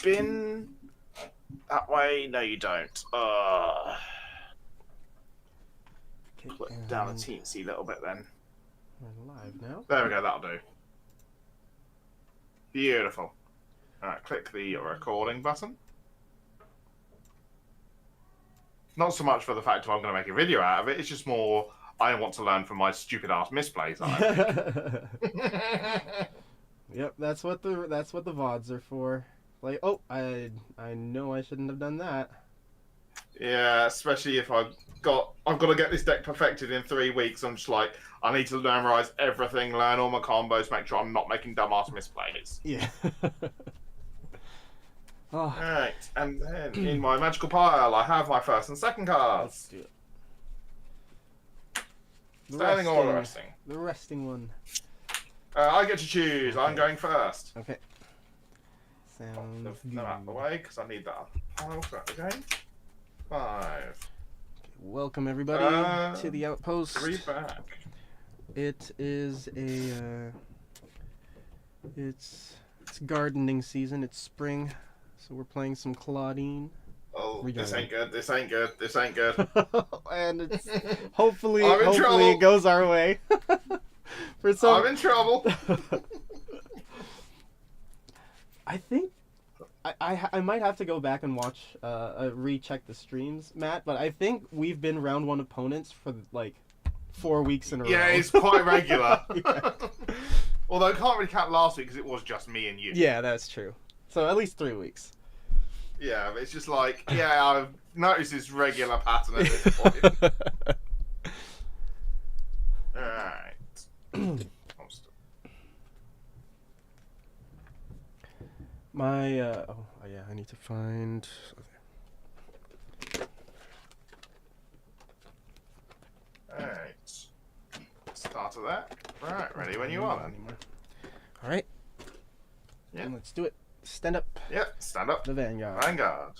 spin that way. No, you don't. Okay, Put down a teensy little bit then. We're live now. There we go, that'll do. Beautiful. Alright, click the recording button. Not so much for the fact I'm going to make a video out of it, it's just more I want to learn from my stupid ass misplays that I make. Yep, that's what the VODs are for. Like, oh, I know I shouldn't have done that. Yeah, especially if I've got to get this deck perfected in 3 weeks. I'm just like, I need to memorize everything, learn all my combos, make sure I'm not making dumbass misplays. Yeah. Oh. Alright, and then in my magical pile, I have my first and second cards. Let's do it. Standing or resting? The resting one. I get to choose. Okay. I'm going first. Okay. Sounds good. Out of the way, because I need that pile throughout the game. 5. Okay, welcome everybody to the Outpost. 3 back. It is a it's gardening season. It's spring, so we're playing some Claudine. Oh, this ain't good. This ain't good. This ain't good. And it's hopefully it goes our way. For some, I'm in trouble. I think I might have to go back and watch recheck the streams, Matt. But I think we've been round 1 opponents for like 4 weeks in a row. Yeah, it's quite regular. Yeah. Although I can't really count last week because it was just me and you. Yeah, that's true. So at least 3 weeks. Yeah, but it's just like, yeah, I've noticed this regular pattern at this point. Alright. My, oh yeah, I need to find... Alright. Start of that. Right, ready when you are then. Alright. Yeah. And let's do it. Stand up. Yep, stand up. The Vanguard. Vanguard.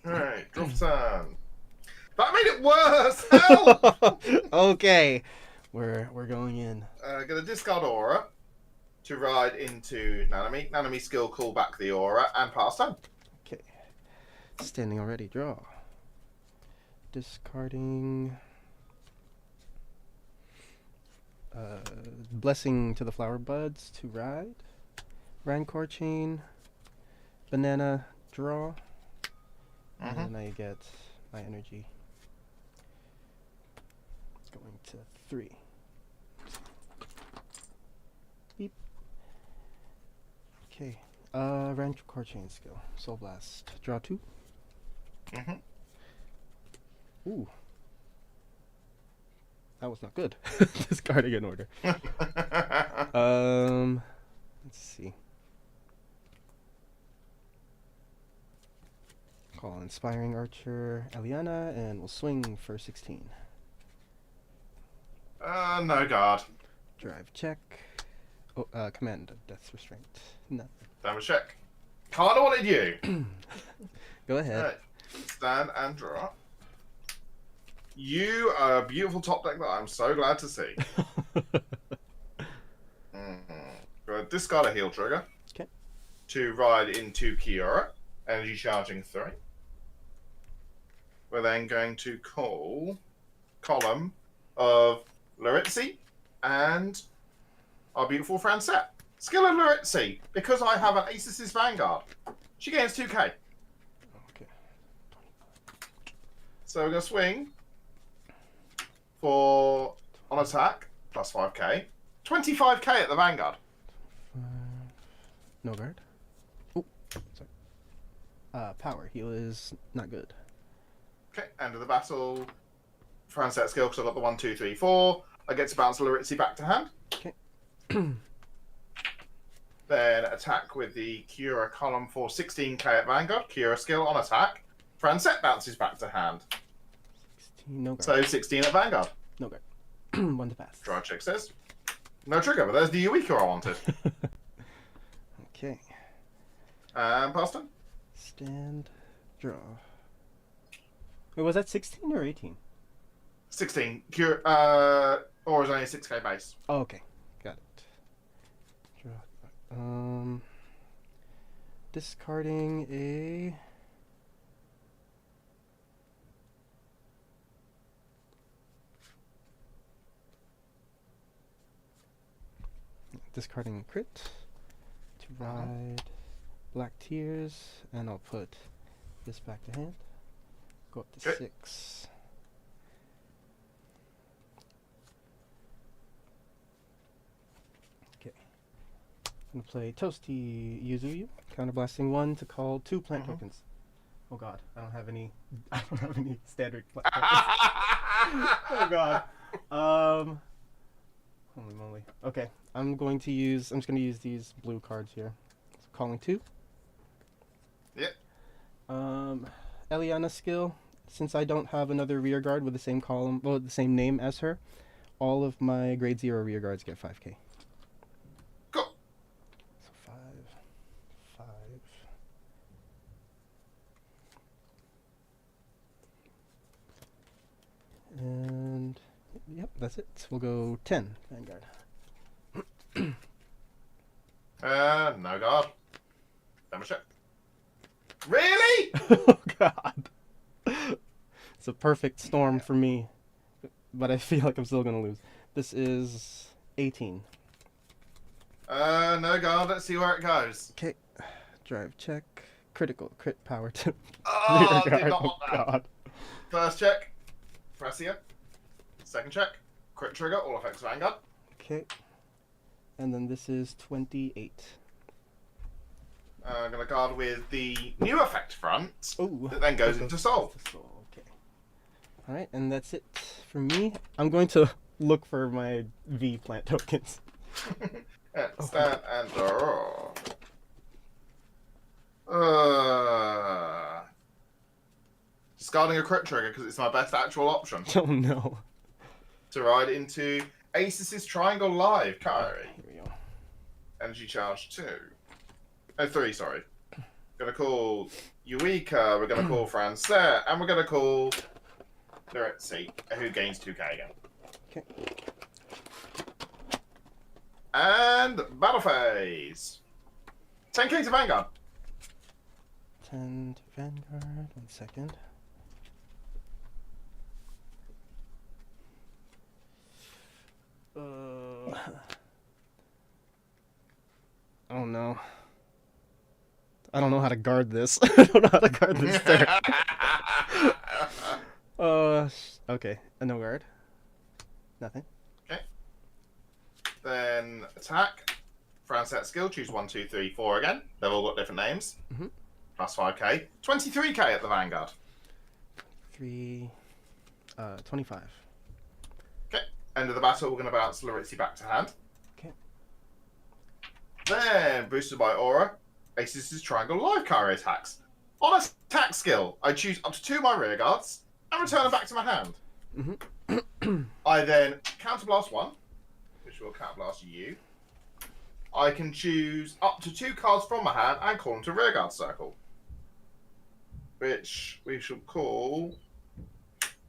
Alright, draw for turn. That made it worse! Help! Okay. We're going in. Gonna discard aura to ride into Nanami. Nanami skill call back the aura and pass turn. Okay. Standing already. Draw. Discarding. Blessing to the flower buds to ride. Rancor chain. Banana draw. And then I get my energy. It's going to 3. Beep. Okay. Rancor chain skill. Soul Blast. Draw 2. Ooh. That was not good. Discarding in order. Let's see. Call Inspiring Archer Eliana, and we'll swing for 16. No guard. Drive check. Oh, command Death's Restraint. No. Damage check. Kinda wanted you. Go ahead. Right. Stand and draw. You are a beautiful top deck that I'm so glad to see. Discard a heal trigger. Okay. To ride into Kiora. Energy charging 3. We're then going to call column of Laritzi and our beautiful Francette. Skill of Laritzi. Because I have an Aces Vanguard, she gains 2k. Okay. So we're going to swing for on attack plus 5k. 25k at the Vanguard. No guard. Oh, sorry. Power heal is not good. Okay, end of the battle. Francette skill because I got the 1, 2, 3, 4. I get to bounce Laritzi back to hand. Okay. Then attack with the Cura column for 16k at Vanguard. Cura skill on attack. Francette bounces back to hand. 16, no guard. So 16 at Vanguard. No guard. 1 to pass. Draw check says. No trigger, but there's the wikia I wanted. Okay. And pass turn. Stand. Draw. Wait, was that 16 or 18? 16. Cure, or is only a 6k base. Oh, okay. Got it. Draw. discarding a... Discarding crit to ride Black Tears, and I'll put this back to hand. Go up to 6. Okay. I'm gonna play Toasty Yuzuyu, counterblasting 1 to call 2 plant tokens. Oh god, I don't have any. I don't have any standard plant tokens. Oh god. Holy moly. Okay, I'm just gonna use these blue cards here. So calling 2. Yep. Eliana skill. Since I don't have another rear guard with the same column, well, the same name as her, all of my grade 0 rear guards get 5k. Go. So 5. And yep, that's it. We'll go 10 Vanguard. No guard. Damage check. Really? Oh god. It's a perfect storm for me, but I feel like I'm still gonna lose. This is 18. No guard. Let's see where it goes. Okay, drive check. Critical crit power to Oh, rear did not guard. want Oh that. god. First check, Frasia. Second check, crit trigger, all effects Vanguard. Okay, and then this is 28. I'm going to guard with the new effect front Ooh. that then goes into Soul. Okay. Alright, and that's it for me. I'm going to look for my V plant tokens. Stand and draw. Discarding a crit trigger because it's my best actual option. Oh no. To ride into Aces' Triangle Live, Kairi. Here we go. Energy charge 2. Oh, 3, sorry. Gonna call Eureka, we're gonna call Francet, and we're gonna call Luritzi, who gains 2k again. Okay. And battle phase. 10k to Vanguard. 10 to Vanguard. 1 second. Oh no. I don't know how to guard this. I don't know how to guard this turn. Okay. No guard. Nothing. Okay. Then attack. Francet skill. Choose 1, 2, 3, 4 again. They've all got different names. Plus 5k. 23k at the Vanguard. 25. Okay. End of the battle, we're going to bounce Luritzi back to hand. Okay. Then, boosted by Aura, Aces' Triangle Live Kairi attacks. On attack skill, I choose up to 2 of my rear guards and return them back to my hand. I then counterblast 1, which will counterblast you. I can choose up to 2 cards from my hand and call them to rear guard circle, which we shall call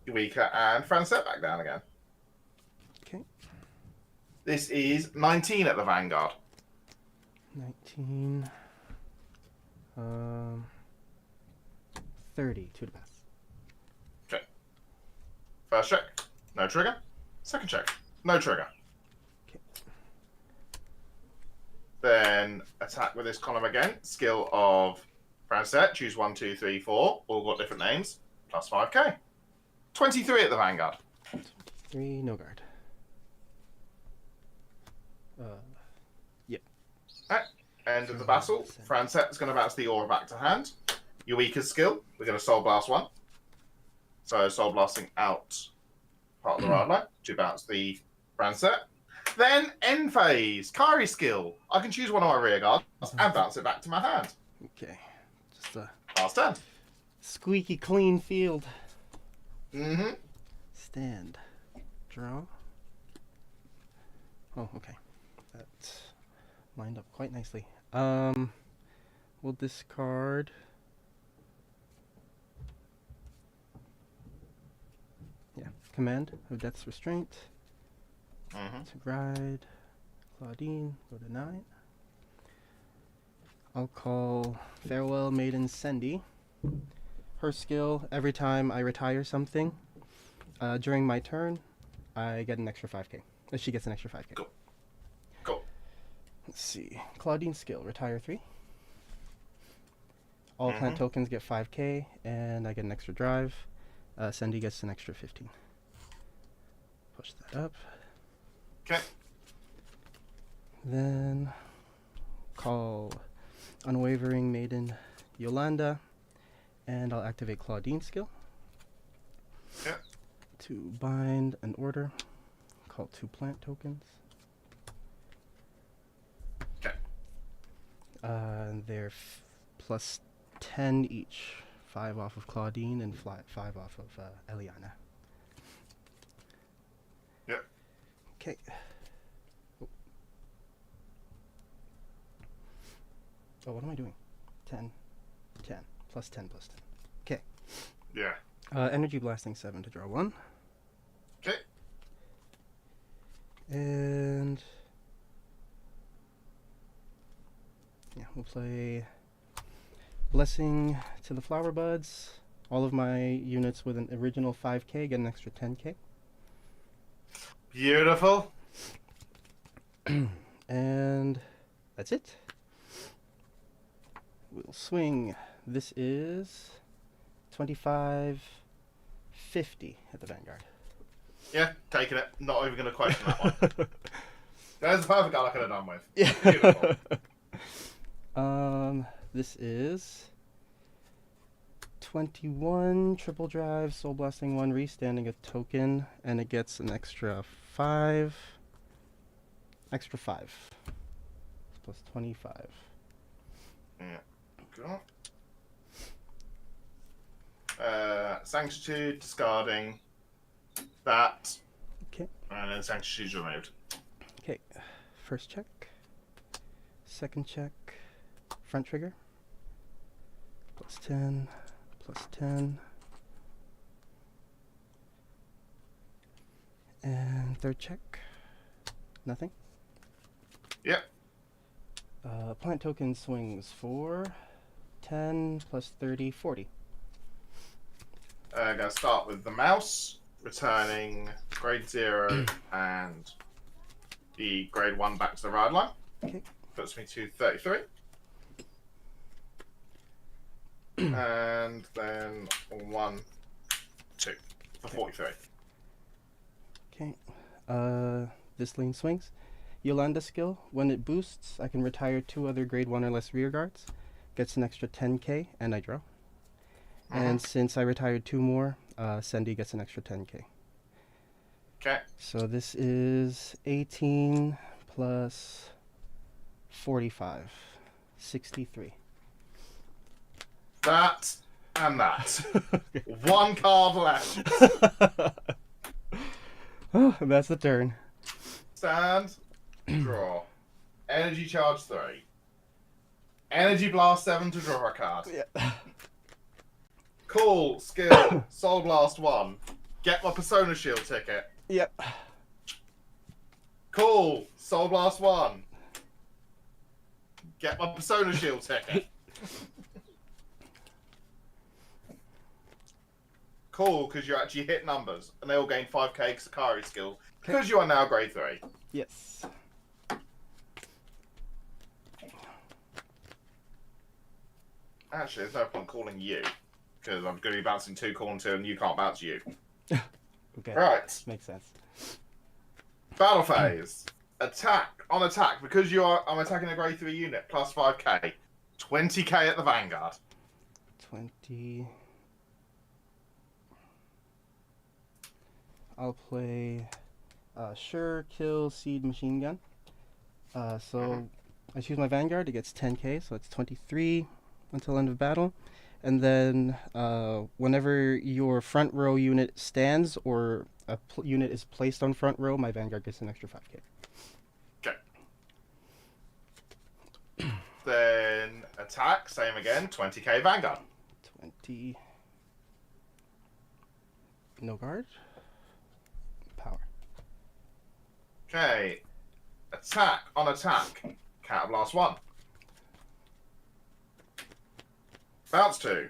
Eureka and Francet back down again. Okay. This is 19 at the Vanguard. 19. 30. 2 to pass. Okay. First check, no trigger. Second check, no trigger. Okay. Then attack with this column again. Skill of Francet. Choose 1, 2, 3, 4. All got different names. Plus 5k. 23 at the Vanguard. 3. No guard. Yep. Right. End of the battle. Francet's going to bounce the aura back to hand. Eureka's skill. We're going to Soul Blast 1. So Soul Blasting out part of the ride line to bounce the Francet. Then end phase. Kairi skill. I can choose one of my rear guards and bounce it back to my hand. Okay. Just a Last turn. squeaky clean field. Mm-hmm. Stand. Draw. Oh, okay. That lined up quite nicely. We'll discard. Yeah, Command of Death's Restraint. To ride Claudine, go to 9. I'll call Farewell Maiden Sendy. Her skill, every time I retire something, during my turn, I get an extra 5k. She gets an extra 5k. Cool. Cool. Let's see. Claudine's skill, retire 3. All plant tokens get 5k, and I get an extra drive. Sendy gets an extra 15. Push that up. Okay. Then call Unwavering Maiden Yolanda, and I'll activate Claudine's skill. Yeah. To bind an order. Call 2 plant tokens. Okay. They're plus 10 each. 5 off of Claudine and 5 off of Eliana. Yep. Okay. Oh, what am I doing? 10. 10. Plus 10 plus 10. Okay. Yeah. Energy blasting 7 to draw 1. Okay. And yeah, we'll play Blessing to the Flower Buds. All of my units with an original 5k get an extra 10k. Beautiful. And that's it. We'll swing. This is 25.50 at the Vanguard. Yeah, taking it. Not even going to question that one. There's the perfect card I could have done with. Yeah. Beautiful. This is 21 triple drive, soul blasting 1, restanding a token, and it gets an extra 5. Extra 5. Plus 25. Yeah. Cool. Sanctitude, discarding that. Okay. And then Sanctitude's removed. Okay. First check. Second check. Front trigger. Plus 10. Plus 10. And third check. Nothing. Yep. Plant token swings for 10 plus 30, 40. Gonna start with the mouse, returning grade 0 and the grade 1 back to the ride line. Okay. Puts me to 33. And then 1, 2 for 43. Okay. This lane swings. Yolanda skill. When it boosts, I can retire 2 other grade 1 or less rear guards. Gets an extra 10k, and I draw. And since I retired 2 more, Sendy gets an extra 10k. Okay. So this is 18 plus 45. 63. That and that. One card left. Oh, that's the turn. Stand. Draw. Energy charge 3. Energy blast 7 to draw a card. Yeah. Cool. Skill. Soul blast 1. Get my persona shield ticket. Yep. Cool. Soul blast 1. Get my persona shield ticket. Cool, because you actually hit numbers, and they all gain 5k Sakari skill, because you are now grade 3. Yes. Actually, there's no point calling you, because I'm going to be bouncing 2 calling 2, and you can't bounce you. Okay. Right. Makes sense. Battle phase. Attack. On attack, because I'm attacking a grade 3 unit, plus 5k. 20k at the Vanguard. 20. I'll play Sure Kill Seed Machine Gun. So I choose my Vanguard, it gets 10k, so it's 23 until end of battle. And then whenever your front row unit stands or a unit is placed on front row, my Vanguard gets an extra 5k. Okay. Then attack, same again, 20k Vanguard. 20. No guard. Power. Okay. Attack, on attack. Counter blast 1. Bounce 2.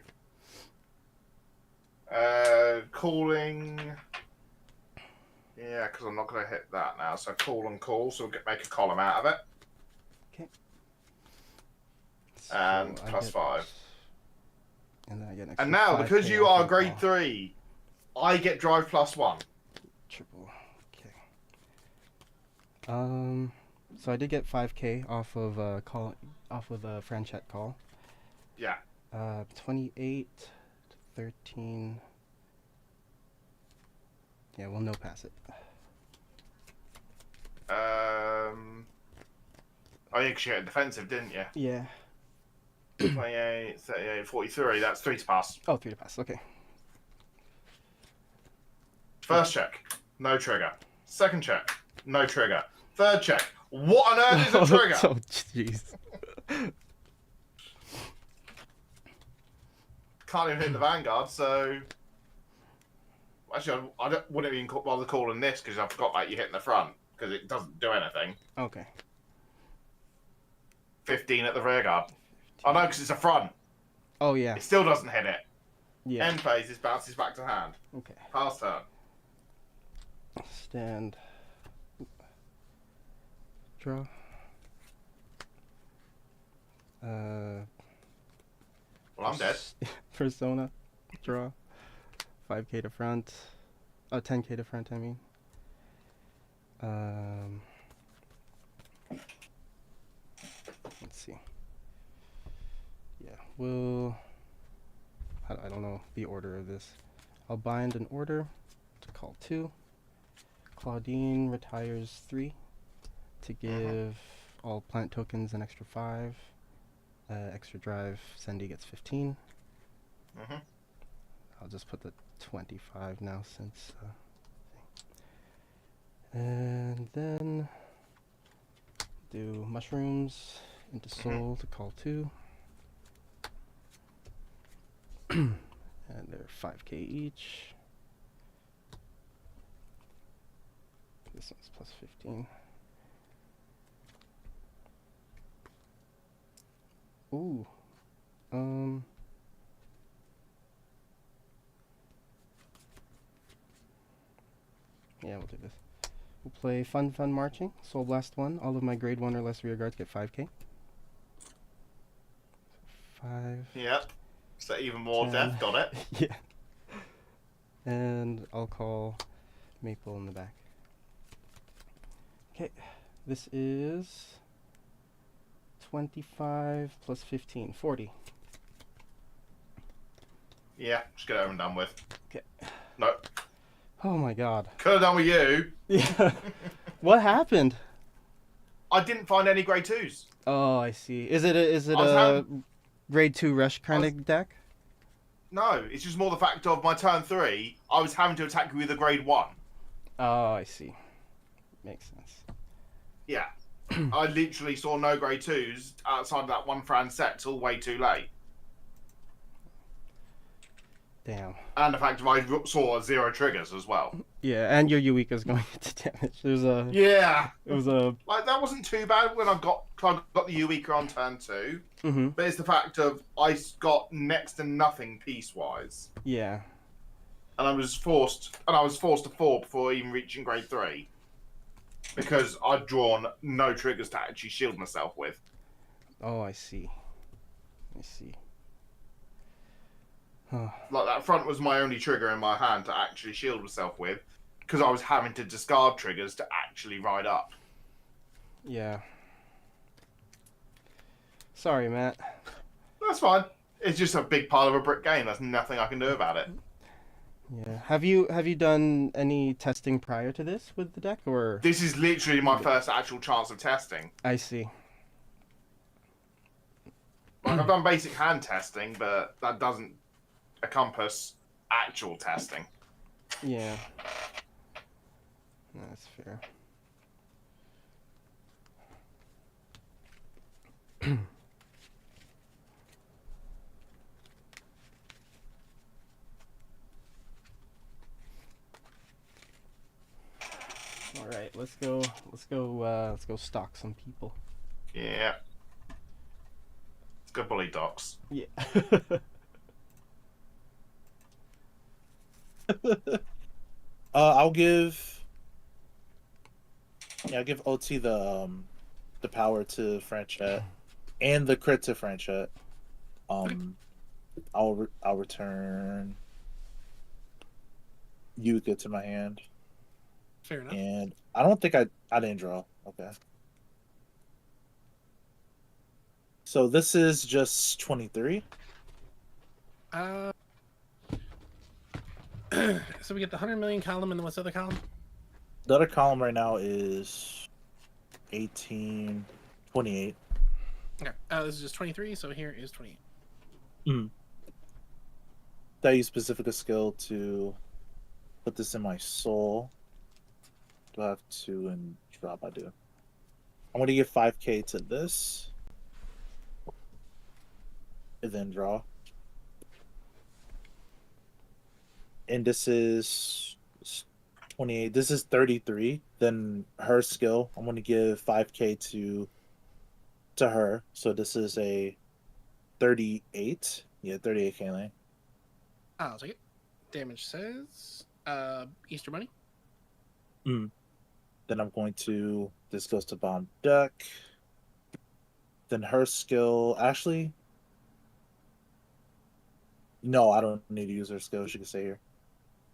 Calling. Yeah, because I'm not going to hit that now. So call and call. So we'll make a column out of it. Okay. And So plus 5. And then I get an extra And now, 5K because you off are of grade call. 3, I get drive plus 1. Triple. Okay. So I did get 5K off of call, off of a friend chat call. Yeah. 28 to 13. Yeah, we'll no pass it. Oh, yeah, because you had defensive, didn't you? Yeah. 28, 38, 43. That's 3 to pass. Oh, 3 to pass. Okay. First check, no trigger. Second check, no trigger. Third check, what on earth is a trigger? Oh, jeez. Can't even hit the Vanguard, so... Actually, I wouldn't even bother calling this because I forgot about you hitting the front, because it doesn't do anything. Okay. 15 at the rear guard. Oh no, because it's a front. Oh, yeah. It still doesn't hit it. Yeah. End phase, it bounces back to hand. Okay. Pass turn. Stand. Draw. Well, I'm dead. Persona. Draw. 5K to front. Oh, 10K to front, I mean. Let's see. Yeah, we'll... I don't know the order of this. I'll bind an order to call 2. Claudine retires 3 to give all plant tokens an extra 5. Extra drive, Sendy gets 15. I'll just put the 25 now since... and then do mushrooms into soul to call 2. And they're 5K each. This one's plus 15. Ooh. Yeah, we'll do this. We'll play Fun Marching, Soul Blast 1. All of my grade 1 or less rear guards get 5K. 5. Yep. So even more 10. death, got it. Yeah. And I'll call Maple in the back. Okay, this is 25 plus 15, 40. Yeah, just get it over and done with. Okay. Nope. Oh my god. Could have done with you. Yeah. What happened? I didn't find any grade 2s. Oh, I see. Is it a grade 2 rush kind of deck? No, it's just more the fact of my turn 3, I was having to attack you with a grade 1. Oh, I see. Makes sense. Yeah. I literally saw no grade 2s outside of that one Fran set till way too late. Damn. And the fact of I saw 0 triggers as well. Yeah, and your Eureka's going into damage. There's a... Yeah. It was a... Like, that wasn't too bad when I got the Eureka on turn 2. Mm-hmm. But it's the fact of I got next to nothing piece-wise. Yeah. And I was forced to fall before even reaching grade 3. Because I'd drawn no triggers to actually shield myself with. Oh, I see. I see. Huh. Like, that front was my only trigger in my hand to actually shield myself with. Because I was having to discard triggers to actually ride up. Yeah. Sorry, Matt. That's fine. It's just a big pile of a brick game. There's nothing I can do about it. Yeah. Have you done any testing prior to this with the deck, or? This is literally my first actual chance of testing. I see. Like, I've done basic hand testing, but that doesn't encompass actual testing. Yeah. That's fair. All right, let's go stock some people. Yeah. Let's Good bully, Docs. Yeah. I'll give. Yeah, I'll give OT the power to Franchette and the crit to Franchette. I'll return Yuka to my hand. Fair enough. And I don't think I didn't draw. Okay. So this is just 23. So we get the 100 million column, and then what's the other column? The other column right now is 1828. Okay. This is just 23, so here is 28. That use specific skill to put this in my soul. Do I have to and drop? I do. I'm going to give 5k to this. And then draw. And this is 28. This is 33. Then her skill, I'm going to give 5k to her. So this is a 38. Yeah, 38k lane. I'll take it. Damage says Easter Bunny. Then I'm going to... This goes to bomb deck. Then her skill... Actually... No, I don't need to use her skill. She can stay here.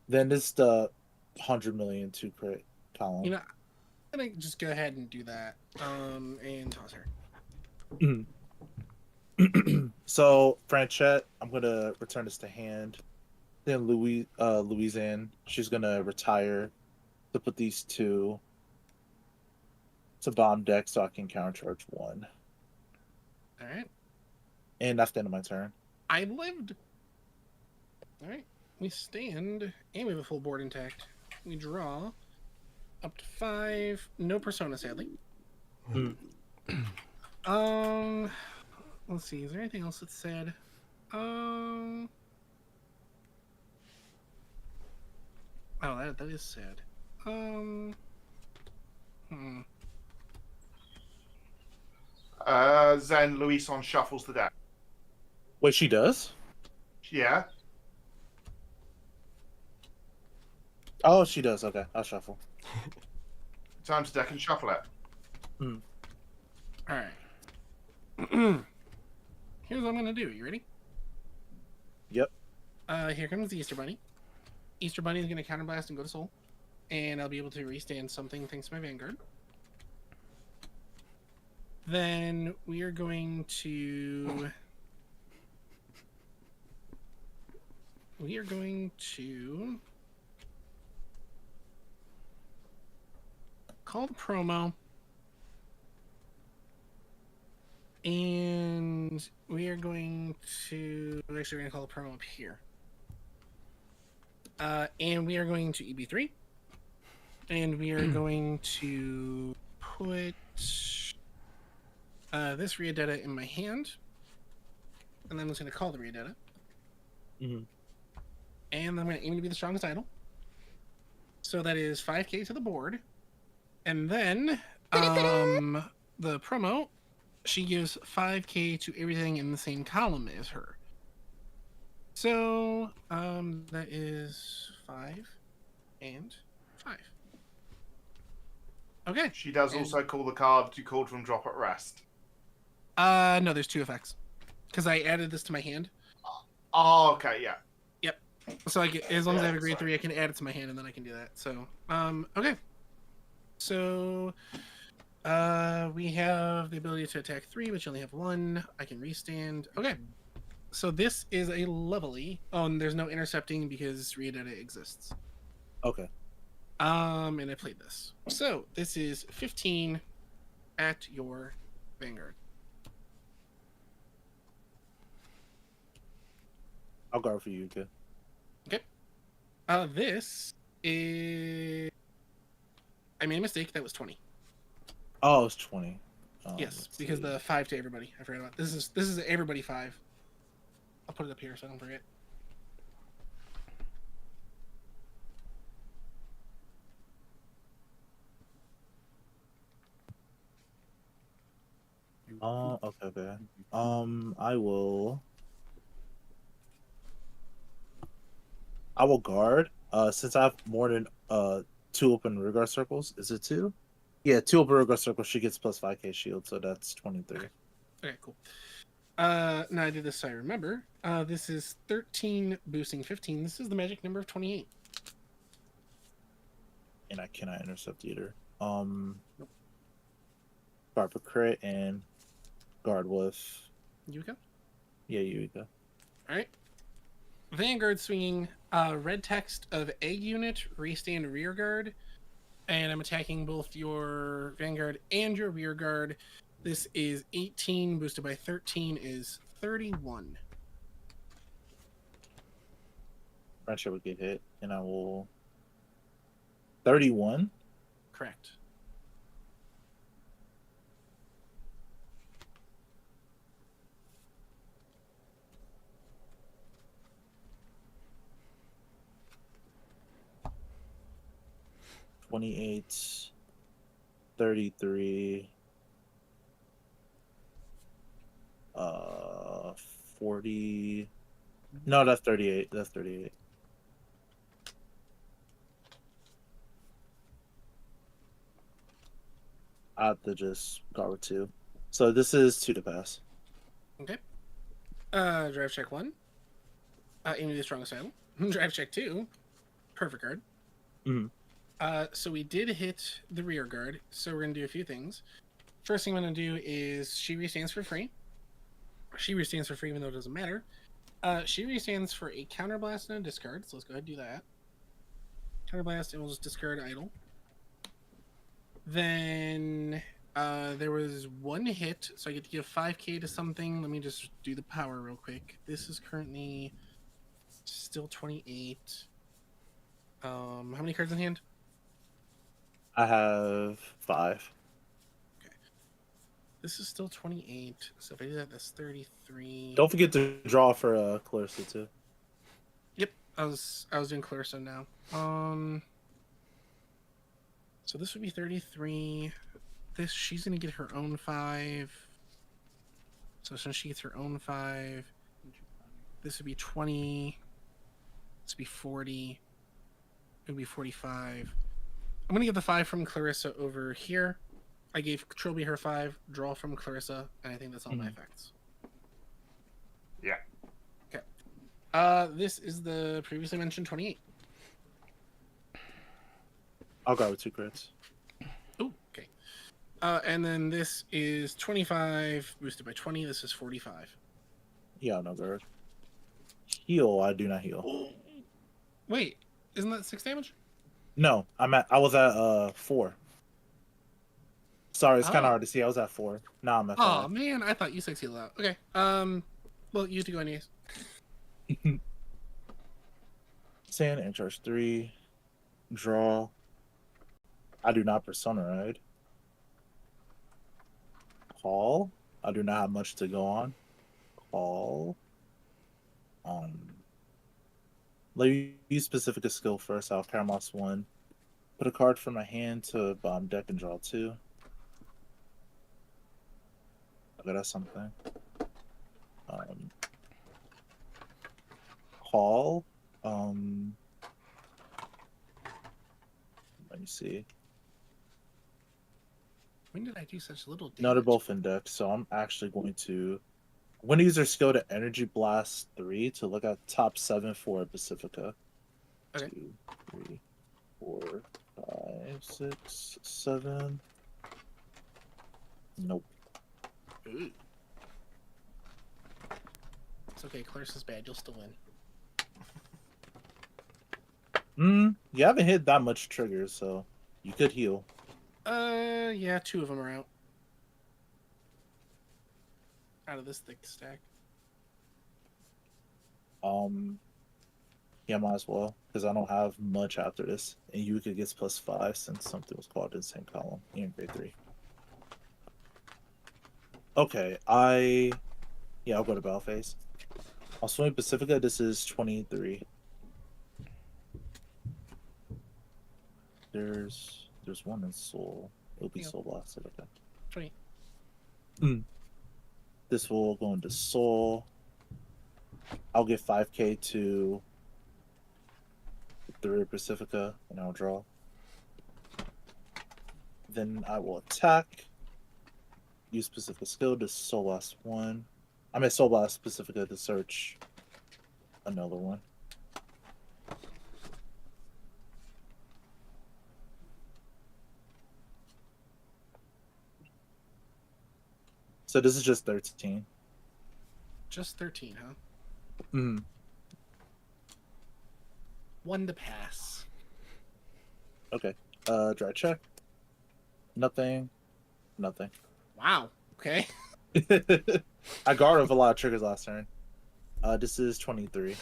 Then this is the 100 million 2 crit column. You know, I'm gonna just go ahead and do that. And toss her. So, Franchette, I'm going to return this to hand. Then Louisanne, she's going to retire to put these two to bomb deck so I can countercharge 1. Alright. And that's the end of my turn. I lived. Alright. We stand, and we have a full board intact. We draw up to 5. No persona, sadly. Let's see. Is there anything else that's sad? Oh, that is sad. Then Louison shuffles the deck. Wait, she does? Yeah. Oh, she does. Okay, I'll shuffle. Turn to deck and shuffle it. Alright. Here's what I'm gonna do. You ready? Yep. Here comes the Easter Bunny. Easter Bunny is gonna counterblast and go to Soul. And I'll be able to restand something thanks to my Vanguard. Then we are going to... call the promo. And we are going to... Actually, we're going to call the promo up here. And we are going to EB3. And we are going to put this Riadetta in my hand. And then I'm just going to call the Riadetta. And I'm going to aim to be the strongest idol. So that is 5k to the board. And then the promo, she gives 5k to everything in the same column as her. So that is 5 and 5. Okay. She does also call the card you called from drop at rest. No, there's 2 effects. Because I added this to my hand. Oh, okay, yeah. Yep. So as long as I have a grade 3, I can add it to my hand and then I can do that. So, okay. So, we have the ability to attack 3, but you only have 1. I can restand. Okay. So this is a lovely... Oh, and there's no intercepting because Riadetta exists. Okay. And I played this. So, this is 15 at your Vanguard. I'll guard for you, okay? Okay. This is... I made a mistake. That was 20. Oh, it's 20. Yes, because the 5 to everybody. I forgot about this. This is everybody 5. I'll put it up here so I don't forget. Okay, okay. I will. I will guard. Since I have more than 2 open rearguard circles, is it 2? Yeah, 2 open rearguard circles. She gets plus 5k shield, so that's 23. Okay, cool. Now I did this so I remember. This is 13 boosting 15. This is the magic number of 28. And I cannot intercept either. Guard for crit and guard with. Yuka? Yeah, you go. Alright. Vanguard swinging red text of egg unit, restand rear guard. And I'm attacking both your Vanguard and your rear guard. This is 18, boosted by 13 is 31. Friendship would get hit, and I will. 31. Correct. $28, 33, 40. No, that's 38. That's 38. I have to just go with 2. So this is 2 to pass. Okay. Drive check 1. Into the strongest item. Drive check 2. Perfect guard. Mhm. So we did hit the rear guard, so we're going to do a few things. First thing I'm going to do is she restands for free. She restands for free even though it doesn't matter. She restands for a counterblast and a discard, so let's go ahead and do that. Counterblast, and we'll just discard idle. Then there was 1 hit, so I get to give 5k to something. Let me just do the power real quick. This is currently still 28. How many cards in hand? I have 5. This is still 28. So if I do that, that's 33. Don't forget to draw for Clarissa too. Yep, I was doing Clarissa now. So this would be 33. This, she's gonna get her own 5. So since she gets her own 5, this would be 20. This would be 40. It would be 45. I'm gonna give the 5 from Clarissa over here. I gave Trilby her 5, draw from Clarissa, and I think that's all my effects. Yeah. Okay. This is the previously mentioned 28. I'll go with 2 crits. Oh, okay. And then this is 25, boosted by 20. This is 45. Yeah, no guard. Heal, I do not heal. Wait, isn't that 6 damage? No, I was at 4. Sorry, it's kind of Oh. hard to see. I was at 4. Now I'm at Oh 5. man, I thought you 6 healed out. Okay. Well, you have to go anyways. Sand and charge 3. Draw. I do not persona ride. Call. I do not have much to go on. Call. Let me use specific skill first. I'll Paramount 1. Put a card from my hand to bottom deck and draw 2. Okay, that's something. Call. Let me see. When did I do such little damage? No, they're both in deck, so I'm actually going to. I'm going to use their skill to Energy Blast 3 to look at top 7 for Pacifica. Okay. 2, 3, 4, 5, 6, 7. Nope. Ooh. It's okay, Clarissa's bad. You'll still win. You haven't hit that much triggers, so you could heal. Yeah, 2 of them are out. Out of this thick stack. Yeah, might as well, because I don't have much after this. And Yuka gets +5 since something was called in the same column in grade 3. Okay, I'll go to battle phase. I'll swing Pacifica. This is 23. There's one in Soul. It'll be Yeah. Soul Blasted. Okay. 20. This will go into Soul. I'll give 5k to the Pacifica, and I'll draw. Then I will attack. Use Pacifica skill to Soul Blast 1. I mean Soul Blast Pacifica to search another one. So this is just 13. Just 13, huh? Hmm. 1 to pass. Okay. Dry check. Nothing. Nothing. Wow. Okay. I guarded with a lot of triggers last turn. This is 23.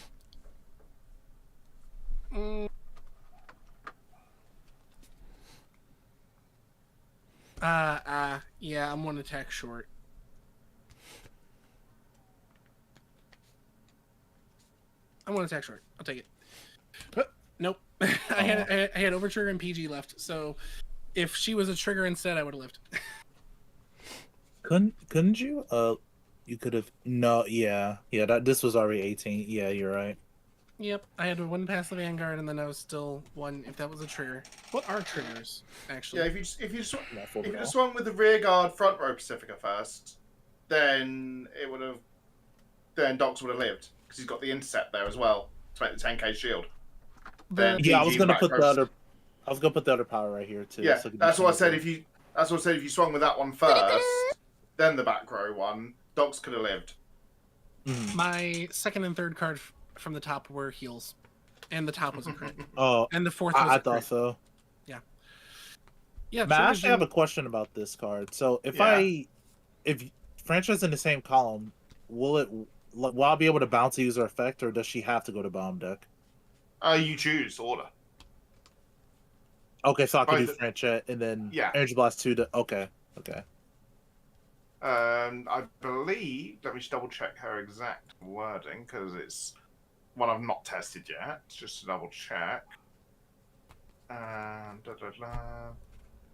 Yeah, I'm 1 attack short. I'm 1 attack short. I'll take it. Nope. I had Overtrigger and PG left, so if she was a trigger instead, I would have lived. Couldn't you? You could have. No, yeah. This was already 18. Yeah, you're right. Yep, I had 1 past the Vanguard, and then I was still 1 if that was a trigger. What are triggers, actually? Yeah, if you Not just swung with the rear guard front row Pacifica first, then Docs would have lived because he's got the intercept there as well to make the 10k shield. Then Yeah, I PG was gonna back put the row- other. I was gonna put the other power right here too. Yeah, so it could that's be what I said. something. If you swung with that one first, then the back row one, Docs could have lived. Mhm. My second and third card from the top were heals, and the top was a crit, Oh, and the fourth was I a thought crit. so. Yeah, Matt, I triggers actually have do- a question about this card. So if Yeah. if Franchise in the same column, will I be able to bounce a user effect, or does she have to go to bomb deck? You choose order. Okay, so I can do Both- Franchise and then Yeah. Energy Blast 2 to. Okay. I believe. Let me just double check her exact wording because it's one I've not tested yet. Just to double check. And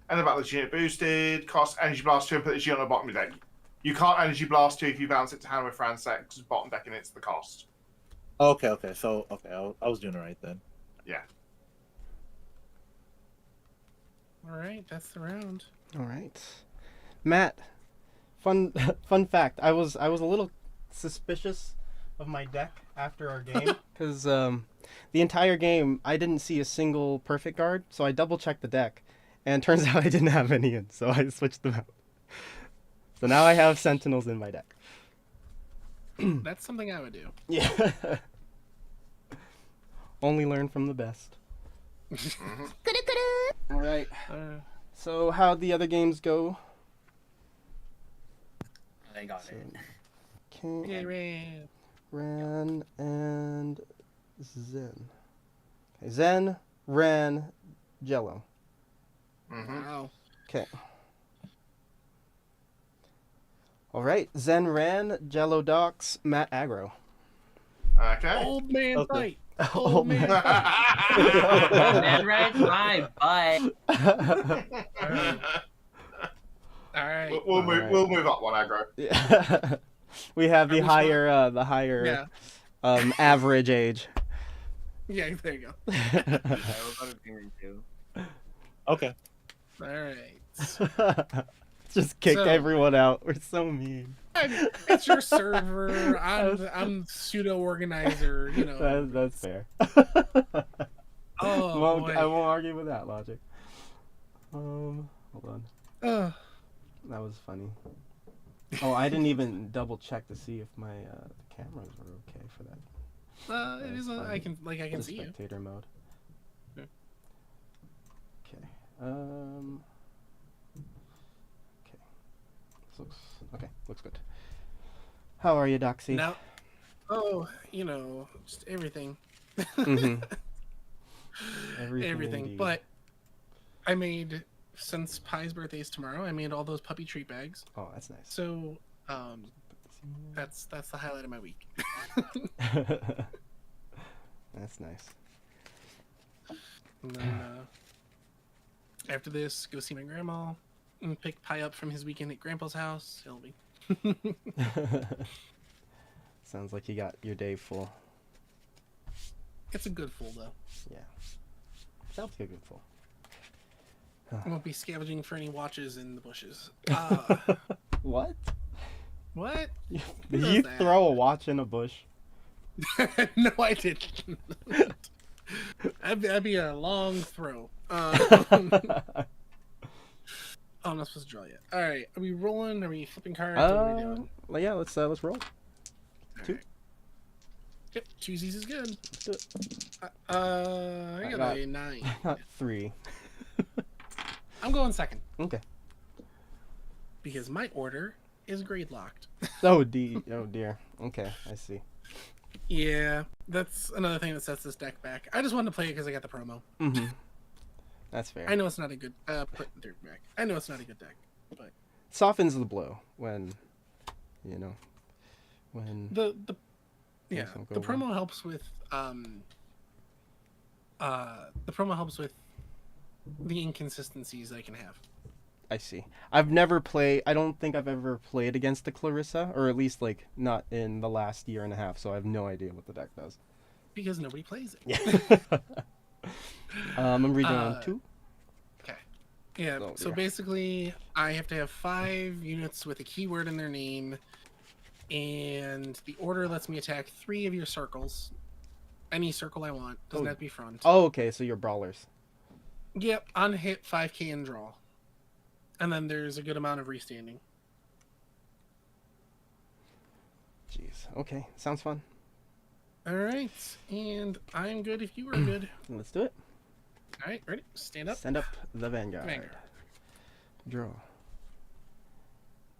about this unit boosted. Cost energy blast 2 and put this unit on the bottom of your deck. You can't energy blast 2 if you bounce it to hand with Fransec because bottom deck and it's the cost. Okay. So I was doing it right then. All right, that's the round. All right, Matt. Fun fact. I was a little suspicious of my deck after our game because the entire game I didn't see a single perfect guard, so I double checked the deck, and turns out I didn't have any in, so I switched them out. So now I have Sentinels in my deck. That's something I would do. Yeah. Only learn from the best. All right. So how'd the other games go? They got it. Okay. Yeah, ran. Ran and Zen. Okay, Zen, Ran, Jello. Mm-hmm. Wow. Okay. All right, Zen, Ran, Jello, Docs, Matt, Aggro. Okay. Old man Okay. fight. Oh, Old man fight. Oh, man, right? My butt. All right. We'll move up one aggro. Yeah. We have the higher Yeah. average age. Yeah, there you go. I was on a finger too. Okay. All right. Just kicked So- everyone out. We're so mean. It's your server. I'm pseudo organizer. You know. That's fair. Oh I boy. won't argue with that logic. Hold on. Ugh. That was funny. Oh, I didn't even double check to see if my the cameras were okay for that. It is. That's I fine. can The see you. spectator mode. Yeah. Okay. Okay. Looks good. How are you, Doxy? Now. Oh, just everything. Mhm. Everything. Indeed. But I made, since Pie's birthday is tomorrow, I made all those puppy treat bags. Oh, that's nice. So that's the highlight of my week. That's nice. And then after this, go see my grandma and pick Pie up from his weekend at Grandpa's house. He'll be Sounds like you got your day full. It's a good full though. Yeah. Sounds like a good full. I won't be scavenging for any watches in the bushes. What? What? Did does you that? throw a watch in a bush? No, I didn't. That'd be a long throw. Oh, I'm not supposed to draw yet. All right, are we rolling? Are we flipping cards? What are we doing? Well, yeah, let's roll. All two. right. Yep, twosies is good. Let's do it. I got a 9. Not 3. I'm going second Okay. because my order is grade locked. Oh dear. Okay, I see. Yeah, that's another thing that sets this deck back. I just wanted to play it because I got the promo. Mm-hmm. That's fair. I know it's not a good put dirt back. I know it's not a good deck, but Softens the blow when, when the yeah, Things don't the go well. promo helps with the promo helps with the inconsistencies I can have. I see. I've never played. I don't think I've ever played against the Clarissa, or at least like not in the last year and a half. So I have no idea what the deck does. Because nobody plays it. Yeah. I'm reading on 2. Okay. Yeah, Oh, so dear. basically I have to have 5 units with a keyword in their name, and the order lets me attack 3 of your circles. Any circle I want. Doesn't Oh. have to be front. Oh, okay. So you're brawlers. Yep, on hit 5k and draw. And then there's a good amount of restanding. Jeez. Okay. Sounds fun. Alright, and I'm good if you are good. Let's do it. Alright, ready? Stand up. Send up the Vanguard. Vanguard. Draw.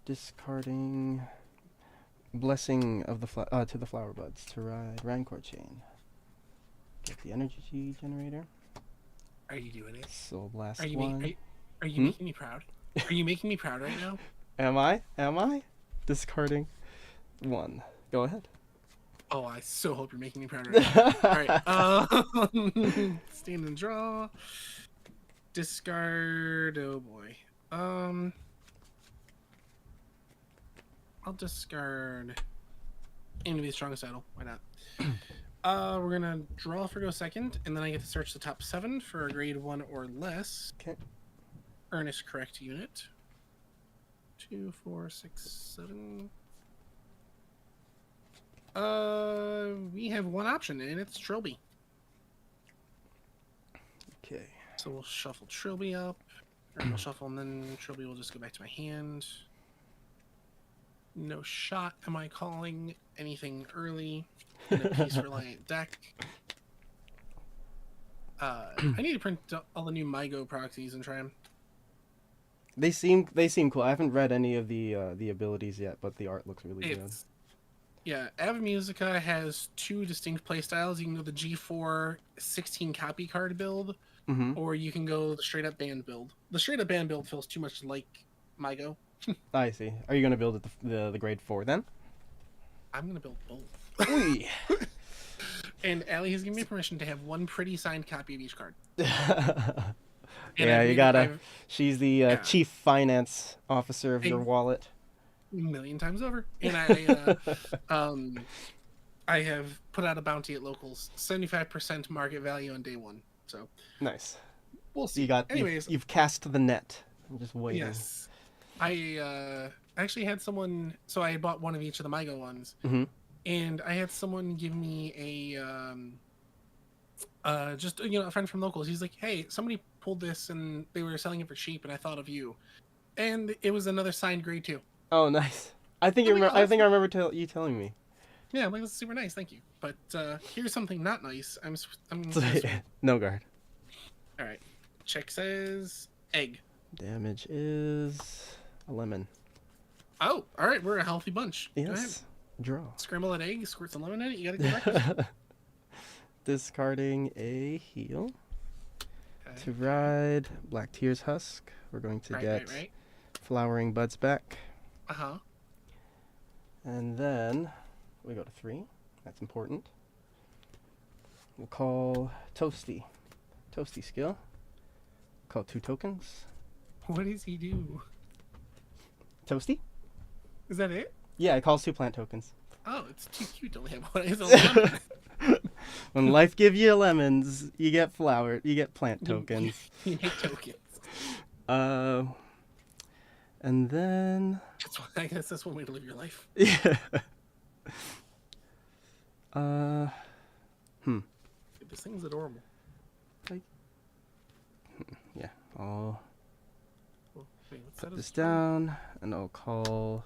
Discarding Blessing of the to the Flower Buds to ride Rancor Chain. Get the energy generator. Are you doing it? Soul Blast Are you, 1. are you making me proud? Are you making me proud right now? Am I? Discarding 1. Go ahead. Oh, I so hope you're making me proud right now. Alright, stand and draw. Discard, oh boy. I'll discard Aim to be the strongest idol. Why not? We're gonna draw for go second, and then I get to search the top 7 for a grade 1 or less. Okay. Earnest correct unit. 2, 4, 6, 7. We have one option, and it's Trilby. Okay. So we'll shuffle Trilby up, or we'll shuffle, and then Trilby will just go back to my hand. No shot am I calling anything early in a piece-reliant deck. I need to print all the new MyGo proxies and try them. They seem cool. I haven't read any of the abilities yet, but the art looks really good. Yeah, Ave Musica has 2 distinct playstyles. You can go the G4 16 copy card build, Mm-hmm. or you can go the straight up band build. The straight up band build feels too much like MyGo. I see. Are you gonna build it the grade 4 then? I'm gonna build both. Ooh. And Allie has given me permission to have 1 pretty signed copy of each card. Yeah, you gotta. She's the yeah. chief finance officer of your wallet. A million times over. And I have put out a bounty at locals, 75% market value on day 1. So Nice. we'll see. You got. Anyways, you've cast the net. I'm just waiting. yes. I actually had someone. So I bought one of each of the MyGo ones, Mm-hmm. and I had someone give me just a friend from locals. He's like, "Hey, somebody pulled this and they were selling it for cheap, and I thought of you." And it was another signed grade 2. Oh, nice. I think Oh my you. God, I think I remember you telling me. Yeah, I'm like, that's super nice, thank you. But here's something not nice. I'm No guard. all right. Check says egg. Damage is a lemon. Oh, all right. We're a healthy bunch. Go ahead. Yes. Draw. Scramble that egg, squirt some lemon in it. You got to get breakfast. Discarding a heal Okay. to ride Black Tears Husk. We're going to get Right. Flowering Buds back. Uh-huh. And then we go to 3. That's important. We'll call Toasty. Toasty skill. Call 2 tokens. What does he do? Toasty? Is that it? Yeah, it calls 2 plant tokens. Oh, it's too cute to only have one. It's a lemon. When life gives you lemons, you get plant tokens. You make tokens. And then I guess that's one way to live your life. yeah. This thing's adorable. Yeah, I'll Well, wait, what's put that this as- down, and I'll call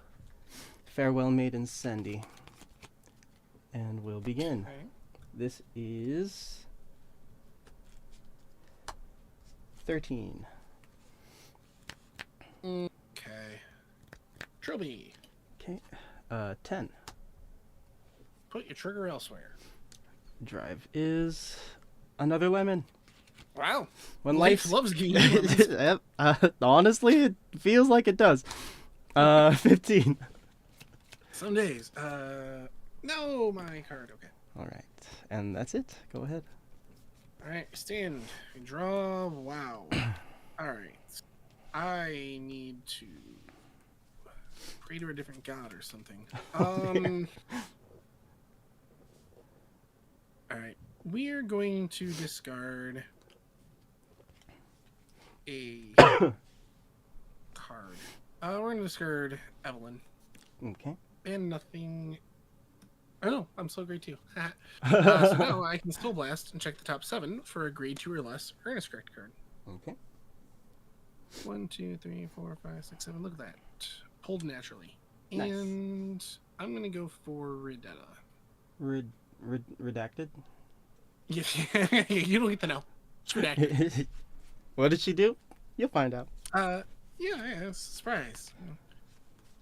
Farewell Maiden Sandy. And we'll begin. Okay. This is 13. Okay. Trilby, Okay. 10. put your trigger elsewhere. Drive is another lemon. Wow. When Life life loves giving you lemons. Yep, honestly, it feels like it does. 15. Some days. No, my card. Okay. All right, and that's it. Go ahead. All right. Stand. Draw. Wow. All right. I need to pray to a different god or something. All right. We're going to discard a card. We're going to discard Evelyn. Okay. And nothing. Oh no, I'm still grade 2. So now I can still blast and check the top 7 for a grade 2 or less Earnest Correct card. Okay. 1, 2, 3, 4, 5, 6, 7. Look at that. Pulled naturally. Nice. And I'm gonna go for Redetta. Redacted. Yeah, you don't get to know. It's redacted. What did she do? You'll find out. Yeah, it's a surprise.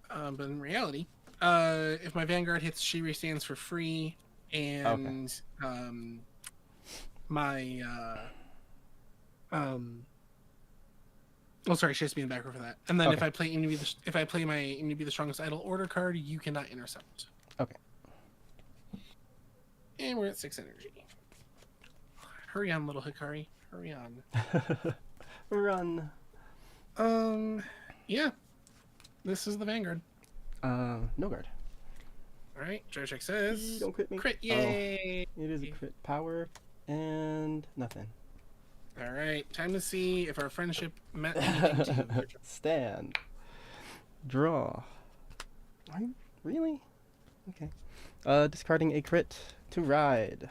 But in reality, if my Vanguard hits, she restands for free, and my oh, sorry, she has to be in the background for that. And then if I play my Aim to Be the Strongest Idol order card, you cannot intercept. Okay. And we're at 6 energy. Hurry on, little Hikari. Hurry on. Run. Yeah. This is the Vanguard. No guard. All right. Jar check says Don't crit me. crit. Yay! It is a crit power and nothing. All right. Time to see if our friendship meant anything to you. Stand. Draw. Are you really? Okay. Discarding a crit to ride.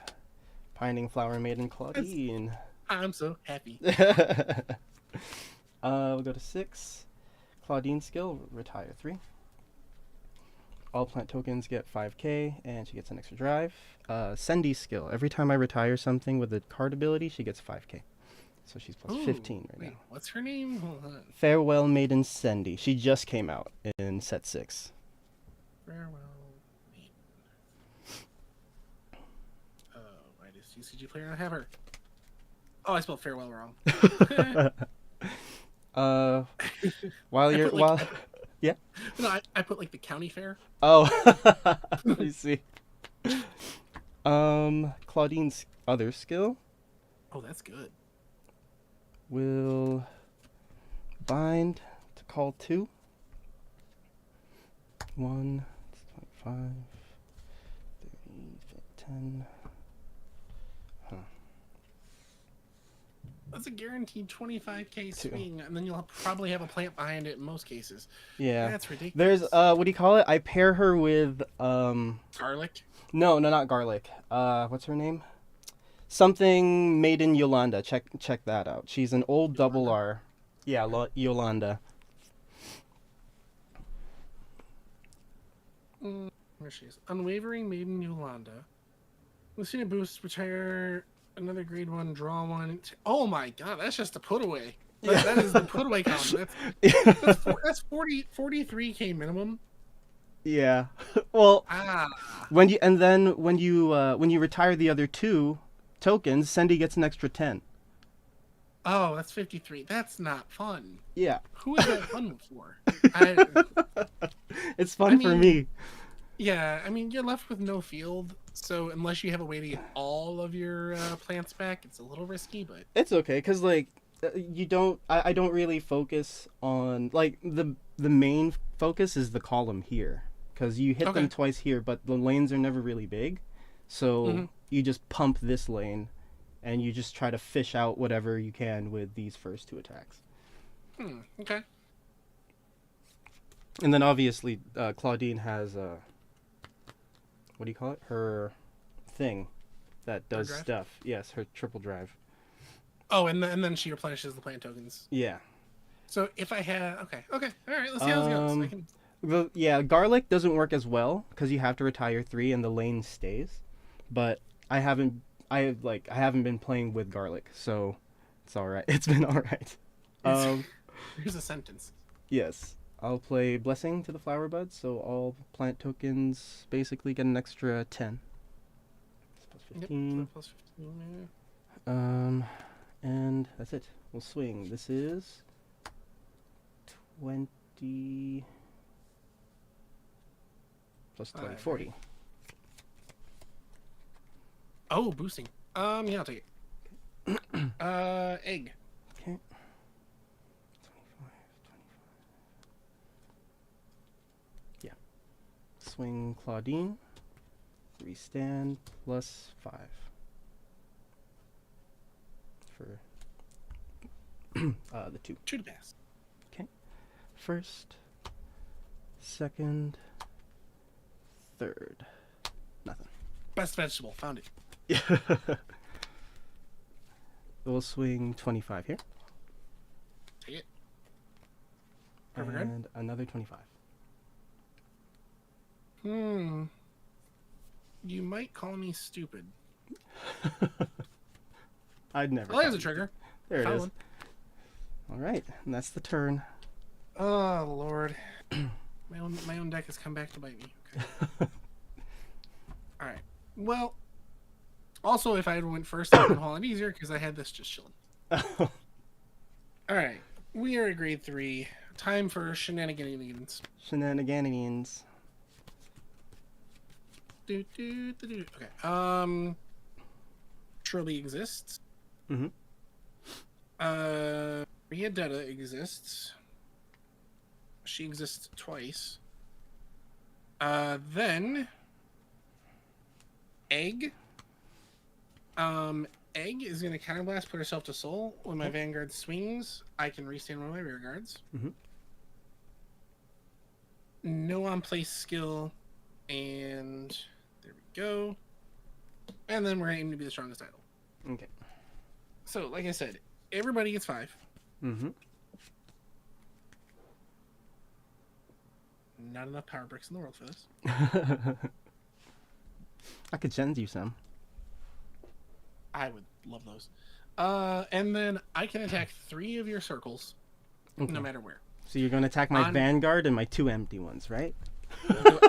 Pining Flower Maiden Claudine. I'm so happy. We'll go to 6. Claudine skill, retire 3. All plant tokens get 5k, and she gets an extra drive. Sendi's skill, every time I retire something with a card ability, she gets 5k. So she's plus Ooh, 15 right wait, now. what's her name? Hold on. Farewell Maiden Sendi. She just came out in set 6. Farewell. Why does UCG player not have her? Oh, I spelled farewell wrong. While you're yeah. No, I put like the county fair. Oh, I see. Claudine's other skill Oh, that's good. will bind to call 2. 1, 5, 30, 10. That's a guaranteed 25k 2. swing, and then you'll probably have a plant behind it in most cases. Yeah. That's ridiculous. There's what do you call it? I pair her with Garlic. No, not garlic. What's her name? Something Maiden Yolanda. Check that out. She's an old double R. Yeah, Yolanda. There she is. Unwavering Maiden Yolanda. Lucina boost, retire another grade 1, draw 1. Oh my god, that's just a put away. That is the put away column. That's 43k minimum. Yeah. Well, Ah. when you retire the other 2 tokens, Sendi gets an extra 10. Oh, that's 53. That's not fun. Yeah. Who is that fun for? It's fun for mean, me. Yeah, I mean, you're left with no field, so unless you have a way to get all of your plants back, it's a little risky, but... It's okay, because, like, You don't. I don't really focus on like the main focus is the column here because you hit Okay. them twice here, but the lanes are never really big, so Mhm. you just pump this lane, and you just try to fish out whatever you can with these first two attacks. Okay. And then obviously Claudine has what do you call it? Her thing that does drive? stuff. Yes, her triple drive. Oh, and then she replenishes the plant tokens. Yeah. So if I had okay, all right, let's see how this goes. I can... Garlic doesn't work as well because you have to retire 3 and the lane stays. But I haven't been playing with garlic, so it's all right. It's been all right. Here's a sentence. Yes, I'll play Blessing to the Flower Buds, so all plant tokens basically get an extra 10. Plus 15. Yep, plus 15. And that's it. We'll swing. This is 20 plus 20, 40. Oh, boosting. Yeah, I'll take it. Egg. Okay. 25. Yeah. Swing Claudine. Restand plus 5. For the 2. Shoot a pass. First, second, third. Nothing. Best vegetable. Found it. Yeah. We'll swing 25 here. Take it. Perfect card. And another 25. You might call me stupid. I'd never. Oh, there's a trigger. There it Found is. one. All right, and that's the turn. Oh Lord, my own deck has come back to bite me. Okay. All right. Well, also if I had went first, it would have been a lot easier because I had this just chilling. All right, we are at grade 3. Time for shenanigans. Shenanigans. Okay. Trilby exists. Mhm. Riadetta exists. She exists twice. Then Egg. Egg is gonna counterblast, put herself to soul. When my Vanguard swings, I can restand one of my rear guards. Mhm. No on place skill, and there we go. And then we're gonna aim to be the strongest idol. Okay. So, like I said, everybody gets 5. Mhm. Not enough power bricks in the world for this. I could send you some. I would love those. And then I can attack 3 of your circles, Okay. no matter where. So you're gonna attack my On- Vanguard and my 2 empty ones, right?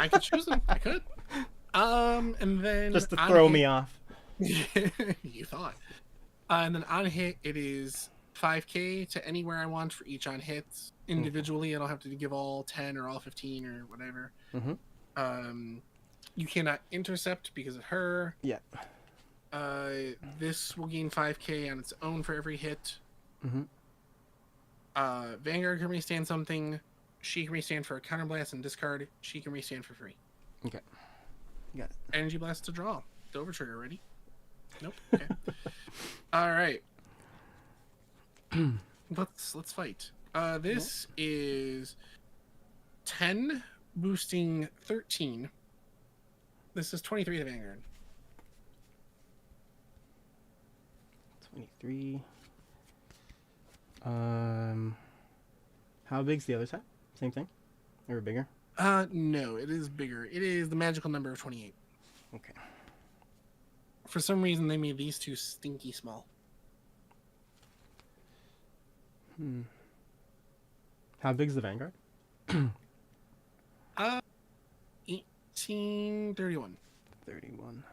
I could choose them. I could. And then Just to on throw hit- me off. You thought. And then on hit, it is 5k to anywhere I want for each on hits. Individually, I don't have to give all 10 or all 15 or whatever. Mhm. You cannot intercept because of her. Yeah. This will gain 5k on its own for every hit. Mhm. Vanguard can restand something. She can restand for a counterblast and discard. She can restand for free. Okay. Got it. Energy blast to draw. Dover trigger ready? Nope. Okay. All right. Let's fight. This is 10 boosting 13. This is 23 to Vanguard. 23. How big's the other side? Same thing? Or bigger? No, it is bigger. It is the magical number of 28. Okay. For some reason, they made these two stinky small. How big's the Vanguard? 1831. 31.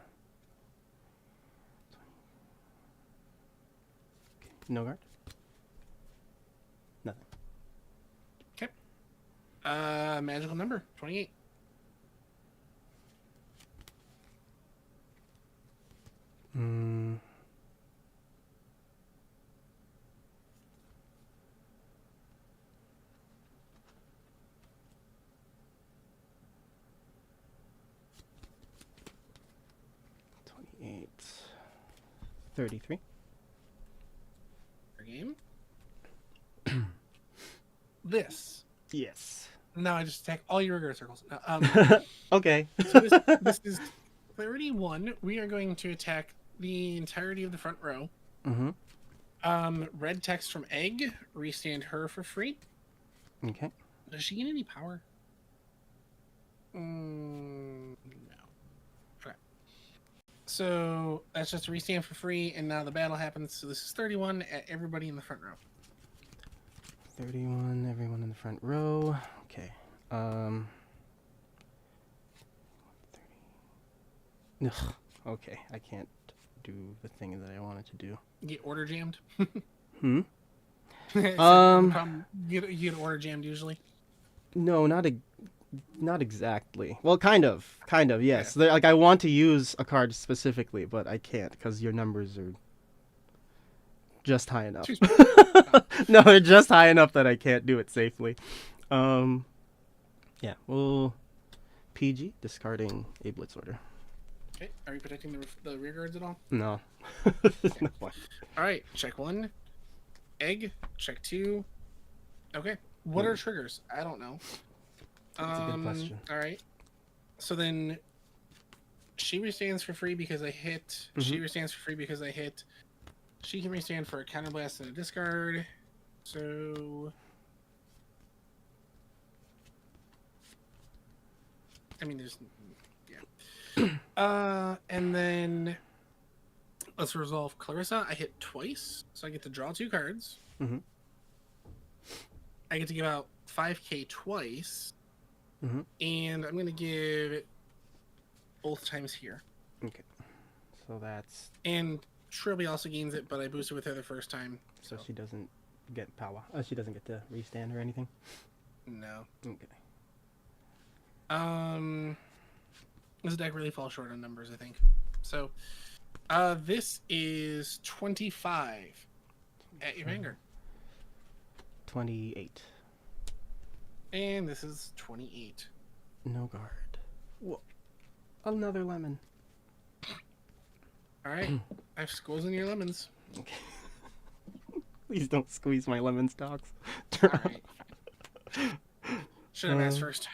Okay. No guard? Nothing. Okay. Magical number 28. 28. 33. Our game. This. Yes. No, I just attack all your rigor circles. No, Okay. so this is 31. We are going to attack the entirety of the front row. Mm-hmm. Red text from Egg. Restand her for free. Okay. Does she gain any power? No. Okay. So that's just a restand for free, and now the battle happens. So this is 31 at everybody in the front row. 31, everyone in the front row. Okay. 30. Ugh. Okay, I can't do the thing that I wanted to do. Get order jammed. Hmm? You get order jammed usually. No, not exactly. Well, kind of, yes. Yeah. Like, I want to use a card specifically, but I can't because your numbers are just high enough. No, they're just high enough that I can't do it safely. Yeah, well, PG, discarding a Blitz order. Okay, are you protecting the rear guards at all? No. Okay. All right, check 1. Egg, check 2. Okay, what are triggers? I don't know. That's a good question. All right, so then she restands for free because I hit. Mm-hmm. She restands for free because I hit. She can restand for a counterblast and a discard. So, I mean, there's, yeah. And then let's resolve Clarissa. I hit twice, so I get to draw 2 cards. Mm-hmm. I get to give out 5k twice, Mm-hmm. and I'm gonna give it both times here. Okay, so that's And Trilby also gains it, but I boosted with her the first time, so she doesn't get power. She doesn't get to restand or anything. no. Okay. This deck really falls short on numbers, I think. So, this is 25 at your Vanguard. 28. And this is 28. No guard. Whoa. Another lemon. All right, I've squeezed in your lemons. Okay. Please don't squeeze my lemon stalks. All right. Should have asked first.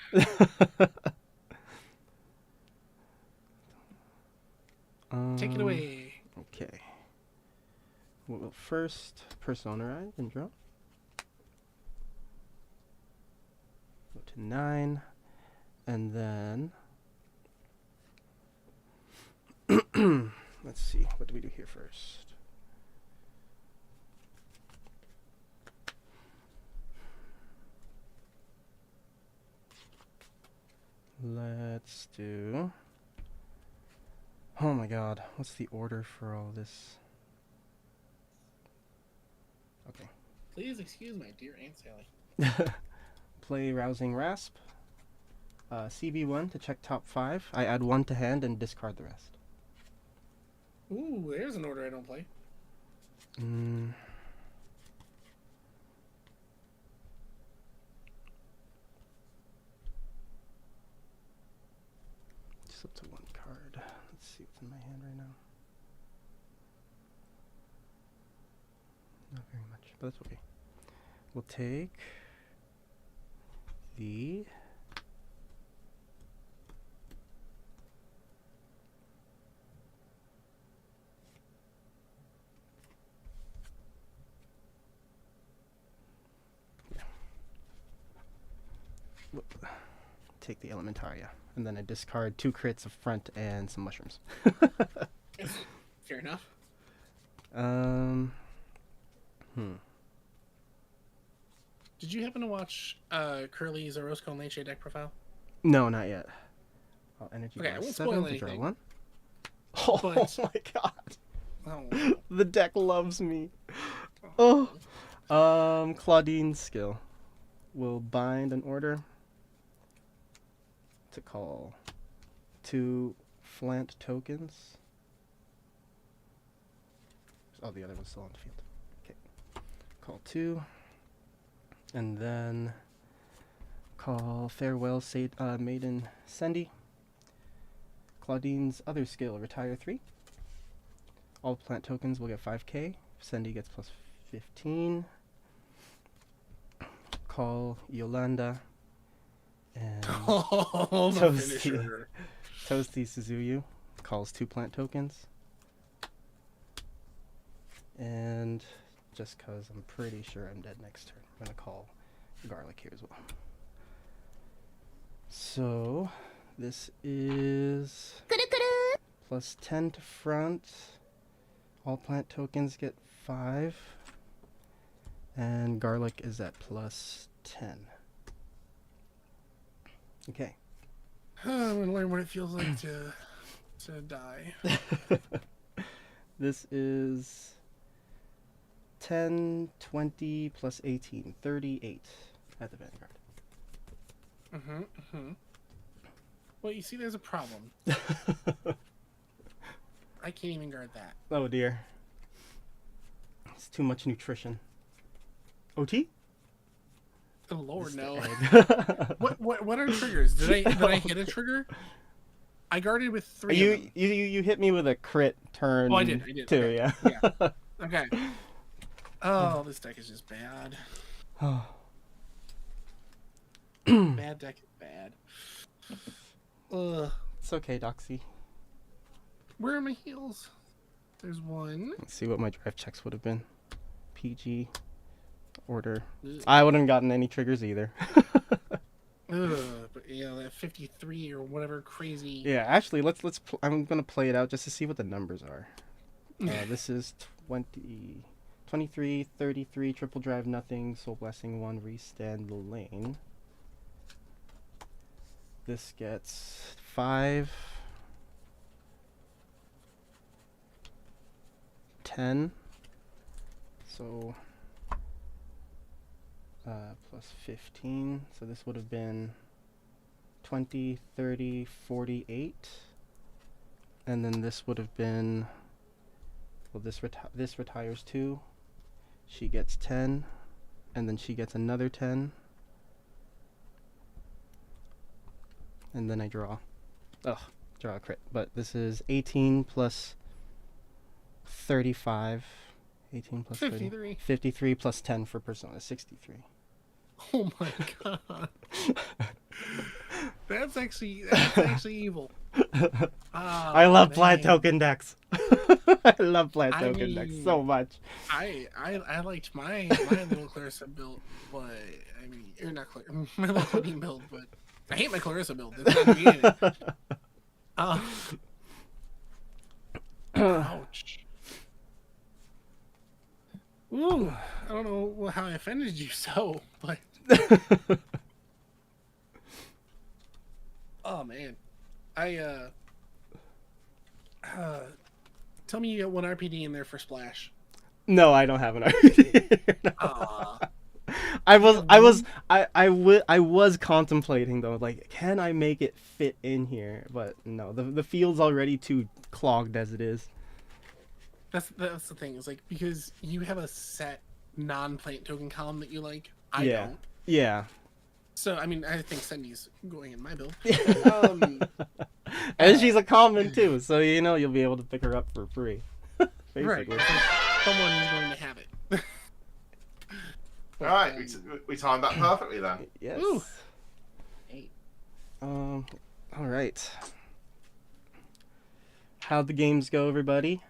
Take it away. Okay. We'll first personalize and draw. Go to 9. And then let's see, what do we do here first? Let's do... Oh my god, what's the order for all this? Okay. Please excuse my dear Aunt Sally. Play Rousing Rasp. CB1 to check top 5. I add 1 to hand and discard the rest. Ooh, there's an order I don't play. Just up to 1 card. Let's see what's in my hand right now. Not very much, but that's okay. We'll take the take the Elementaria, and then I discard 2 crits of front and some mushrooms. Fair enough. Did you happen to watch Curly's Orozco and Leche deck profile? No, not yet. Oh, energy Okay, I bar won't 7 spoil to draw anything. 1. Oh, But- my god. Oh. The deck loves me. Oh. Claudine's skill will bind an order to call 2 Flant tokens. Oh, the other one's still on the field. Okay. Call 2. And then call Farewell Maiden Sendy. Claudine's other skill, retire 3. All plant tokens will get 5k. Sendy gets plus 15. Call Yolanda. And Oh, the Toasty. finisher. Toasty Suzuyu calls 2 plant tokens. And just because I'm pretty sure I'm dead next turn, I'm going to call Garlic here as well. So this is plus 10 to front. All plant tokens get 5. And Garlic is at plus 10. Okay. I'm gonna learn what it feels like to die. This is 10, 20 plus 18, 38 at the Vanguard. Well, you see, there's a problem. I can't even guard that. Oh dear. It's too much nutrition. OT? Oh Lord, Mr. no. Egg. What are triggers? Did I hit a trigger? I guarded with 3 of them. You hit me with a crit turn. Oh, I did. Too, Okay. yeah. Okay. Oh, this deck is just bad. Bad deck is bad. Ugh. It's okay, Doxy. Where are my heals? There's one. Let's see what my drive checks would have been. PG. Order. Ugh. I wouldn't have gotten any triggers either. But that 53 or whatever crazy. Yeah, actually, I'm gonna play it out just to see what the numbers are. This is 23, 33, triple drive, nothing, soul blessing 1, restand the lane. This gets 5, 10, so plus 15, so this would have been 20, 30, 48, and then this would have been, well, this retires 2, she gets 10, and then she gets another 10, and then I draw. Draw a crit. But this is 18 plus 35. 18 plus 53. 53 plus 10 for Persona. 63. Oh my god. That's actually evil. I love plant token decks. I love plant token decks so much. I liked my little Clarissa build, but I mean, or not Clarissa, my little Claudine build, but I hate my Clarissa build. It's not me in it. Ouch. Ooh, I don't know how I offended you so, but oh man, tell me you got one RPD in there for Splash. No, I don't have an RPD. I was contemplating though, like, can I make it fit in here? But no, the field's already too clogged as it is. That's the thing. Is like, because you have a set non-plant token column that you like. I don't. Yeah. So I mean, I think Sendy's going in my build. And she's a common too, so you'll be able to pick her up for free. Right. Basically. Someone is going to have it. All right, we timed that perfectly then. Yes. Ooh. 8. All right. How'd the games go, everybody?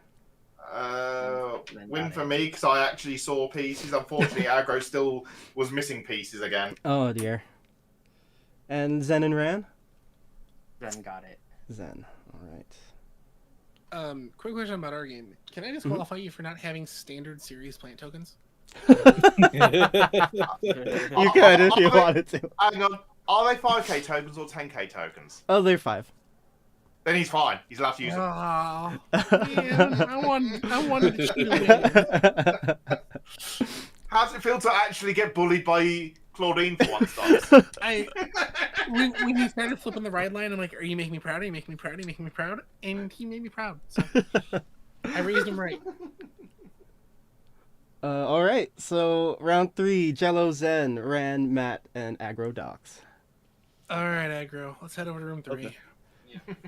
Win for me because I actually saw pieces. Unfortunately, aggro still was missing pieces again. Oh dear. And Zen and Ran? Then got it. Zen. All right. Quick question about our game. Can I disqualify you for not having standard series plant tokens? You could if you wanted to. Hang on, are they 5k tokens or 10k tokens? Oh, they're 5. Then he's fine. He's allowed to use them. Oh, man, I wanted to cheat away. How does it feel to actually get bullied by Claudine for once, Docs? When he started flipping the ride line, I'm like, "Are you making me proud? Are you making me proud? Are you making me proud?" And he made me proud. So I raised him right. All right. So round 3: Jello, Zen, Ran, Matt, and Aggro Docs. All right, aggro. Let's head over to room 3. Okay.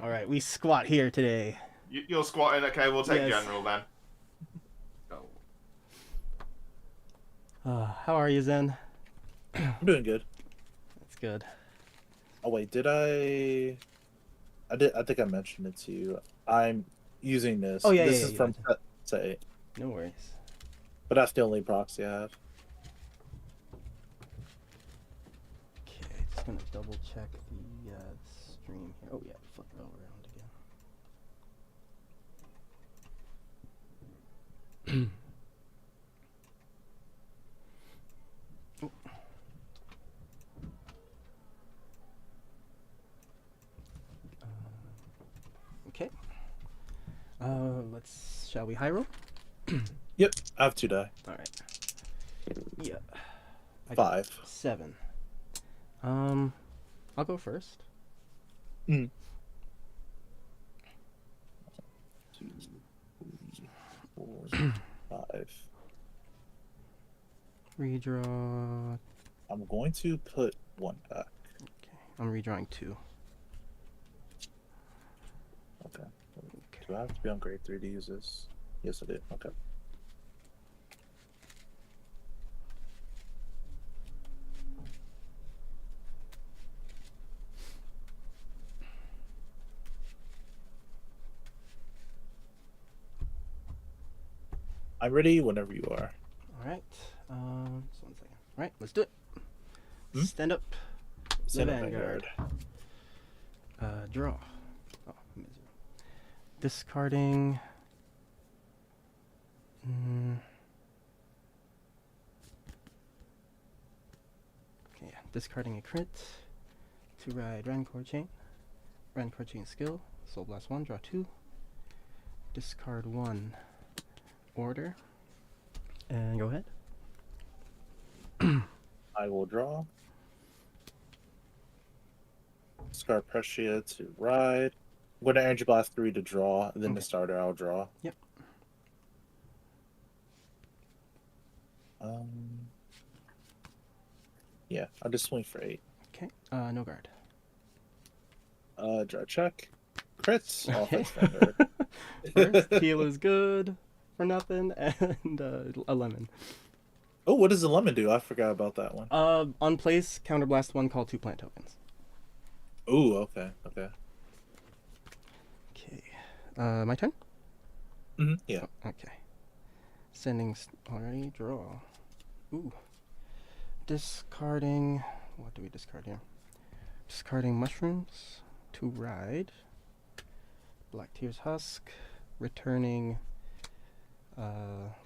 All right. We squat here today. You're squatting. Okay, we'll take Yes. general then. How are you, Zen? I'm doing good. That's good. Oh wait, did I? I did. I think I mentioned it to you. I'm using this. Oh, yeah, This yeah, is you from mentioned. say, No worries. but that's the only proxy I have. Okay, just gonna double check the stream here. Oh yeah, flip it over around again. Oh. Okay. Shall we high roll? Yep, I have 2 die. All right. Yeah. I got 5. 7. I'll go first. 2, 3, 4, 5. Redraw. I'm going to put 1 back. Okay. I'm redrawing 2. Okay. Okay. Do I have to be on grade 3 to use this? Yes, I did. Okay. I'm ready whenever you are. All right. Just 1 second. All right, let's do it. Hmm? Stand up. Stand The up, Vanguard. Draw. Oh, misery. Discarding. Okay, yeah. Discarding a crit to ride Rancor Chain. Rancor Chain skill. Soul Blast 1, draw 2. Discard 1. Order. And go ahead. I will draw. Discard Prescia to ride. I'm going to Energy Blast 3 to draw, and then the Okay. starter I'll draw. Yep. Yeah, I'll just swing for 8. Okay. No guard. Draw check. Crits. Okay. Offense Vanguard. First, heal is good for nothing, and a lemon. Oh, what does the lemon do? I forgot about that one. On place, counterblast 1, call 2 plant tokens. Oh, okay, okay. Okay. My turn? Yeah. Oh, okay. Sending already, draw. Ooh. Discarding. What do we discard here? Discarding mushrooms to ride. Black Tear's Husk. Returning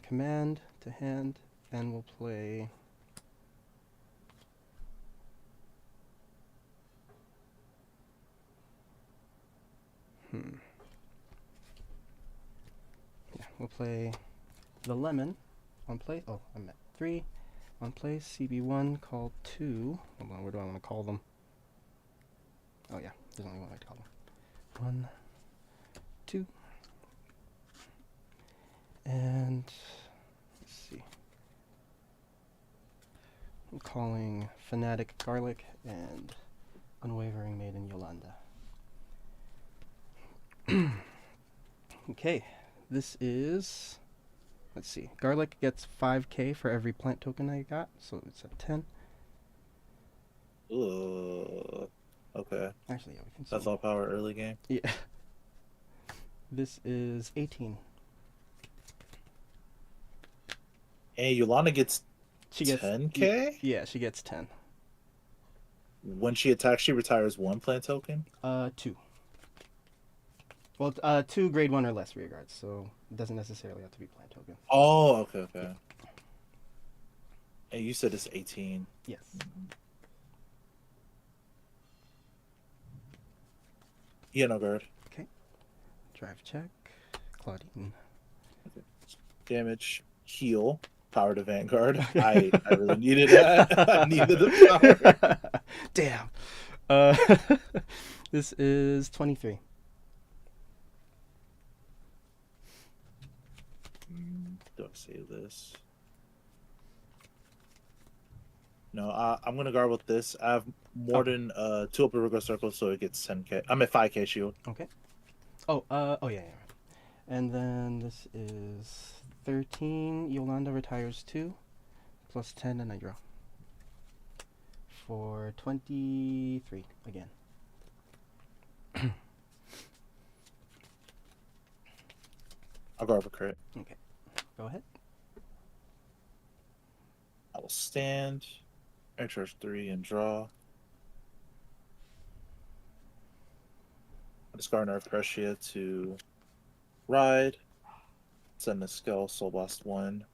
command to hand. And we'll play. Yeah, we'll play the lemon on play. Oh, I'm at 3. On place, CB1, call 2. Hold on, where do I want to call them? Oh yeah, there's only one way to call them. 1, 2. And let's see. I'm calling Fanatic Garlic and Unwavering Maiden Yolanda. Okay, this is, let's see, Garlic gets 5k for every plant token I got, so it's at 10. Okay. Actually, yeah, we can That's see. all power early game. Yeah. This is 18. And Yolanda gets She gets 10k? Yeah, she gets 10. When she attacks, she retires 1 plant token? 2. Well, 2 grade 1 or less rear guards, so it doesn't necessarily have to be plant token. Oh, okay, okay. And you said it's 18. Yes. Yeah, no guard. Okay. Drive check. Claudine. Damage, heal, power to Vanguard. I really needed that. I needed the power. Damn. This is 23. Do I save this? No, I'm gonna guard with this. I have more than 2 upper rigor circles, so it gets 10k. I'm at 5k shield. Okay. Oh, oh yeah. And then this is 13. Yolanda retires 2. plus 10, and I draw. For 23 again. I'll go over crit. Okay, go ahead. I will stand, air charge 3, and draw. I discard Nerve Pressure to ride. Send the skill Soul Blast 1.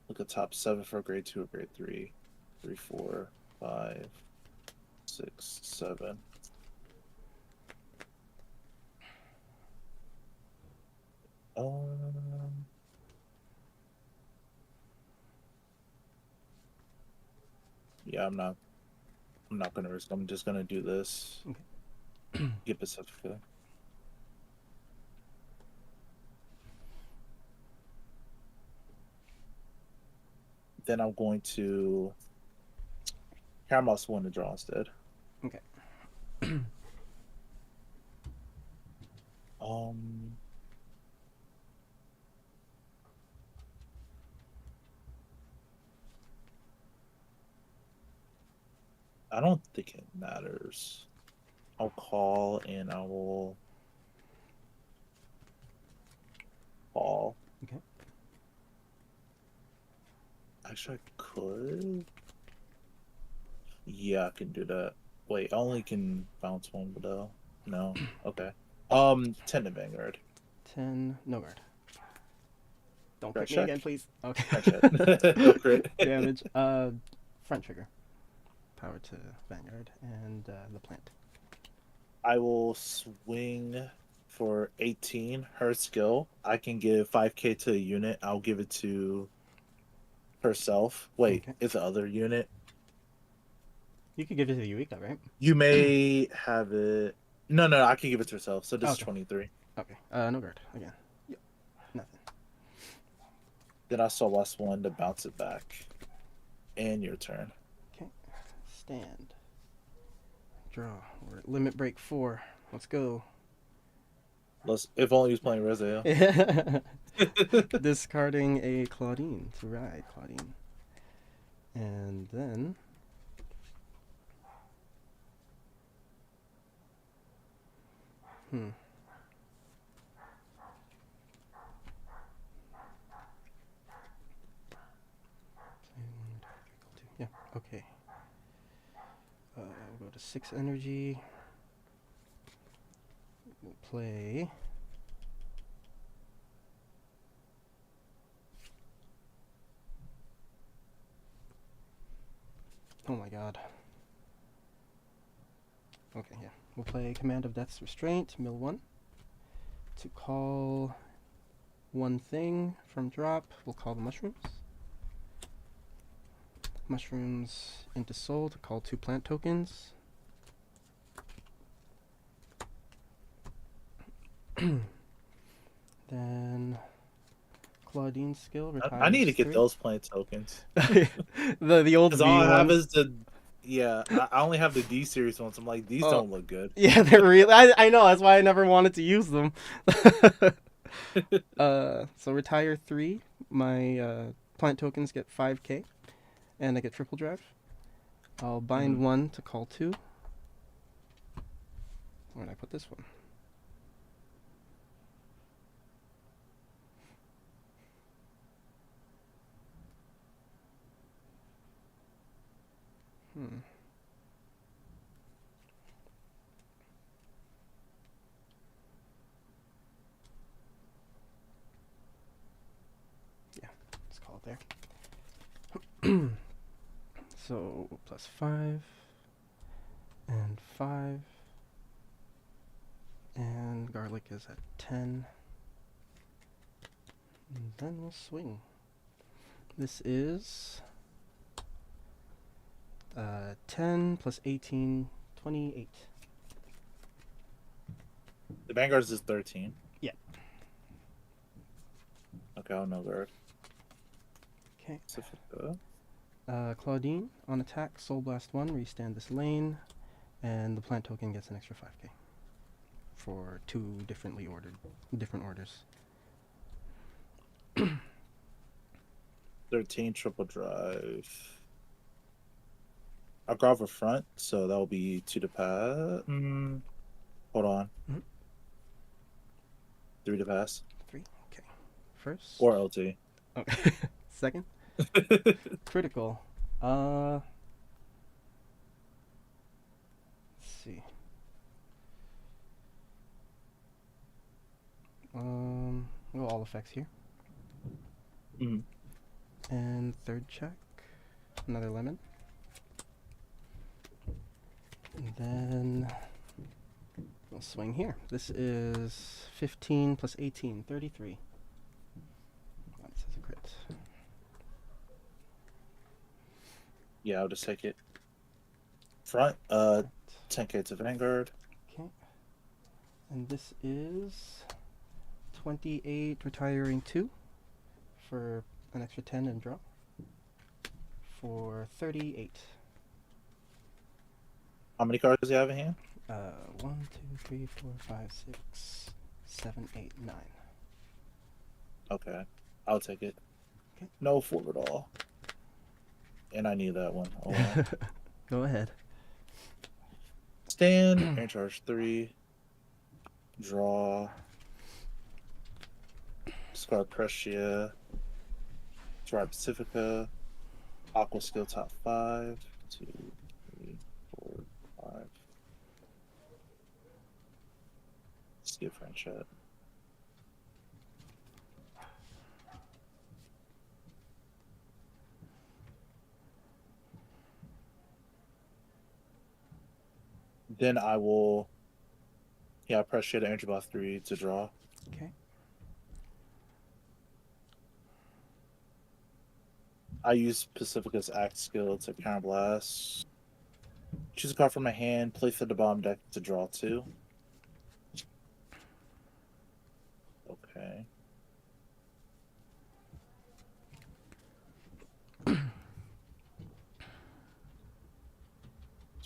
Look at top 7 for grade 2 or grade 3. 3, 4, 5, 6, 7. Yeah, I'm not gonna risk. I'm just gonna do this. Okay. Get Pacifica. Then I'm going to Caramels 1 to draw instead. Okay. I don't think it matters. I'll call and I will call. Okay. Actually, I could. Yeah, I can do that. Wait, I only can bounce one below. No. Okay. 10 to Vanguard. 10, no guard. Don't Crit crit me check? again, please. Okay. Crit check. No crit. Damage. Front trigger. Power to Vanguard and the plant. I will swing for 18. Her skill. I can give 5k to a unit. I'll give it to herself. Wait, Okay. it's the other unit. You could give it to the Eureka, right? You may have it. No, I can give it to herself. So this is Okay. 23. Okay. No guard again. Yep. Nothing. Then I saw last one to bounce it back. And your turn. Okay. Stand. Draw. We're at limit break 4. Let's go. If only he was playing Rezael. Discarding a Claudine to ride Claudine. And then yeah, okay. We'll go to 6 energy. We'll play oh my god. Okay, yeah. We'll play Command of Death's Restraint, mill 1. To call one thing from drop, we'll call the mushrooms. Mushrooms into soul to call 2 plant tokens. Then Claudine's skill retires. I need to get 3. those plant tokens. the old Because V all I have ones. is the. Yeah, I only have the D series ones. I'm like, these don't look good. Yeah, they're real. I know, that's why I never wanted to use them. So retire 3. My plant tokens get 5k, and I get triple drive. I'll bind 1 to call 2. Where did I put this one? Yeah, let's call it there. So plus 5 and 5, and garlic is at 10. And then we'll swing. This is 10 plus 18, 28. The Vanguard's is 13. Yeah. Okay, I'll know guard. Okay. Pacifica. Claudine, on attack, Soul Blast 1, restand this lane, and the plant token gets an extra 5k for 2 different orders. 13 triple drive. I'll go over front, so that will be 2 to pass. Hold on. Mhm. 3 to pass. 3. Okay. First. Or LT. Okay. Second. Critical. Let's see. Go all effects here. Mhm. And third check. Another lemon. And then we'll swing here. This is 15 plus 18, 33. That says a crit. Yeah, I'll just take it. Front, 10k to Vanguard. Okay. And this is 28, retiring 2 for an extra 10 and draw. For 38. How many cards do you have in hand? 1, 2, 3, 4, 5, 6, 7, 8, 9. Okay, I'll take it. Okay. No fool at all. And I need that one. Oh, well. Go ahead. Stand, air charge 3. Draw. Scar Prescia. Try Pacifica. Aqua skill top 5. 2, 3, 4, 5. Skip French chat. Then I will, press shit energy buff 3 to draw. Okay. I use Pacifica's Act skill to counterblast. Choose a card from my hand, place it at the bottom deck to draw 2. Okay.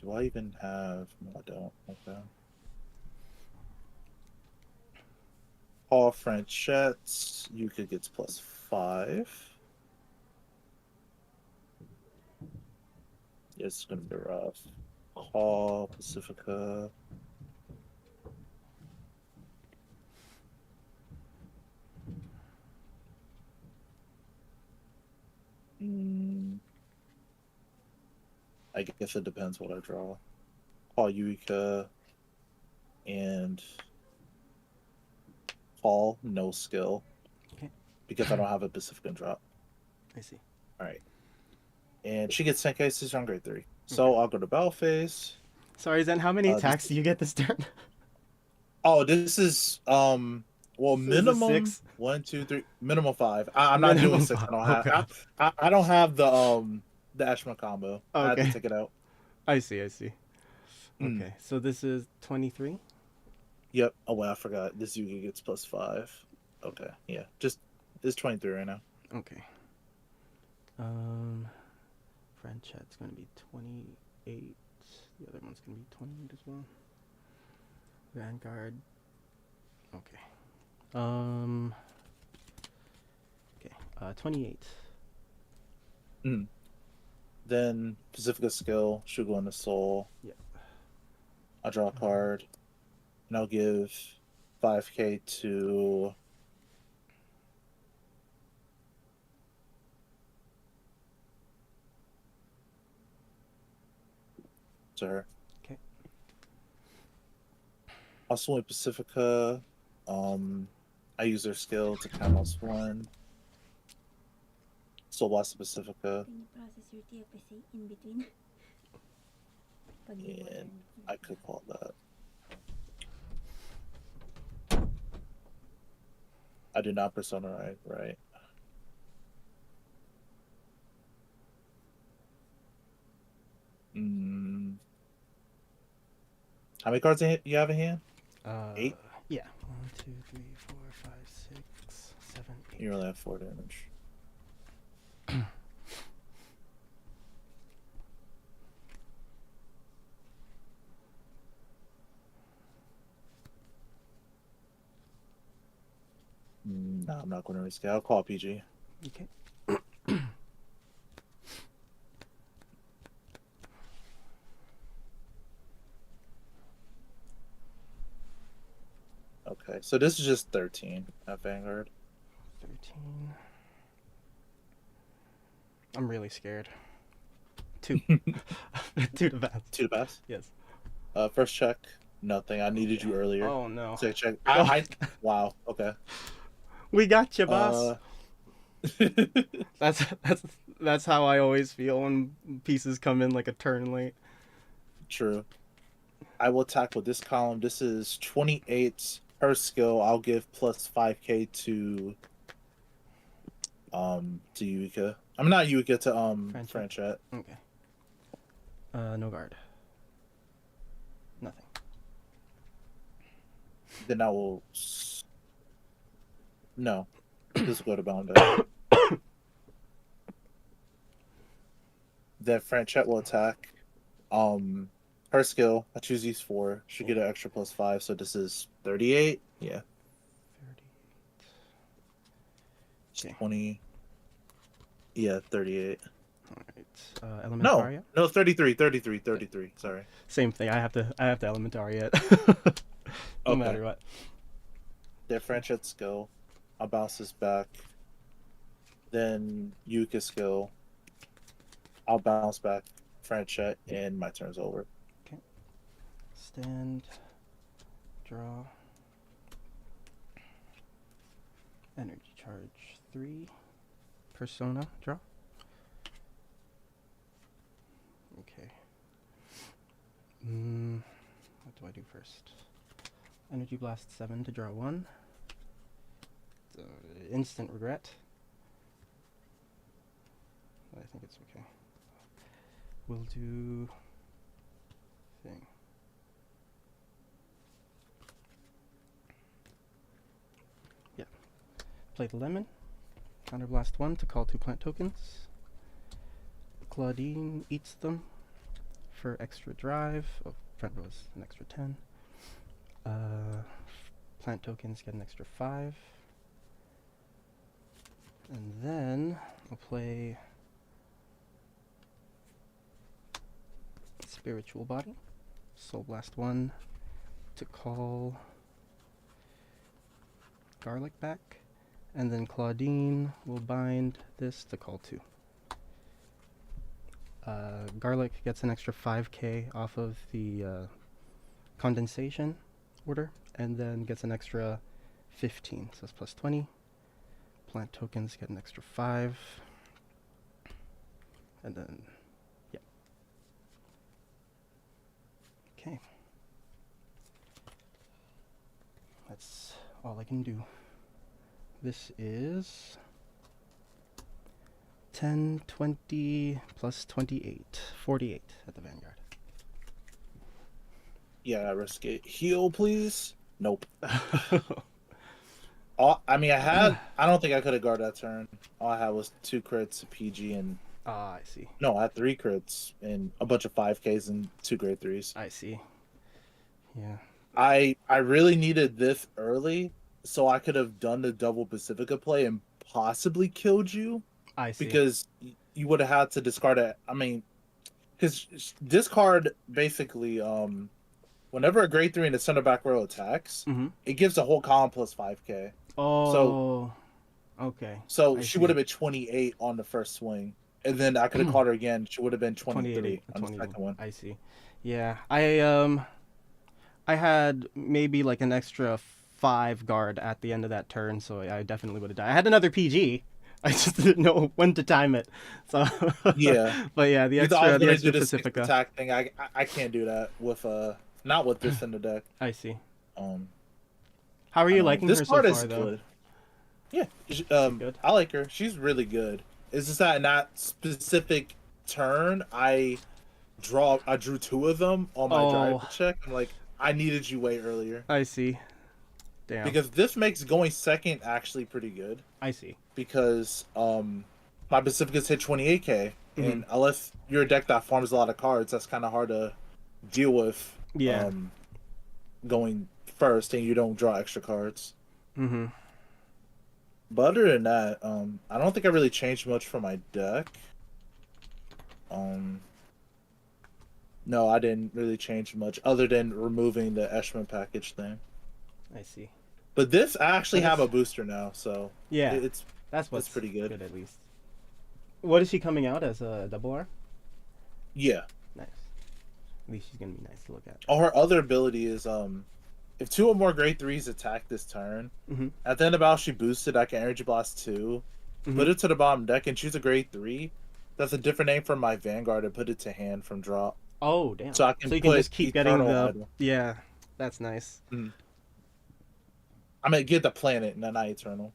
Do I even have... No, I don't. Okay. Paul Franchette, you could get +5. Yeah, it's gonna be rough. Call Pacifica. I guess it depends what I draw. Call Eureka and Paul, no skill. Okay. Because I don't have a Pacifican drop. I see. Alright. And she gets 10 cases on grade 3. So I'll go to battle phase. Sorry, Zen, how many this- attacks do you get this turn? Oh, this is well This is a minimum 6? 1, 2, 3, minimum 5. I'm not Minimum doing 6. I 5, don't have okay. I don't have the Ashma combo. I had to Okay. take it out. I see, I see. Mm. Okay, so this is 23? Yep. Oh wait, I forgot. This Yugi gets +5. Okay, yeah. Just it's 23 right now. Okay. Friend chat's gonna be 28. The other one's gonna be 28 as well. Vanguard. Okay. Okay. 28. Then Pacifica skill should go into soul. Yep. I'll draw a card, and I'll give 5k to her. Okay. Also with Pacifica, I use their skill to count +1. Soul Blast Pacifica, Can you process your TFSA in between? and I could call that. I did not Persona right? How many cards you have in hand? 8? Yeah. 1, 2, 3, 4, 5, 6, 7, 8. You only have 4 damage. No, I'm not going to risk it. I'll call PG. Okay. so this is just 13 at Vanguard. 13. I'm really scared. 2. 2 to pass. 2 to pass. Yes. First check, nothing. I needed you earlier. Oh no. Second check. Wow. Okay. We got you, boss. Uh, That's how I always feel when pieces come in like a turn late. True. I will attack with this column. This is 28 her skill. I'll give plus 5k to Yuika. I'm not Yuika to Franchet. Okay. No guard. Nothing. Then I will no. This will go to bound. Then Franchet will attack. Her skill, I choose these 4. Should get an extra plus 5, so this is 38. Yeah. 38. Okay. 20. Yeah, 38. Alright. Elementaria? No, 33. Sorry. Same thing. I have to Elementaria it. No Okay. matter what. Their Franchet's go. I'll bounce this back. Then Yuka's skill. I'll bounce back Franchet, and my turn's over. Stand. Draw. Energy charge 3. Persona. Draw. Okay. What do I do first? Energy blast 7 to draw 1. Instant regret. I think it's okay. We'll do thing. Yeah. Play the lemon. Counterblast 1 to call 2 plant tokens. Claudine eats them for extra drive. Oh, front row is an extra 10. Plant tokens get an extra 5. And then I'll play Spiritual Body. Soul Blast 1 to call Garlic back. And then Claudine will bind this to call 2. Garlic gets an extra 5k off of the condensation order, and then gets an extra 15, so that's plus 20. Plant tokens get an extra 5. And then, yeah. Okay. That's all I can do. This is 10, 20, plus 28. 48 at the Vanguard. Yeah, I risk it. Heal, please. Nope. I mean, I don't think I could have guarded that turn. All I had was 2 crits, a PG, and... Ah, I see. No, I had 3 crits, and a bunch of 5Ks and 2 grade 3s. I see. Yeah. I really needed this early, so I could have done the double Pacifica play and possibly killed you. I see. Because you would have had to discard it. I mean, because this card basically, whenever a grade 3 in the center back row attacks, it gives the whole column plus 5k. Oh, okay. So I she see. would have been 28 on the first swing, and then I could have caught her again. She would have been 23 on the second one. I see. Yeah, I had maybe like an extra 5 guard at the end of that turn, so I definitely would have died. I had another PG. I just didn't know when to time it. So Yeah. But yeah, the You thought I extra was gonna do this Pacifica. attack thing. I can't do that with not with this in the deck. I see. How are you liking this her so card far, is though? good. Yeah, good? I like her. She's really good. It's just that in that specific turn, I drew 2 of them on my drive check. I'm like, I needed you way earlier. I see. Damn. Because this makes going second actually pretty good. I see. Because my Pacificas hit 28k, and unless you're a deck that farms a lot of cards, that's kind of hard to deal with. Yeah. Going first, and you don't draw extra cards. Mm-hmm. But other than that, I don't think I really changed much for my deck. No, I didn't really change much other than removing the Eshman package thing. I see. But this I actually But have a it's- booster now, so Yeah, it's that's what's pretty good. at least. What is she coming out as, a double R? yeah. Nice. At least she's gonna be nice to look at. Oh, her other ability is if 2 or more grade 3s attack this turn, Mhm. at the end of battle she boosted, I can Energy Blast 2, Mhm. put it to the bottom deck, and choose a grade 3. That's a different name from my Vanguard, and put it to hand from drop. Oh damn! So I can you can put just keep getting Eternal the Idol. yeah. That's nice. I mean, get the planet, and then not Eternal.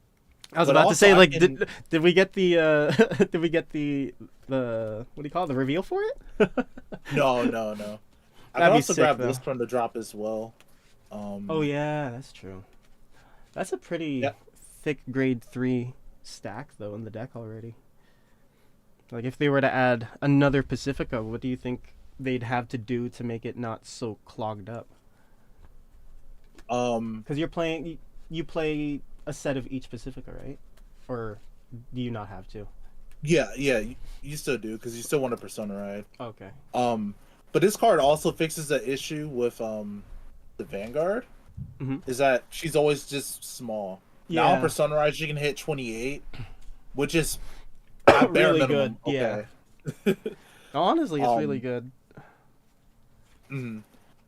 I was But about to also say, I like, can- did we get the did we get the what do you call it, the reveal for it? No. I can That'd be also sick, grab though. this from the drop as well. Oh yeah, that's true. That's a pretty Yeah. thick grade 3 stack though in the deck already. Like if they were to add another Pacifica, what do you think they'd have to do to make it not so clogged up? Because you play a set of each Pacifica, right? Or do you not have to? Yeah, you still do because you still want a Persona Ride. Okay. But this card also fixes the issue with the Vanguard. Mhm. Is that she's always just small. Now Yeah. on Persona Ride she can hit 28, which is at bare Really minimum. good, yeah. Okay. Honestly, it's really Um, good. Mhm.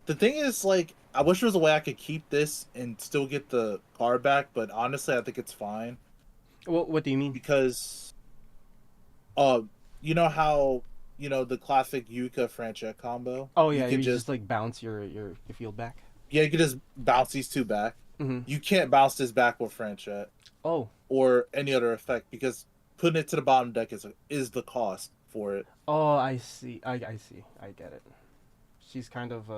The thing is, like, I wish there was a way I could keep this and still get the card back, but honestly, I think it's fine What do you mean? because, you know how the classic Yuka Franchette combo. Oh yeah, you you can just like bounce your field back. yeah, you can just bounce these 2 back. Mhm. You can't bounce this back with Franchette Oh. or any other effect because putting it to the bottom deck is the cost for it. Oh, I see. I see. I get it. She's kind of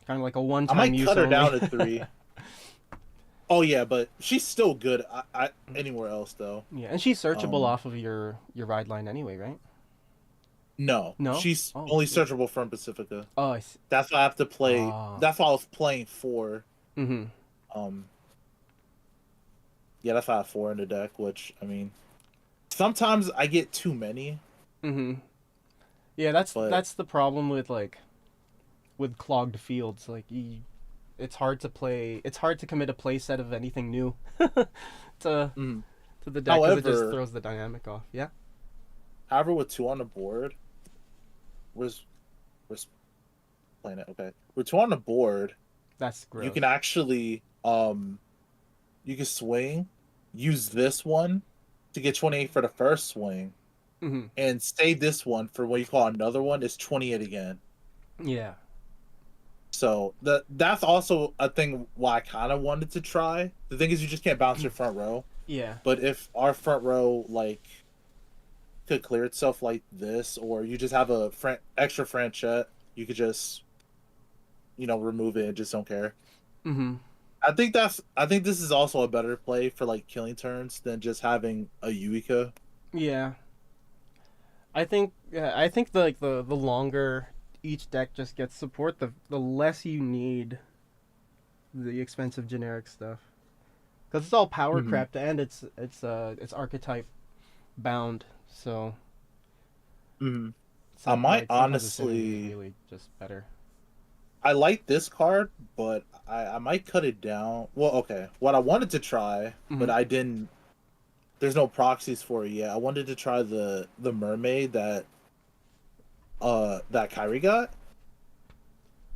like a I one-time might use cut her only. down to 3. Oh yeah, but she's still good. I anywhere else though. Yeah, and she's searchable Um, off of your ride line anyway, right? No, No? she's Oh, only shit. searchable from Pacifica. Oh, I see. That's why I have to play. Ah. That's why I was playing 4. Mm-hmm. Yeah, that's why I have 4 in the deck. Which I mean, sometimes I get too many. Mm-hmm. Yeah, that's But- the problem with with clogged fields. Like it's hard to play. It's hard to commit a play set of anything new to Mhm. to the deck because it just However- throws the dynamic off. Yeah. However, with 2 on the board, we're playing it. Okay, with 2 on the board, That's gross. you can actually you can swing, use this one to get 28 for the first swing, Mm-hmm. and save this one for what you call another one is 28 again. Yeah. So that's also a thing why I kind of wanted to try. The thing is, you just can't bounce your front row. Yeah. But if our front row could clear itself like this, or you just have a extra Franchette, you could just remove it and just don't care. Mm-hmm. I think this is also a better play for killing turns than just having a Yuika. Yeah. I think the longer each deck just gets support, the less you need the expensive generic stuff. Because it's all power Mhm. crept and it's archetype bound, so Mm-hmm. some- I might sometimes the synergy is honestly- really just better. I like this card, but I might cut it down. Well, okay. What I wanted to try, but Mhm. I didn't. There's no proxies for it yet. I wanted to try the mermaid that Kyrie got.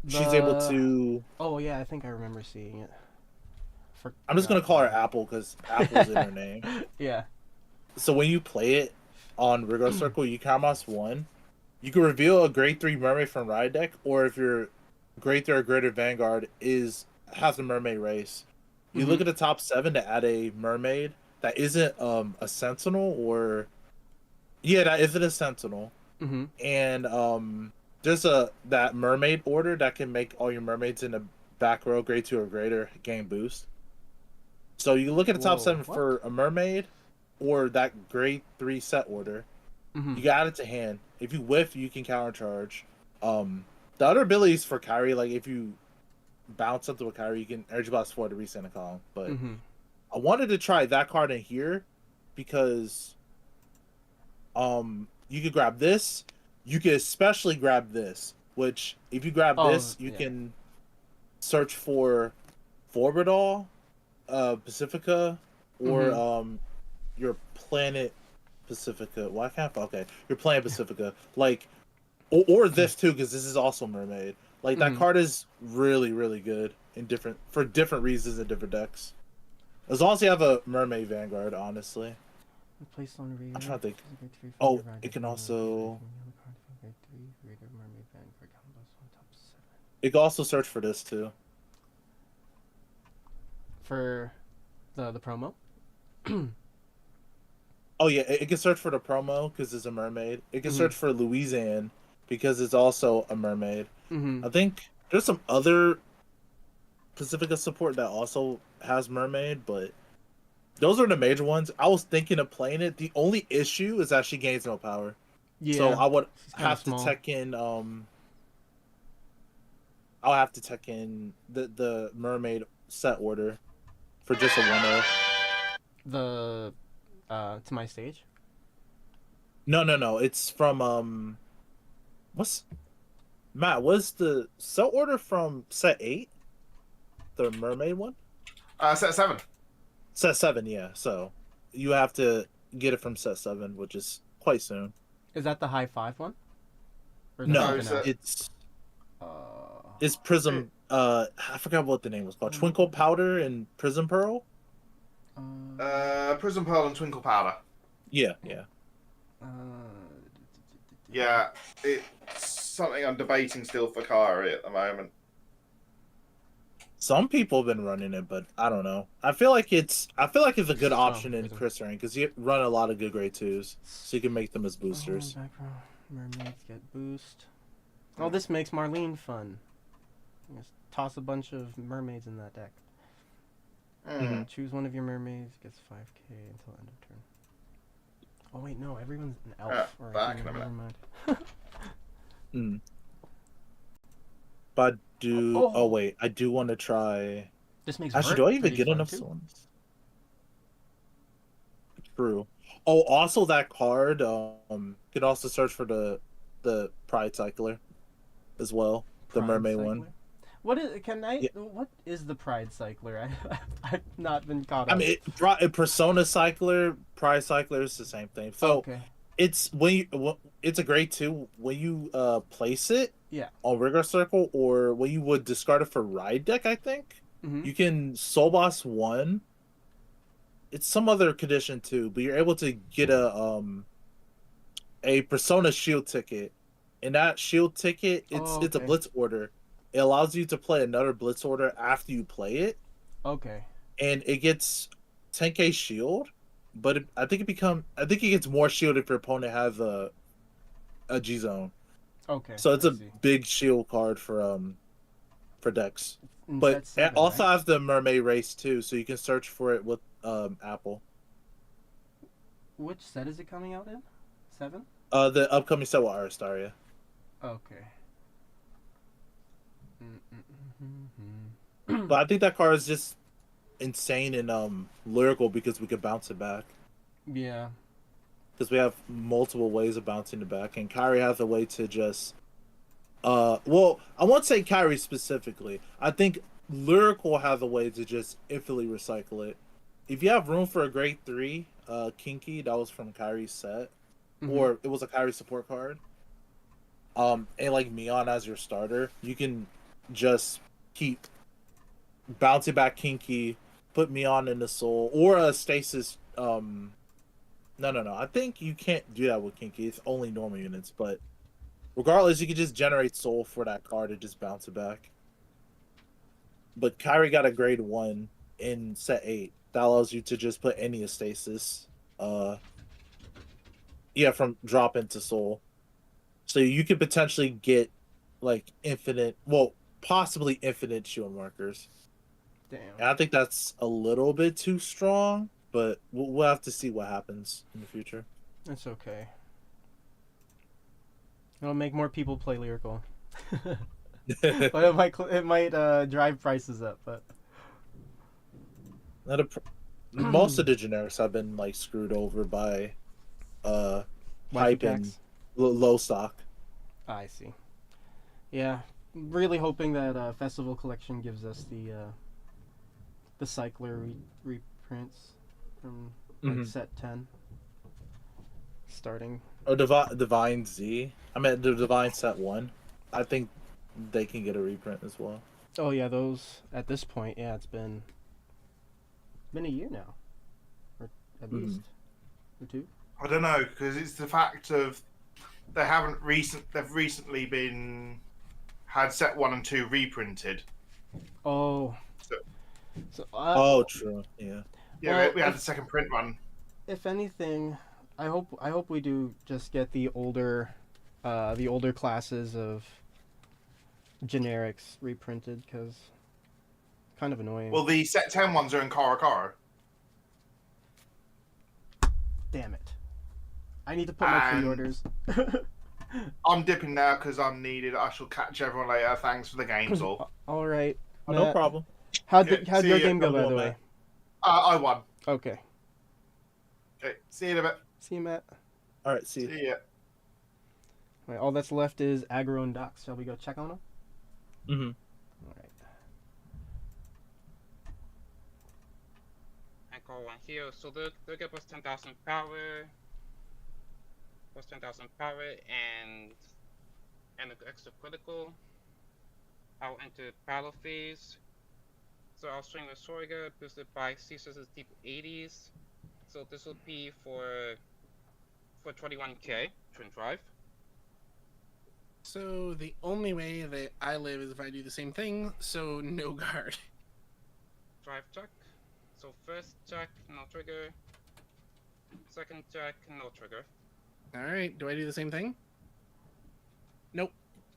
She's able The- to. Oh yeah, I think I remember seeing it. I'm just gonna call her Apple because Apple's in her name. Yeah. So when you play it on Rigor Circle, you Karmas 1. You can reveal a grade 3 mermaid from Ride deck, or if your grade 3 or greater Vanguard has a mermaid race. You look at the top 7 to add a mermaid that isn't a sentinel or that isn't a sentinel. Mm-hmm. And there's that mermaid order that can make all your mermaids in the back row grade 2 or greater gain boost. So you look at the top Whoa, 7 what? for a mermaid or that grade 3 set order. Mm-hmm. You can add it to hand. If you whiff, you can countercharge. The other abilities for Kyrie, like if you bounce something with Kyrie, you can Energy Blast 4 to reset a column. But Mm-hmm. I wanted to try that card in here because you could grab this. You could especially grab this, which if you grab Oh, this, you yeah. can search for Forbidal, Pacifica, or Mhm. your planet Pacifica. Why can't okay? Your planet Pacifica, like, or this too, because this is also Mermaid. Like that Mhm. card is really really good in different reasons in different decks. As long as you have a Mermaid Vanguard, honestly. Placed on rear. I'm trying to think. Choose a grade 3 from Oh, your ride it can deck, also from yellow card from grade 3, Raider, Mermaid, Vanguard, combos on top 7. it can also search for this too. For the promo? Oh yeah, it can search for the promo because it's a mermaid. It can Mhm. search for Louisiane because it's also a mermaid. Mm-hmm. I think there's some other Pacifica support that also has mermaid, but those are the major ones. I was thinking of playing it. The only issue is that she gains no power. Yeah. So I would She's kinda have to small. tech in I'll have to tech in the mermaid set order for just a 1-0. The to my stage. No. It's from what's Matt, was the set order from set 8? The mermaid one? Set 7. Set 7, yeah. So you have to get it from set 7, which is quite soon. Is that the high 5 one? Or is that No, No, something else? it's Uh, it's Prism. I forgot what the name was called. Twinkle Powder and Prism Pearl. Prism Pearl and Twinkle Powder. Yeah. Yeah, it's something I'm debating still for Kari at the moment. Some people have been running it, but I don't know. I feel like it's a good option in Prism. Chris rank because you run a lot of good grade 2s, so you can make them as boosters. Back row. Mermaids get boost. Oh, this makes Marlene fun. Just toss a bunch of mermaids in that deck. Mm. Choose one of your mermaids, gets 5k until end of turn. Oh wait, no, everyone's an elf. Or back in a never minute. mind. But Oh. oh wait, I do want to try. This makes Actually, Vert do I even pretty get fun, enough too. ones? True. Oh, also that card could also search for the Pride Cycler as well, the Pride mermaid Cycler? one. What is? Can I? Yeah. What is the Pride Cycler? I've not been caught up. I mean, Persona Cycler, Pride Cycler is the same thing. So okay. it's it's a grade 2 when you place it. Yeah. On Rigor Circle, or when you would discard it for Ride deck, I think. Mhm. You can Soul Boss 1. It's some other condition too, but you're able to get a Persona Shield ticket. And that Shield ticket, it's a okay. Blitz order. It allows you to play another Blitz order after you play it, Okay. and it gets 10k shield, but I think it gets more shield if your opponent has a G zone. Okay. So it's I a see. big shield card for decks. In But set 7, it also right? has the mermaid race too, so you can search for it with Apple. Which set is it coming out in? 7? The upcoming set with Aristaria. Okay. But I think that card is just insane and lyrical because we could bounce it back. Yeah. Because we have multiple ways of bouncing it back, and Kyrie has a way to just well, I won't say Kyrie specifically. I think Lyrical has a way to just infinitely recycle it. If you have room for a grade 3, Kinky, that was from Kyrie's set, or it was a Kyrie support card. And like Mion as your starter, you can just keep bouncing back Kinky, put Mion in the soul, or a stasis. No. I think you can't do that with Kinky. It's only normal units, but regardless, you can just generate soul for that card and just bounce it back. But Kyrie got a grade 1 in set 8. That allows you to just put any stasis. From drop into soul. So you could potentially get like possibly infinite shield markers. Damn. And I think that's a little bit too strong, but we'll have to see what happens in the future. It's okay. It'll make more people play Lyrical. But it might drive prices up, but most of the generics have been like screwed over by hype and low stock. I see. Yeah, really hoping that Festival Collection gives us the Cycler reprints from like Mhm. set 10. Starting. Or Divine Z. I mean, the Divine Set 1. I think they can get a reprint as well. Oh yeah, those at this point, yeah, it's been a year now, or at Mhm. least, or two. I don't know, because it's the fact of they've recently been had set 1 and 2 reprinted. Oh. So- So. Oh, true. Yeah. Yeah, Well, we had the second print run. If anything, I hope we do just get the older classes of generics reprinted, because kind of annoying. Well, the set 10 ones are in Kara. Damn it! I need to put my And- pre-orders. I'm dipping now because I'm needed. I shall catch everyone later. Thanks for the games all. All right. Oh, no Matt, problem. How'd Yeah, how'd see your ya. game go, Have a by good the one, way? I won. Okay. Okay, see you in a bit. See you, Matt. All right, see you. See ya. All right, all that's left is Aggro and Docs. Shall we go check on them? Mm-hmm. All right. I call one here. So the get plus 10,000 power, plus 10,000 power, and an extra critical. I'll enter battle phase. So I'll swing with Sorga, boosted by Caesar's deep 80s. So this will be for 21k, twin drive. So the only way that I live is if I do the same thing. So no guard. Drive check. So first check, no trigger. Second check, no trigger. All right. Do I do the same thing? Nope.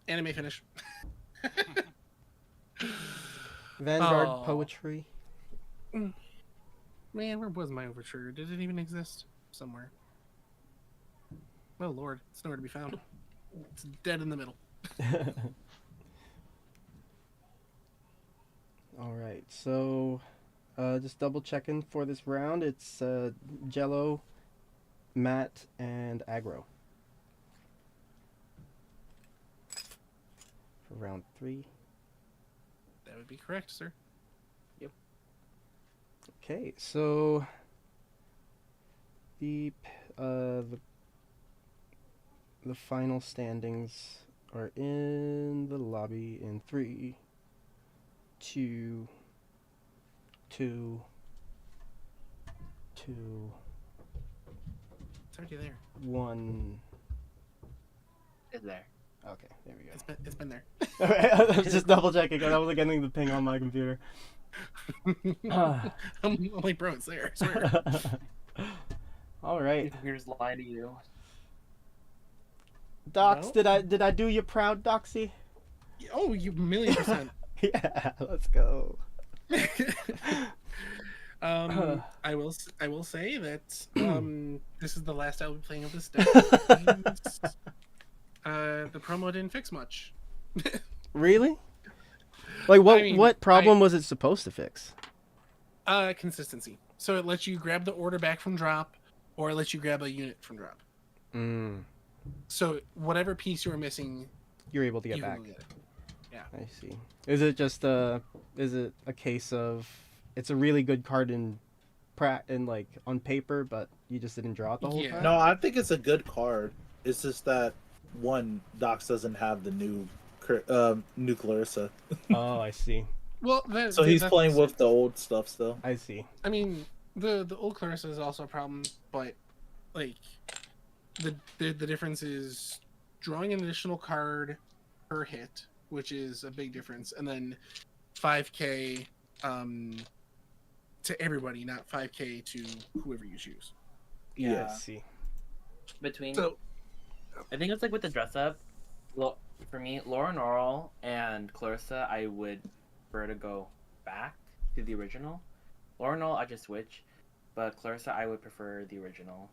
Anime finish. Vanguard Oh. poetry. Man, where was my overture? Did it even exist? Somewhere. Oh lord, it's nowhere to be found. It's dead in the middle. All right, so just double checking for this round. It's Jello, Matt, and Aggro for round 3. That would be correct, sir. Okay, so the final standings are in the lobby in 3, 2, 2, 2, It's already there. 1. Is there? Okay, there we go. It's been there. Alright, I was just double checking because I wasn't getting the ping on my computer. I'm like, bro, it's there. I swear. All right, Your computers lie to you. Docs, No? did I do you proud, Doxy? Oh, you 1,000,000%. Yeah, let's go. I will say that this is the last I'll be playing of this deck. And, the promo didn't fix much. Really? Like what? I mean, what problem was it supposed to fix? Consistency. So it lets you grab the order back from drop, or it lets you grab a unit from drop. Mm, So whatever piece you were missing, you're able to get you can back. go get it. I see. Is it just is it a case of it's a really good card in like on paper, but you just didn't draw it the whole Yeah. time? No, I think it's a good card. It's just that one Docs doesn't have the new Clarissa, Oh, I see. Well, so he's that's- playing with the old stuff still. I see. I mean, the old Clarissa is also a problem, but like the difference is drawing an additional card per hit, which is a big difference, and then 5k to everybody, not 5k to whoever you choose. Yeah. I see. Between, So I think it's like with the dress up. For me, Laura Norrell and Clarissa, I would prefer to go back to the original. Laura Norrell, I just switch, but Clarissa, I would prefer the original.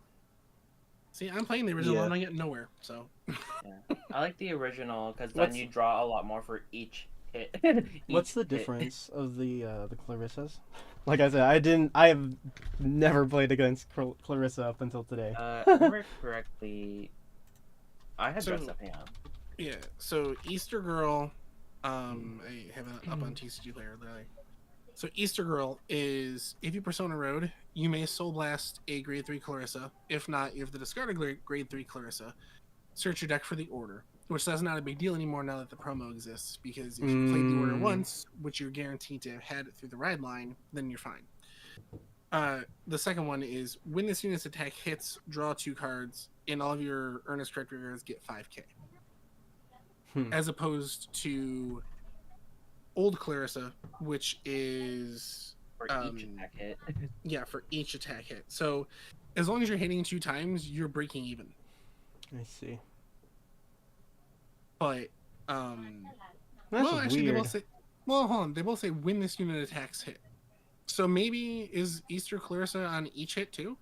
see, I'm playing the original Yeah. and I get nowhere. So Yeah, I like the original because then What's- you draw a lot more for each hit. What's Each the hit. difference of the Clarissas? Like I said, I have never played against Clarissa up until today. If I remember correctly, I had So- dressed up. Yeah. yeah, so Easter Girl, I have it up on TCG Player. So Easter Girl is, if you Persona Road, you may Soul Blast a Grade 3 Clarissa. If not, you have to discard a Grade 3 Clarissa. Search your deck for the order, which that's not a big deal anymore now that the promo exists, because if you played the order once, which you're guaranteed to have had it through the ride line, then you're fine. The second one is, when this unit's attack hits, draw 2 cards, and all of your Earnest Correct Rearguards get 5k. As opposed to Old Clarissa, which is For each attack hit. yeah, for each attack hit. So as long as you're hitting 2 times, you're breaking even. I see. But That's well, actually, weird. they both say, well, hold on, they both say when this unit attacks hit. So maybe is Easter Clarissa on each hit too?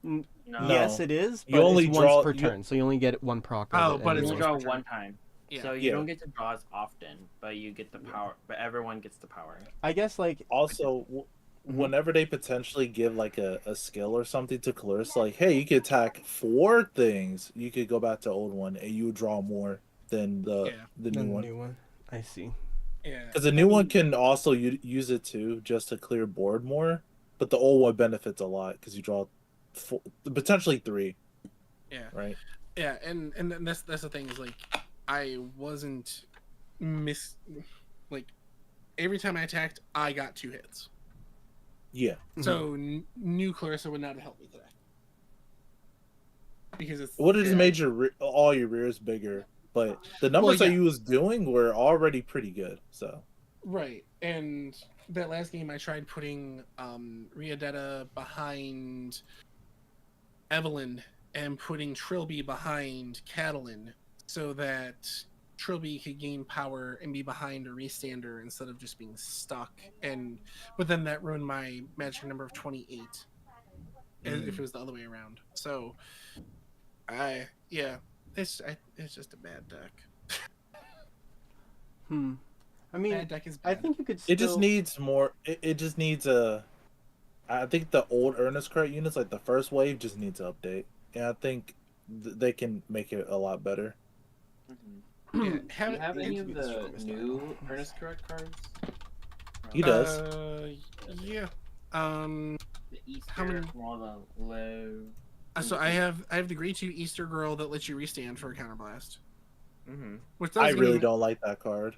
No. Yes, it is. You But only it's draw- once per you- turn, so you only get 1 proc. Oh, of it but and it's You then- only draw per turn. one time. Yeah. So you Yeah. don't get to draw as often, but you get the power. But everyone gets the power. I guess like Also, whenever they potentially give like a skill or something to Clarissa, like, hey, you could attack 4 things, you could go back to old one and you would draw more than the the new one. new one. I see. Yeah. Because the new one can also use it too, just to clear board more. But the old one benefits a lot because you draw potentially 3. Yeah. Right. Yeah, and that's the thing is like I wasn't like every time I attacked, I got 2 hits. Yeah. So new Clarissa would not have helped me today because it's Would have just made your all your rears bigger, but the numbers that you was doing were already pretty good. So right. And that last game, I tried putting Riadetta behind Evelyn and putting Trilby behind Catalin so that Trilby could gain power and be behind a restander instead of just being stuck. But then that ruined my magic number of 28 if it was the other way around. So it's just a bad deck. I mean, Bad deck is bad. I think you could. Still... it just needs more. It just needs a. I think the old Earnest Correct units, like the first wave, just needs to update, and I think they can make it a lot better. Yeah, Do you have any of the new Earnest Correct cards? He does. Yeah. The Easter, How many- all the low. So I have the Grade 2 Easter Girl that lets you restand for a counterblast. Mm-hmm. Which I does really give- don't like that card,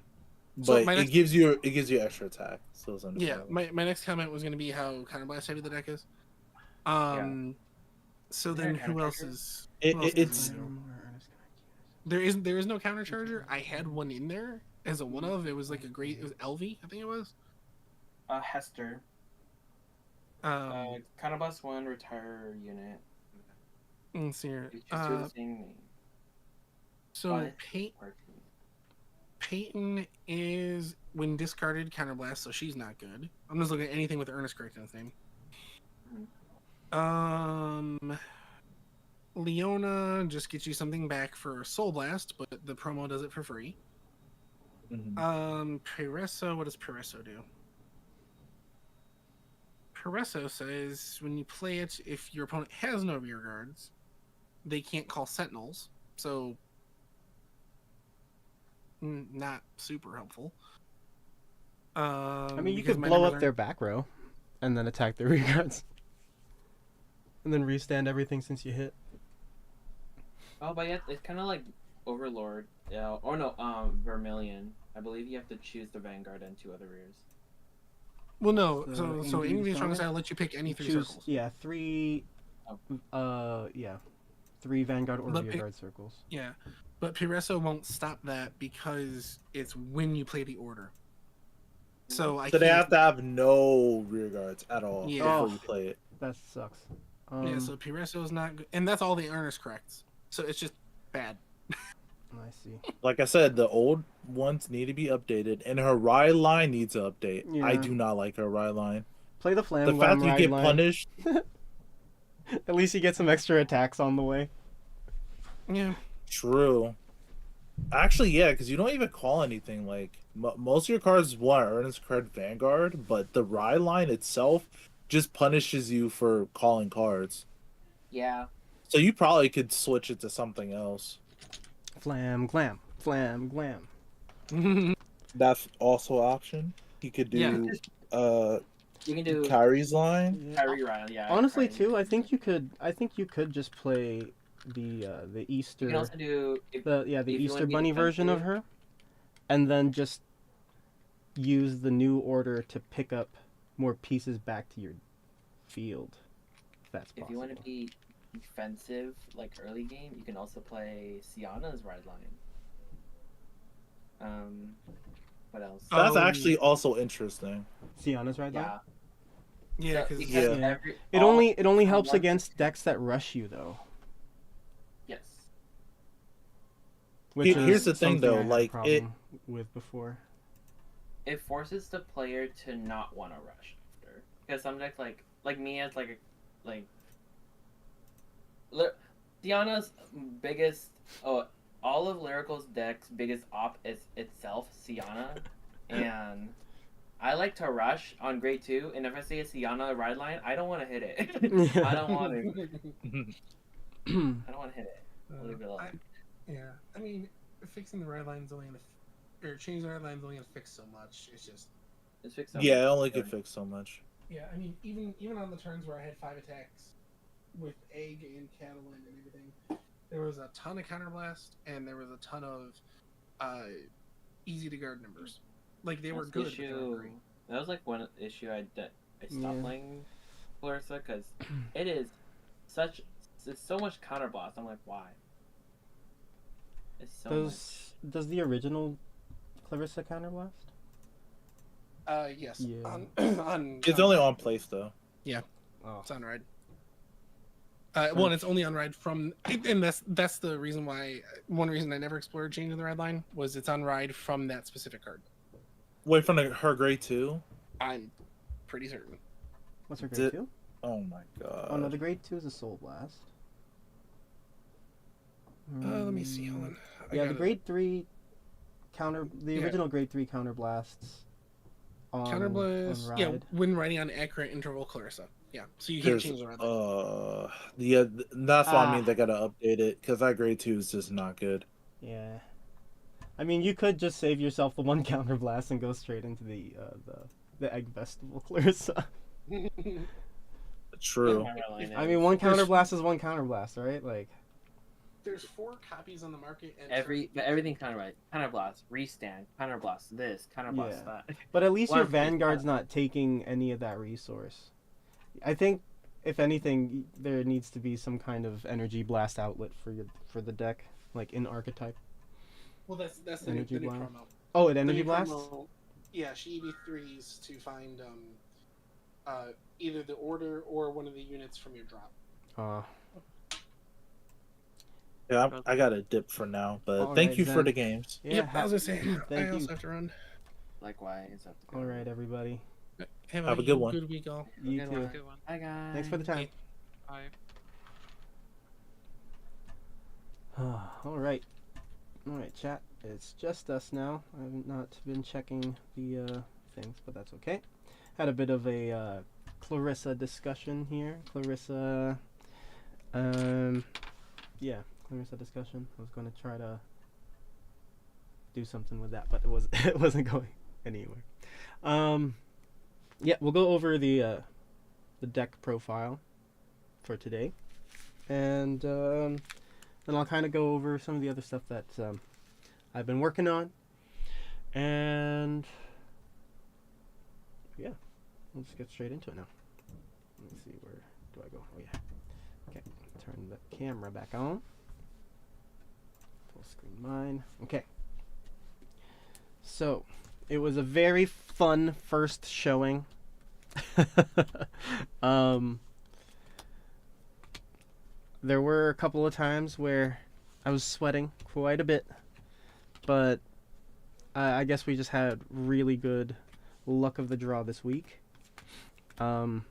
So but my it next- gives you extra attack. So it's Yeah, understandable. my next comment was going to be how counterblast heavy the deck is. So Is there then a who else countercharger? is? It- who else it's- is new? There is no countercharger. I had one in there as a one of. It was like it was LV, I think it was. Hester. Counterblast 1 retire unit. Let's see here. You just do the same name. So But- Peyton is when discarded counterblast, so she's not good. I'm just looking at anything with Earnest Correct in its name. Leona just gets you something back for Soul Blast, but the promo does it for free. Mhm. Pereso, what does Pereso do? Pereso says when you play it, if your opponent has no rear guards, they can't call Sentinels, so not super helpful. I mean, you because could my blow numbers up aren't- their back row, and then attack their rear guards, and then restand everything since you hit. Oh, but yeah, it's kind of like Overlord. Yeah, or no, Vermilion. I believe you have to choose the Vanguard and 2 other rears. Well, no. So So Indian Indian Strong Stronger? I'll let you pick any 3 Choose, circles. yeah, 3. 3 Vanguard or But rear it- guard circles. Yeah, but Pereso won't stop that because it's when you play the order. So I So they can't- have to have no rear guards at all Yeah. before Oh. you play it. That sucks. Yeah, so Pereso is not good, and that's all the Earnest Corrects. So it's just bad. I see. Like I said, the old ones need to be updated, and her ride line needs to update. I Yeah. do not like her ride line. Play the Flam The fact that you ride get line. punished, At least you get some extra attacks on the way. Yeah. true. Actually, yeah, because you don't even call anything. Like most of your cards want Earnest Correct Vanguard, but the ride line itself just punishes you for calling cards. Yeah. So you probably could switch it to something else. Flam glam. Flam glam. That's also an option. You could do Yeah. You can do Kyrie's line. Yeah. Kyrie Ryan, yeah. Honestly, Kyrie. too, I think you could just play the Easter You can also do if the if you wanna Easter be Bunny version of defensive. her, and then just use the new order to pick up more pieces back to your field. If that's possible. If you want to be defensive, like early game, you can also play Sienna's ride line. What else? That's Oh. actually also interesting. Sienna's right Yeah. Yeah, So, because because Yeah. every It all- only helps one- against decks that rush you though. Yes. Which Here's is the thing, something though, I had a like, problem with before. It forces the player to not want to rush after. Because some decks like me as like Diana's biggest all of Lyrical's deck's biggest op is itself, Sienna. And I like to rush on grade 2, and if I see a Sienna ride line, I don't want to hit it. I don't want to. I don't want to hit it. I'll leave it alone. Yeah, I mean, fixing the ride line's only gonna, or changing the ride line's only gonna fix so much. It's just, Just fix Yeah, I something. only could fix so much. yeah. I mean, even on the turns where I had 5 attacks with Egg and Catalan and everything, there was a ton of counterblast and there was a ton of easy to guard numbers. Like they were That's good. the but they issue. weren't great. That was like one issue I stopped Yeah. playing Clarissa because it's so much counterblast. I'm like, why? It's so Does the original Clarissa counterblast? Yes. Yeah. On It's only on place though. Oh. It's on ride. One, it's only on ride from, and that's the reason why. One reason I never explored changing the ride line was it's on ride from that specific card. Wait, from her grade 2? I'm pretty certain. What's her Is grade it- 2? Oh my god. Oh no, the grade 2 is a Soul Blast. Let me see. Hold on. I Yeah, the gotta- grade 3 the Yeah. original grade 3 counterblasts on Counterblast. on Yeah, ride. when riding on accurate interval Clarissa. Yeah, so you can't There's, change the ride line. yeah, that's why I mean Ah. they gotta update it because that grade 2 is just not good. Yeah. I mean, you could just save yourself the one counterblast and go straight into the Egg Festival Clarissa. True. I mean, one counterblast is one counterblast, right? Like, There's 4 copies on the market, and everything counterblast, restand, counterblast this, counterblast Yeah. that. but at least One your place Vanguard's not taking any of that resource. I think, if anything, there needs to be some kind of energy blast outlet for the deck, like in archetype. well, that's the Energy new blast? promo. Oh, it The energy new blasts. promo- yeah, she EV3s to find either the order or one of the units from your drop. Yeah, I got a dip for now, but All thank right, you for then. the games. Yeah. Yep, I was gonna say. I Thank also you. have to run. Likewise. Have to go. All right, everybody. Have a good one. Good week, all. You Good too. one. Good one. Bye guys. Thanks for the time. Bye. All right. All right, chat. It's just us now. I've not been checking the things, but that's okay. Had a bit of a Clarissa discussion here. Clarissa, yeah, Clarissa discussion. I was going to try to do something with that, but it wasn't going anywhere. Yeah, we'll go over the deck profile for today, and then I'll kind of go over some of the other stuff that I've been working on, and yeah, we'll just get straight into it now. Let me see, where do I go? Oh yeah. Okay, turn the camera back on. Full screen mine. Okay. So, it was a very fun first showing. There were a couple of times where I was sweating quite a bit, but I guess we just had really good luck of the draw this week. But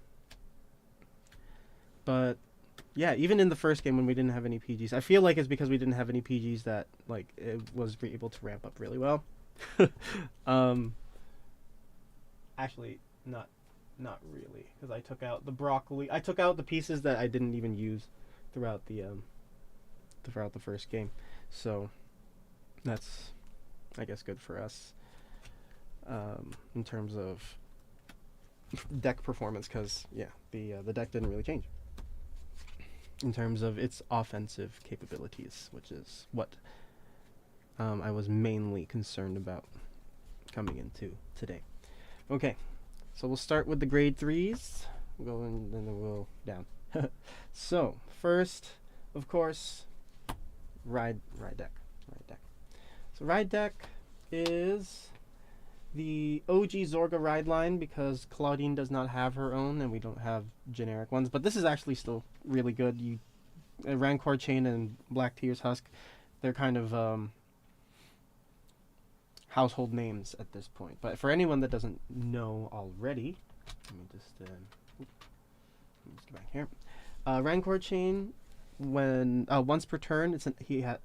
yeah, even in the first game when we didn't have any PGs, I feel like it's because we didn't have any PGs that like it was able to ramp up really well. Actually, not really, because I took out the broccoli. I took out the pieces that I didn't even use throughout the first game, so that's, I guess, good for us in terms of deck performance, because yeah, the deck didn't really change in terms of its offensive capabilities, which is what I was mainly concerned about coming into today. Okay, so we'll start with the grade 3s. We'll go and then we'll down. So first, of course, ride deck. So ride deck is the OG Zorga ride line, because Claudine does not have her own and we don't have generic ones, but this is actually still really good. Rancor Chain and Black Tears Husk, they're kind of household names at this point. But for anyone that doesn't know already, let me just go back here. Rancor Chain, when once per turn,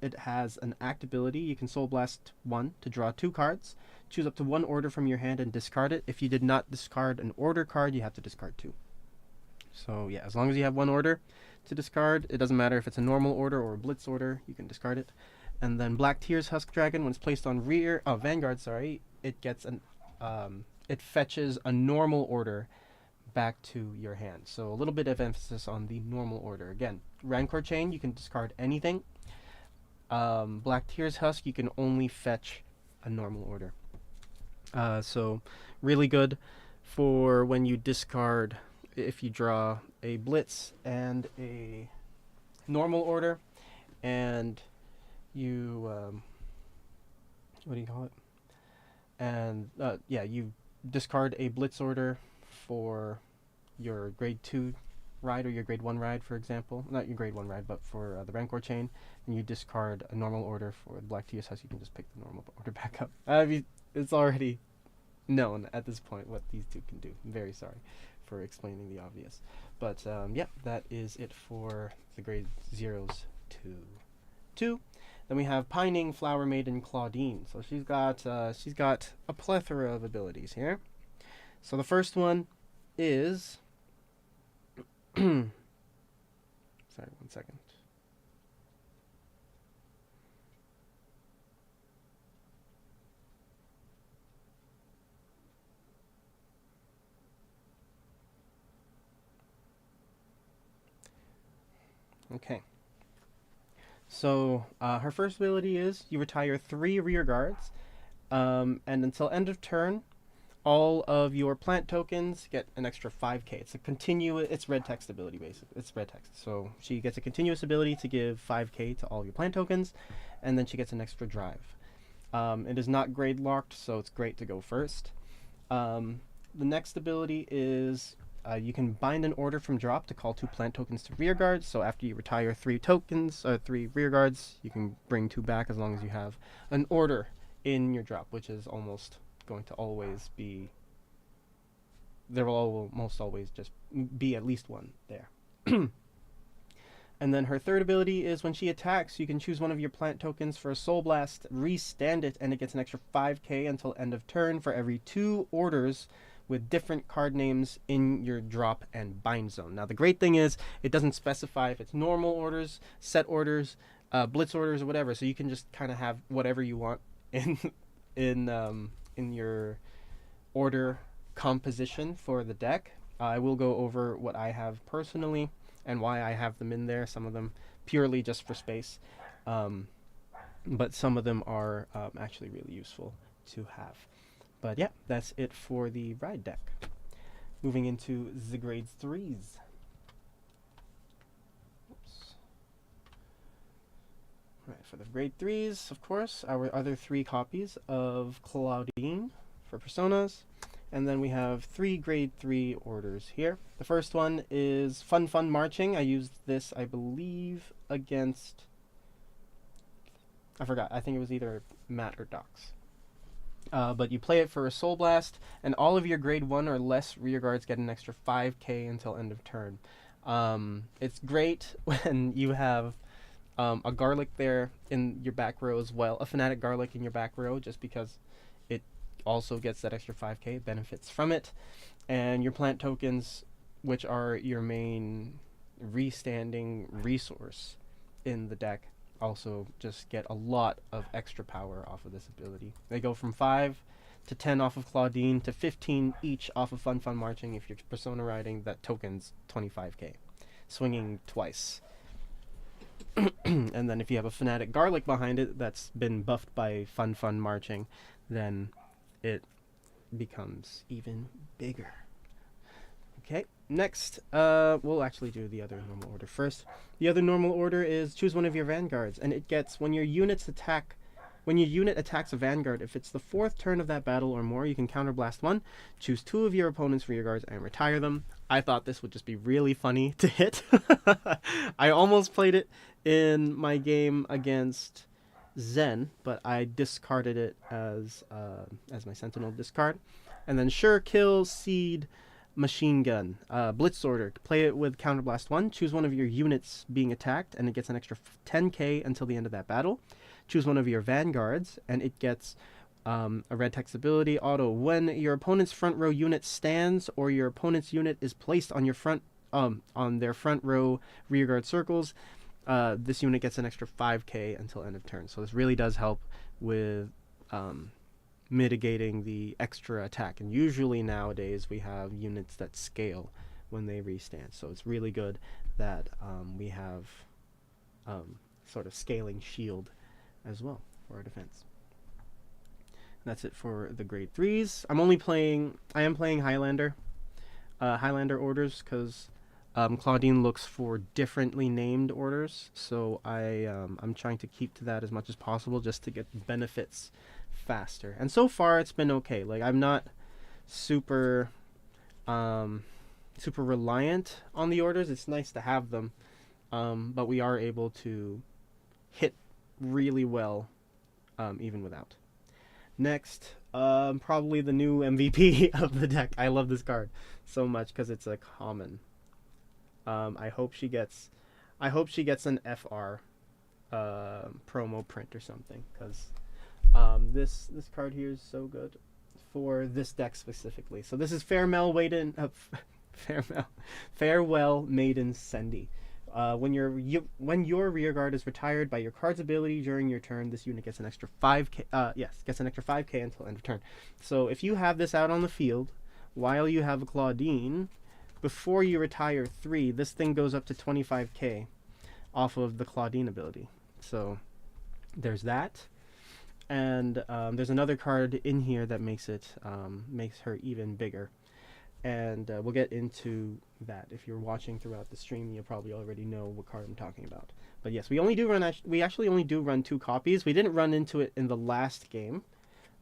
it has an act ability. You can Soul Blast 1 to draw 2 cards, choose up to 1 order from your hand and discard it. If you did not discard an order card, you have to discard 2. So yeah, as long as you have 1 order to discard, it doesn't matter if it's a normal order or a blitz order, you can discard it. And then Black Tears Husk Dragon, when it's placed on Vanguard, it gets it fetches a normal order back to your hand. So a little bit of emphasis on the normal order. Again, Rancor Chain, you can discard anything. Black Tears Husk, you can only fetch a normal order. So really good for when you discard, if you draw a blitz and a normal order, and you what do you call it? And yeah, you discard a blitz order for your grade 2 ride or your grade 1 ride, for example. Not your grade 1 ride, but for the Rancor Chain, and you discard a normal order for the Black Tears House, you can just pick the normal order back up. I mean, it's already known at this point what these two can do. I'm very sorry for explaining the obvious. But yeah, that is it for the grade 0s to 2. Then we have Pining Flower Maiden Claudine. So she's got a plethora of abilities here. So the first one is sorry, 1 second. Okay. So her first ability is you retire 3 rear guards, and until end of turn, all of your plant tokens get an extra 5k. It's a continuous. It's red text ability, basically. It's red text. So she gets a continuous ability to give 5k to all your plant tokens, and then she gets an extra drive. It is not grade locked, so it's great to go first. The next ability is you can bind an order from drop to call 2 plant tokens to rear guards. So after you retire 3 tokens or 3 rear guards, you can bring 2 back as long as you have an order in your drop, which is almost going to always be, there will almost always just be at least 1 there. And then her third ability is when she attacks, you can choose one of your plant tokens for a Soul Blast, restand it, and it gets an extra 5k until end of turn for every 2 orders with different card names in your drop and bind zone. Now the great thing is it doesn't specify if it's normal orders, set orders, blitz orders, or whatever, so you can just kind of have whatever you want in your order composition for the deck. I will go over what I have personally and why I have them in there. Some of them purely just for space, but some of them are actually really useful to have. But yeah, that's it for the ride deck. Moving into the grade 3s. Oops. Right, for the grade 3s, of course, our other 3 copies of Claudine for Personas. And then we have 3 grade 3 orders here. The first one is Fun Fun Marching. I used this, I believe, against, I forgot, I think it was either Matt or Docs. But you play it for a Soul Blast, and all of your grade 1 or less rear guards get an extra 5k until end of turn. It's great when you have a Garlic there in your back row as well, a Fanatic Garlic in your back row, just because it also gets that extra 5k, benefits from it. And your plant tokens, which are your main restanding resource in the deck, also just get a lot of extra power off of this ability. They go from 5 to 10 off of Claudine, to 15 each off of Fun Fun Marching. If you're Persona riding, that token's 25k. Swinging twice. And then if you have a Fanatic Garlic behind it that's been buffed by Fun Fun Marching, then it becomes even bigger. Okay, next, we'll actually do the other normal order first. The other normal order is choose one of your vanguards, and it gets when your unit attacks a vanguard, if it's the 4th turn of that battle or more, you can counterblast 1, choose 2 of your opponent's rear guards and retire them. I thought this would just be really funny to hit. I almost played it in my game against Zen, but I discarded it as my Sentinel discard. And then Sure Kill, Seed, Machine Gun, Blitz Order. Play it with Counterblast 1. Choose one of your units being attacked, and it gets an extra 10k until the end of that battle. Choose one of your vanguards, and it gets a red text ability auto. When your opponent's front row unit stands, or your opponent's unit is placed on your on their front row rearguard circles, this unit gets an extra 5k until end of turn. So this really does help with mitigating the extra attack. And usually nowadays we have units that scale when they restand. So it's really good that we have sort of scaling shield as well for our defense. That's it for the grade 3s. I am playing Highlander orders because Claudine looks for differently named orders, so I'm trying to keep to that as much as possible just to get benefits faster. And so far it's been okay. Like, I'm not super reliant on the orders. It's nice to have them, but we are able to hit really well even without. Next, probably the new MVP of the deck. I love this card so much because it's a common. I hope she gets an FR promo print or something, because this card here is so good for this deck specifically. So this is Farewell Maiden Sendy. When your rear guard is retired by your card's ability during your turn, this unit gets an extra 5k. Gets an extra 5k until end of turn. So if you have this out on the field while you have a Claudine, before you retire 3, this thing goes up to 25k off of the Claudine ability. So there's that, and there's another card in here that makes her even bigger. And we'll get into that. If you're watching throughout the stream, you probably already know what card I'm talking about. But yes, we actually only do run 2 copies. We didn't run into it in the last game,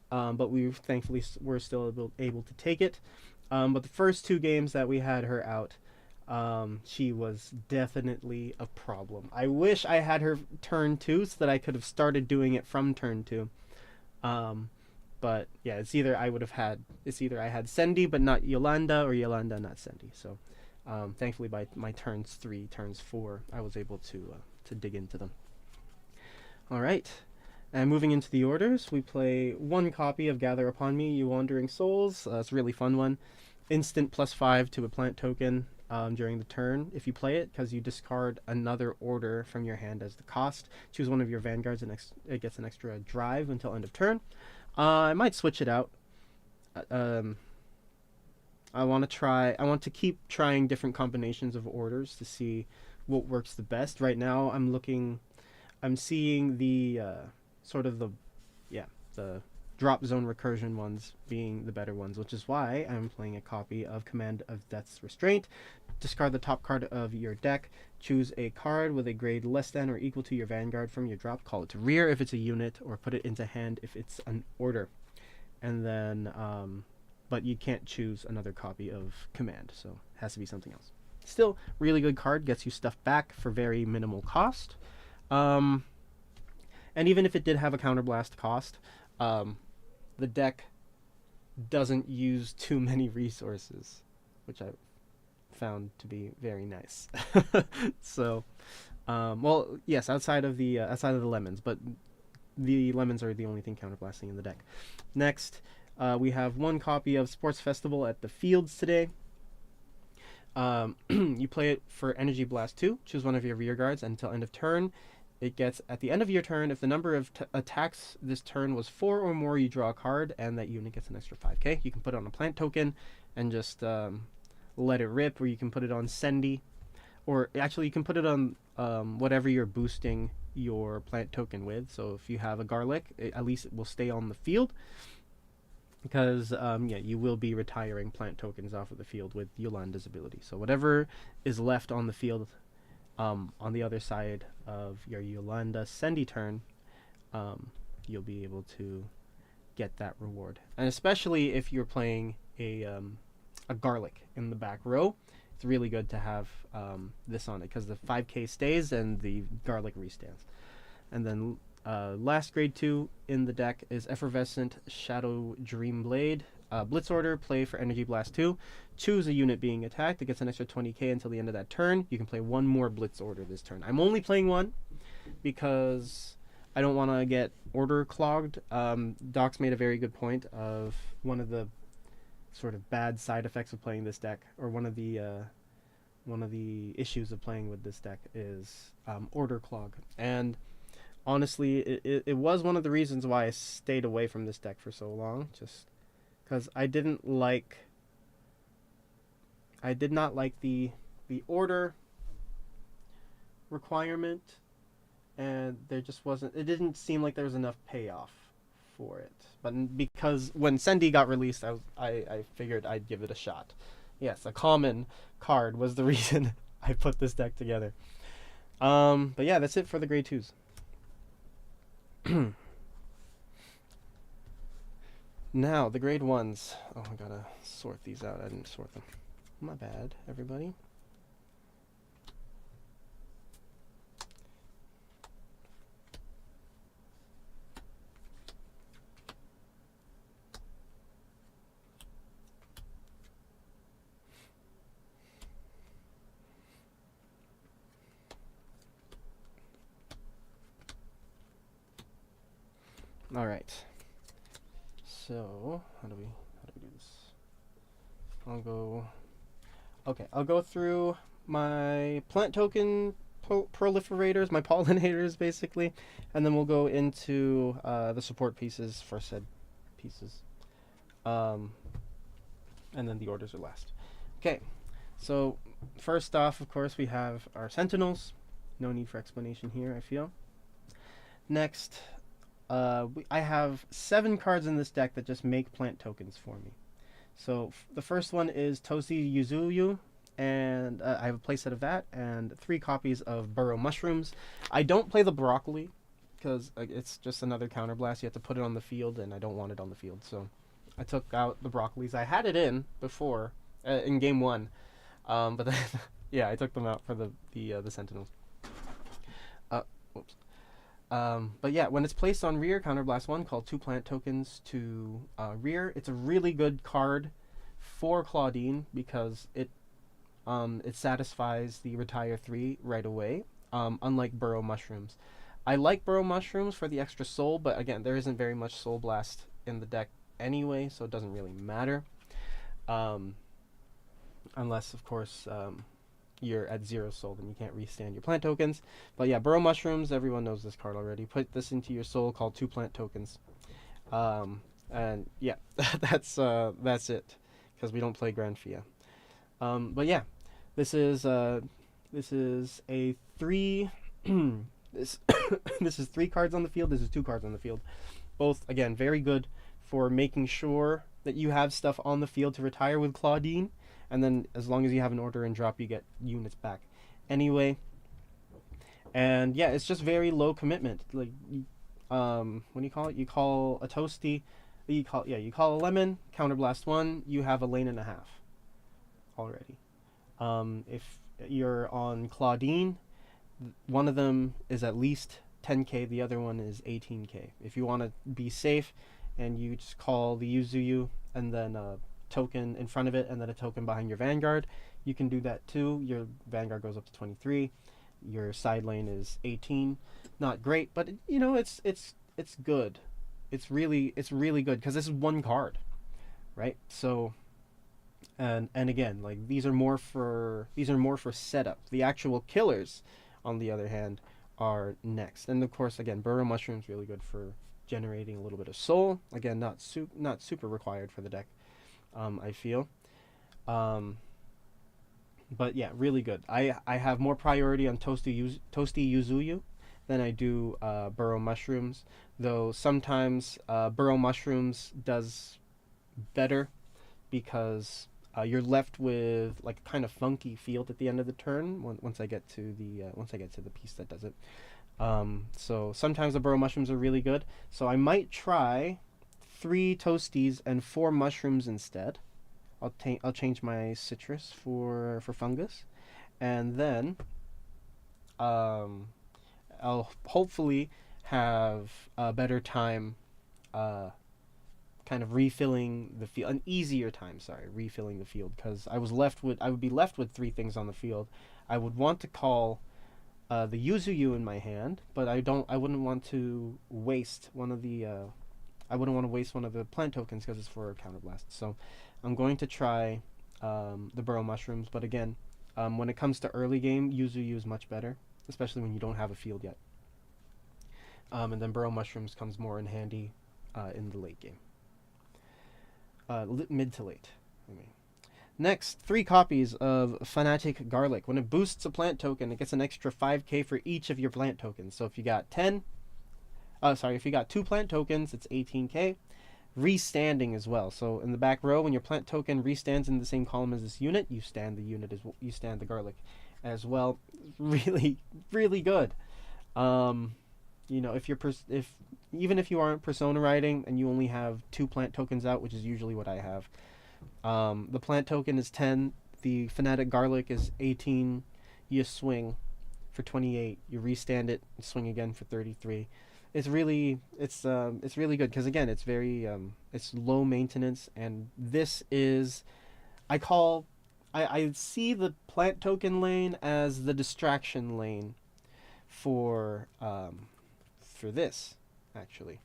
but we thankfully were still able to take it. But the first 2 games that we had her out, she was definitely a problem. I wish I had her turn 2 so that I could have started doing it from turn 2. But yeah, it's either I had Sendy but not Yolanda, or Yolanda not Sendy. So thankfully by my turns 3, turns 4, I was able to dig into them. All right, and moving into the orders, we play 1 copy of Gather Upon Me, You Wandering Souls. It's a really fun one. Instant +5 to a plant token during the turn if you play it, because you discard another order from your hand as the cost. Choose one of your vanguards and it gets an extra drive until end of turn. I might switch it out. I want to keep trying different combinations of orders to see what works the best. Right now I'm seeing the the drop zone recursion ones being the better ones, which is why I'm playing a copy of Command of Death's Restraint. Discard the top card of your deck. Choose a card with a grade less than or equal to your vanguard from your drop. Call it to rear if it's a unit, or put it into hand if it's an order. And then, but you can't choose another copy of Command, so it has to be something else. Still, really good card. Gets you stuff back for very minimal cost. And even if it did have a counterblast cost, the deck doesn't use too many resources, which I found to be very nice. So, well, yes, outside of the lemons, but the lemons are the only thing counterblasting in the deck. Next, we have 1 copy of Sports Festival at the Fields today. You play it for Energy Blast 2. Choose one of your rear guards until end of turn. it gets at the end of your turn, if the number of attacks this turn was 4 or more, you draw a card, and that unit gets an extra 5k. You can put it on a plant token and just let it rip, or you can put it on Sendy, or actually you can put it on whatever you're boosting your plant token with. So if you have a garlic, at least it will stay on the field, because yeah, you will be retiring plant tokens off of the field with Yolanda's ability. So whatever is left on the field on the other side of your Yolanda Sendy turn, you'll be able to get that reward. And especially if you're playing a garlic in the back row, it's really good to have this on it, because the 5k stays and the garlic restands. And then last grade 2 in the deck is Effervescent Shadow Dream Blade. Blitz order, play for Energy Blast 2. Choose a unit being attacked. It gets an extra 20k until the end of that turn. You can play one more Blitz order this turn. I'm only playing one because I don't want to get order clogged. Doc's made a very good point of one of the sort of bad side effects of playing this deck, or one of the issues of playing with this deck is order clog. And honestly, it was one of the reasons why I stayed away from this deck for so long, just because I did not like the order requirement, and there just wasn't, it didn't seem like there was enough payoff for it. But because when Sendy got released, I figured I'd give it a shot. Yes, a common card was the reason I put this deck together. But yeah, that's it for the grade 2s. Now, the grade 1s. Oh, I gotta sort these out. I didn't sort them. My bad, everybody. All right. So how do we do this? I'll go through my plant token proliferators, my pollinators basically, and then we'll go into the support pieces for said pieces, and then the orders are last. Okay, so first off, of course, we have our sentinels. No need for explanation here, I feel. Next, I have 7 cards in this deck that just make plant tokens for me. So the first one is Tosi Yuzuyu, and I have a playset of that, and 3 copies of Burrow Mushrooms. I don't play the broccoli, because it's just another counterblast. You have to put it on the field, and I don't want it on the field, so I took out the broccolis. I had it in before, in game 1, but then, yeah, I took them out for the sentinels. Whoops. But yeah, when it's placed on rear, counterblast 1, called 2 plant tokens to rear. It's a really good card for Claudine because it satisfies the retire 3 right away, unlike Burrow Mushrooms. I like Burrow Mushrooms for the extra soul, but again, there isn't very much Soul Blast in the deck anyway, so it doesn't really matter. Unless, of course, you're at 0 soul, then you can't restand your plant tokens. But yeah, Burrow Mushrooms, everyone knows this card already. Put this into your soul, called 2 plant tokens. And yeah, that's it, because we don't play Grand Fia. But yeah, this is a 3 this this is 3 cards on the field. This is 2 cards on the field. Both, again, very good for making sure that you have stuff on the field to retire with Claudine. And then as long as you have an order and drop, you get units back anyway. And yeah, it's just very low commitment. Like, what do you call it? You call a toasty, you call a lemon, counterblast 1, you have a lane and a half already. If you're on Claudine, one of them is at least 10k, the other one is 18k. If you want to be safe, and you just call the Yuzuyu and then token in front of it and then a token behind your Vanguard, you can do that too. Your Vanguard goes up to 23, your side lane is 18. Not great, but you know, it's good. It's really good because this is 1 card, right? So and again, like, these are more for setup. The actual killers, on the other hand, are next. And of course, again, burrow mushroom's really good for generating a little bit of soul. Again, not super required for the deck, I feel. But yeah, really good. I have more priority on Toasty Yuzuyu than I do burrow mushrooms, though sometimes burrow mushrooms does better because you're left with like a kind of funky field at the end of the turn once I get to the piece that does it. So sometimes the burrow mushrooms are really good. So I might try 3 toasties and 4 mushrooms instead. I'll change my citrus for fungus, and then I'll hopefully have a better time kind of refilling the field, an easier time, refilling the field, because I would be left with 3 things on the field. I would want to call the Yuzuyu in my hand, but I wouldn't want to waste one of the plant tokens because it's for a counterblast. So I'm going to try the burrow mushrooms, but again, when it comes to early game, Yuzuyu is much better, especially when you don't have a field yet. And then burrow mushrooms comes more in handy in the late game. Mid to late, I mean. Next, 3 copies of Fanatic Garlic. When it boosts a plant token, it gets an extra 5k for each of your plant tokens. So if you got if you got 2 plant tokens, it's 18k. Restanding as well. So in the back row, when your plant token restands in the same column as this unit, you stand the garlic as well. Really, really good. You know, even if you aren't persona riding and you only have 2 plant tokens out, which is usually what I have, the plant token is 10, the Fanatic Garlic is 18, you swing for 28, you restand it, and swing again for 33. It's really good because again, it's very it's low maintenance, and this is I see the plant token lane as the distraction lane for this actually.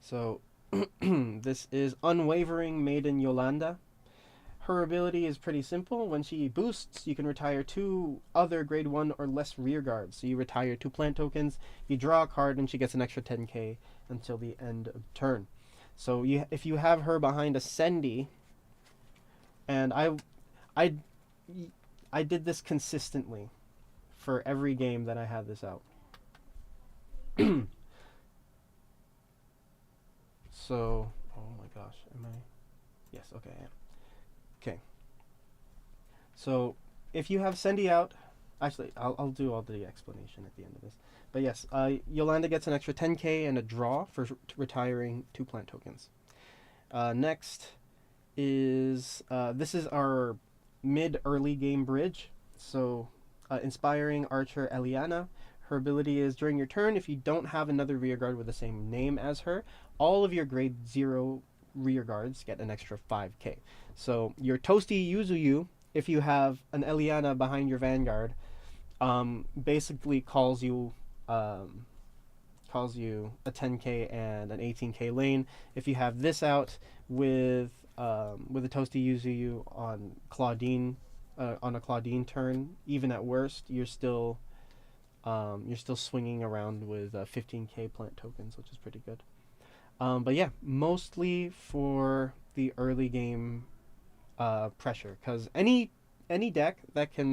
So this is Unwavering Maiden Yolanda. Her ability is pretty simple. When she boosts, you can retire 2 other grade 1 or less rear guards. So you retire 2 plant tokens, you draw a card, and she gets an extra 10k until the end of turn. So if you have her behind a Sendy, and I did this consistently for every game that I had this out. So, oh my gosh, am I? Yes, okay, I am. Okay. So, if you have Sendy out, actually, I'll do all the explanation at the end of this. But yes, Yolanda gets an extra 10k and a draw for retiring 2 plant tokens. Next is, this is our mid-early game bridge. So, Inspiring Archer Eliana. Her ability is, during your turn, if you don't have another rearguard with the same name as her, all of your grade 0 rearguards get an extra 5k. So your Toasty Yuzuyu, if you have an Eliana behind your Vanguard, basically calls you a 10k and an 18k lane. If you have this out with a Toasty Yuzuyu on Claudine, on a Claudine turn, even at worst, you're still swinging around with 15k plant tokens, which is pretty good. But yeah, mostly for the early game pressure, because any deck that can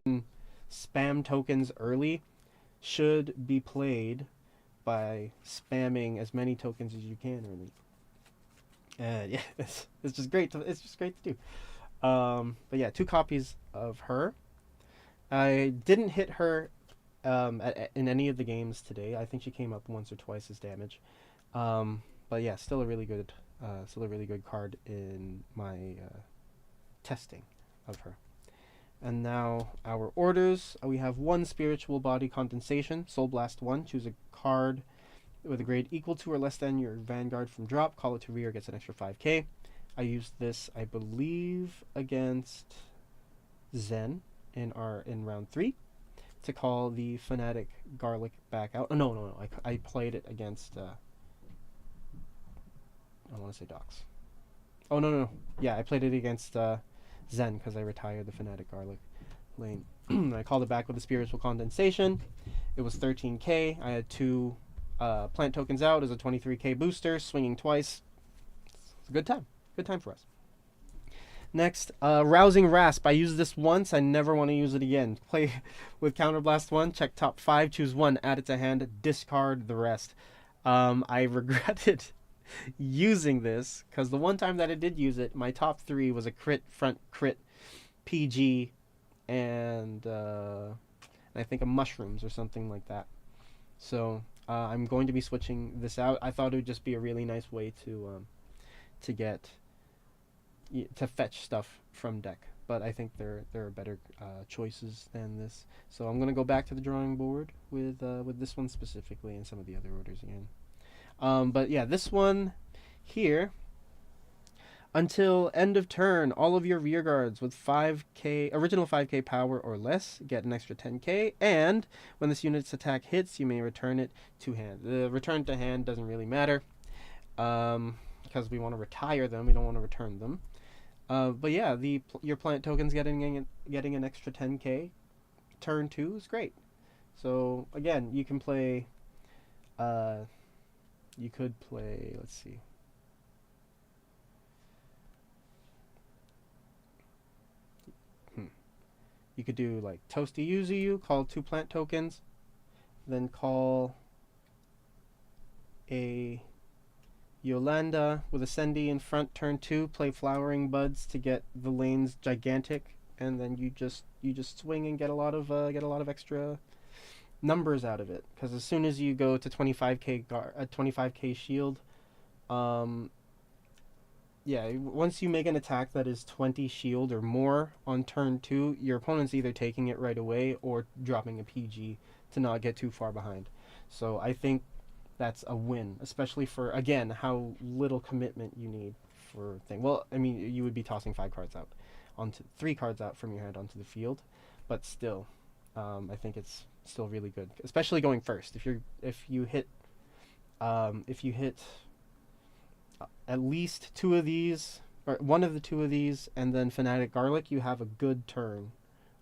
spam tokens early should be played by spamming as many tokens as you can early. And yeah, it's just great to do. But yeah, 2 copies of her. I didn't hit her in any of the games today. I think she came up once or twice as damage. But yeah, still a really good card in my testing of her. And now our orders. We have 1 Spiritual Body Condensation, Soul Blast 1. Choose a card with a grade equal to or less than your Vanguard from drop. Call it to rear, gets an extra 5k. I used this, I believe, against Zen in round 3 to call the Fanatic Garlic back out. Oh, no. I played it against I want to say Docs. Oh, no. Yeah, I played it against Zen because I retired the Fanatic Garlic lane. I called it back with the spiritual condensation. It was 13k. I had 2 plant tokens out as a 23k booster, swinging twice. It's a good time. Good time for us. Next, Rousing Rasp. I used this once. I never want to use it again. Play with Counterblast 1. Check top 5. Choose 1. Add it to hand. Discard the rest. I regretted using this because the one time that I did use it, my top 3 was a crit, front crit, PG, and I think a mushrooms or something like that. So I'm going to be switching this out. I thought it would just be a really nice way to fetch stuff from deck, but I think there are better choices than this. So I'm gonna go back to the drawing board with this one specifically and some of the other orders again. But yeah, this one here. Until end of turn, all of your rear guards with 5k original 5k power or less get an extra 10k, and when this unit's attack hits, you may return it to hand. The return to hand doesn't really matter because we want to retire them. We don't want to return them. But yeah, your plant tokens getting an extra 10k turn 2 is great. So again, you can play. You could play. Let's see. You could do like Toasty Yuzu, call 2 plant tokens, then call a Yolanda with a Sendy in front turn 2, play Flowering Buds to get the lanes gigantic, and then you just swing and get a lot of extra numbers out of it. Because as soon as you go to 25k shield, yeah, once you make an attack that is 20 shield or more on turn 2, your opponent's either taking it right away or dropping a PG to not get too far behind. So I think that's a win, especially for, again, how little commitment you need for thing. Well, I mean, you would be tossing 3 cards out from your hand onto the field, but still, I think it's still really good, especially going first. If you hit at least 2 of these, or one of the 2 of these, and then Fanatic Garlic, you have a good turn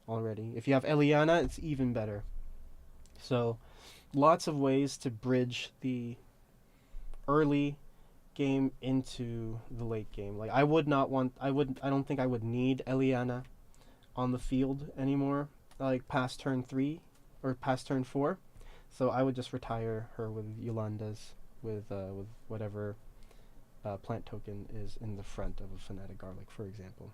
already. If you have Eliana, it's even better. So, lots of ways to bridge the early game into the late game. Like I don't think I would need Eliana on the field anymore, like past turn 3 or past turn 4. So I would just retire her with Yolanda's with whatever plant token is in the front of a Fanatic Garlic, for example.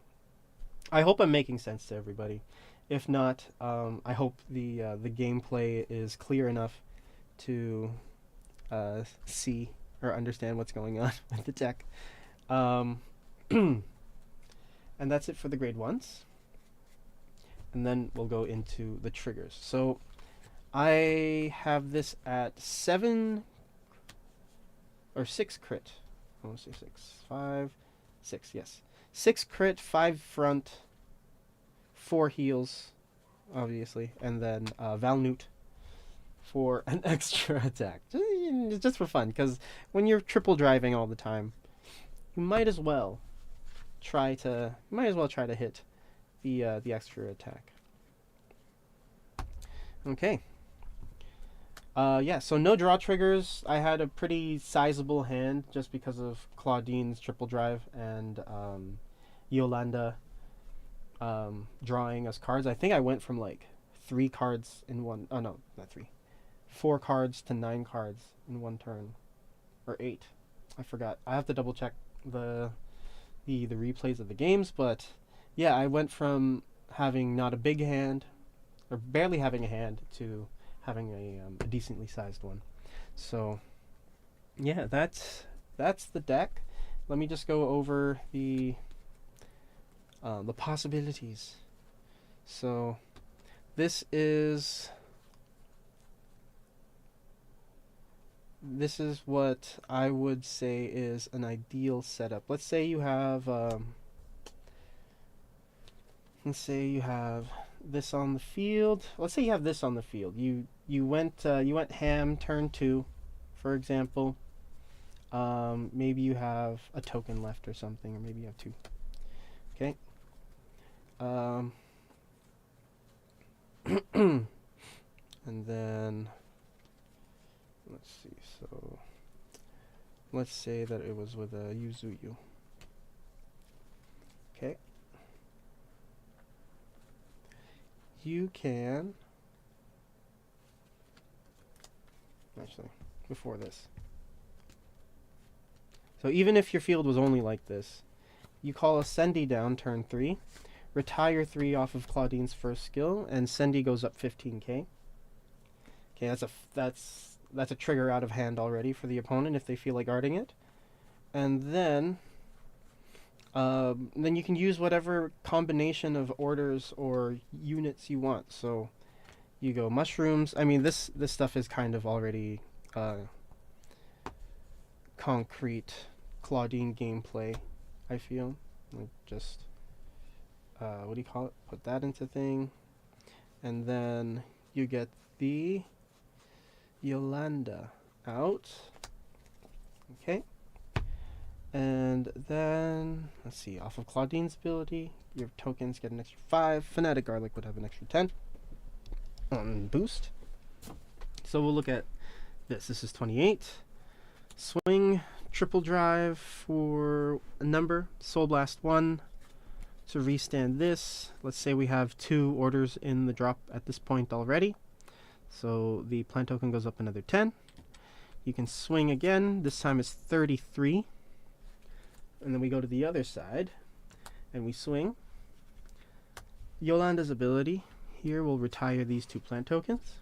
I hope I'm making sense to everybody. If not, I hope the gameplay is clear enough to see or understand what's going on with the deck. And that's it for the grade 1s. And then we'll go into the triggers. So I have this at 7 or 6 crit. I want to say 6, yes. 6 crit, 5 front, 4 heals, obviously, and then Valnute for an extra attack. Just for fun, because when you're triple driving all the time, you might as well try to hit the extra attack. Okay. Yeah, so no draw triggers. I had a pretty sizable hand just because of Claudine's triple drive and Yolanda drawing us cards. I think I went from like 3 cards in one. Oh no, not 3. 4 cards to 9 cards in one turn, or 8. I forgot. I have to double check the replays of the games, but yeah, I went from having not a big hand or barely having a hand to having a decently sized one. So yeah, that's the deck. Let me just go over the possibilities. So this is what I would say is an ideal setup. Let's say you have this on the field. Let's say you have this on the field. You went ham turn 2, for example. Maybe you have a token left or something, or maybe you have 2. Okay. And then let's see. So let's say that it was with a Yuzuyu. Okay. You can actually before this. So even if your field was only like this, you call a Sendi down turn 3, retire 3 off of Claudine's first skill, and Sendi goes up 15k. Okay, that's a trigger out of hand already for the opponent if they feel like guarding it. And then you can use whatever combination of orders or units you want. So you go mushrooms. I mean, this stuff is kind of already concrete Claudine gameplay, I feel. Like just what do you call it? Put that into thing, and then you get the Yolanda out. Okay. And then, let's see, off of Claudine's ability, your tokens get an extra 5. Fanatic Garlic would have an extra 10 on boost. So we'll look at this. This is 28. Swing, triple drive for a number, Soul Blast 1. To restand this, let's say we have 2 orders in the drop at this point already. So the plant token goes up another 10. You can swing again. This time it's 33. And then we go to the other side, and we swing. Yolanda's ability here will retire these 2 plant tokens.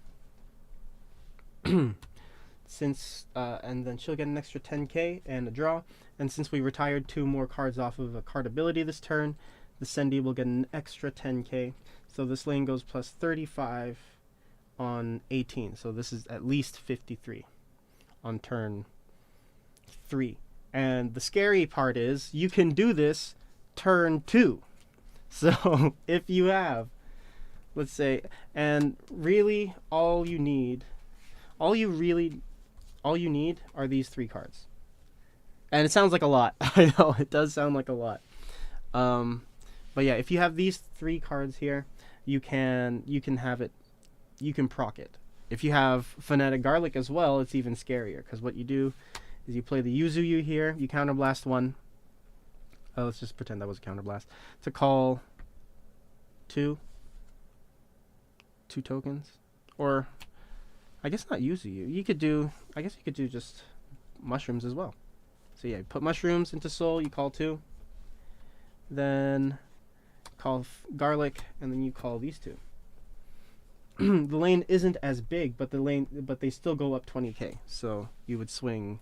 And then she'll get an extra 10k and a draw. And since we retired 2 more cards off of a card ability this turn, the Sendi will get an extra 10k. So this lane goes plus 35 on 18. So this is at least 53 on turn 3. And the scary part is you can do this turn 2. So if you have, let's say, and really all you need are these 3 cards. And it sounds like a lot. I know, it does sound like a lot. But yeah, if you have these 3 cards here, you can have it, you can proc it. If you have Fanatic Garlic as well, it's even scarier, because what you do is you play the Yuzuyu here, you counterblast 1. Let's just pretend that was a counterblast. To call 2 tokens. Or, I guess not Yuzuyu. I guess you could do just mushrooms as well. So yeah, you put mushrooms into soul, you call 2. Then call garlic, and then you call these 2. The lane isn't as big, but they still go up 20k. So you would swing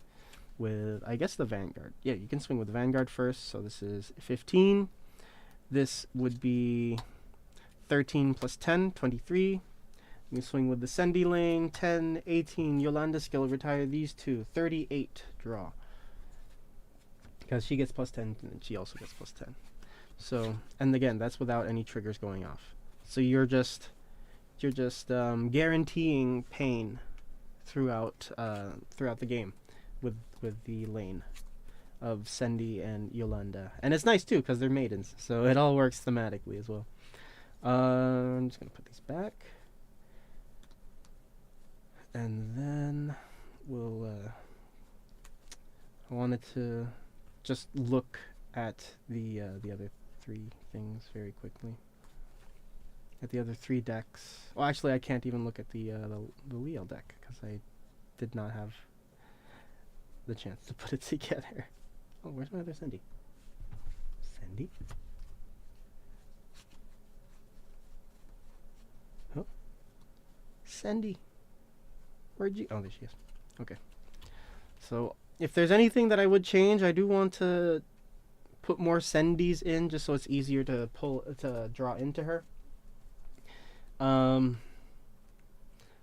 with, I guess, the Vanguard. Yeah, you can swing with the Vanguard first. So this is 15. This would be 13 plus 10, 23. You swing with the Sendi lane, 10, 18. Yolanda skill, retire these 2, 38 draw. Because she gets plus 10, and she also gets plus 10. So, and again, that's without any triggers going off. So you're just guaranteeing pain throughout the game with the lane of Sendi and Yolanda. And it's nice too because they're maidens, so it all works thematically as well. I'm just gonna put these back, and then we'll I wanted to just look at the other 3 things very quickly. At the other 3 decks. Well, actually, I can't even look at the wheel deck because I did not have the chance to put it together. Oh, where's my other Sendi? Sendi? Oh, Sendi. Where'd you? Oh, there she is. Okay. So, if there's anything that I would change, I do want to put more Sendis in just so it's easier to draw into her.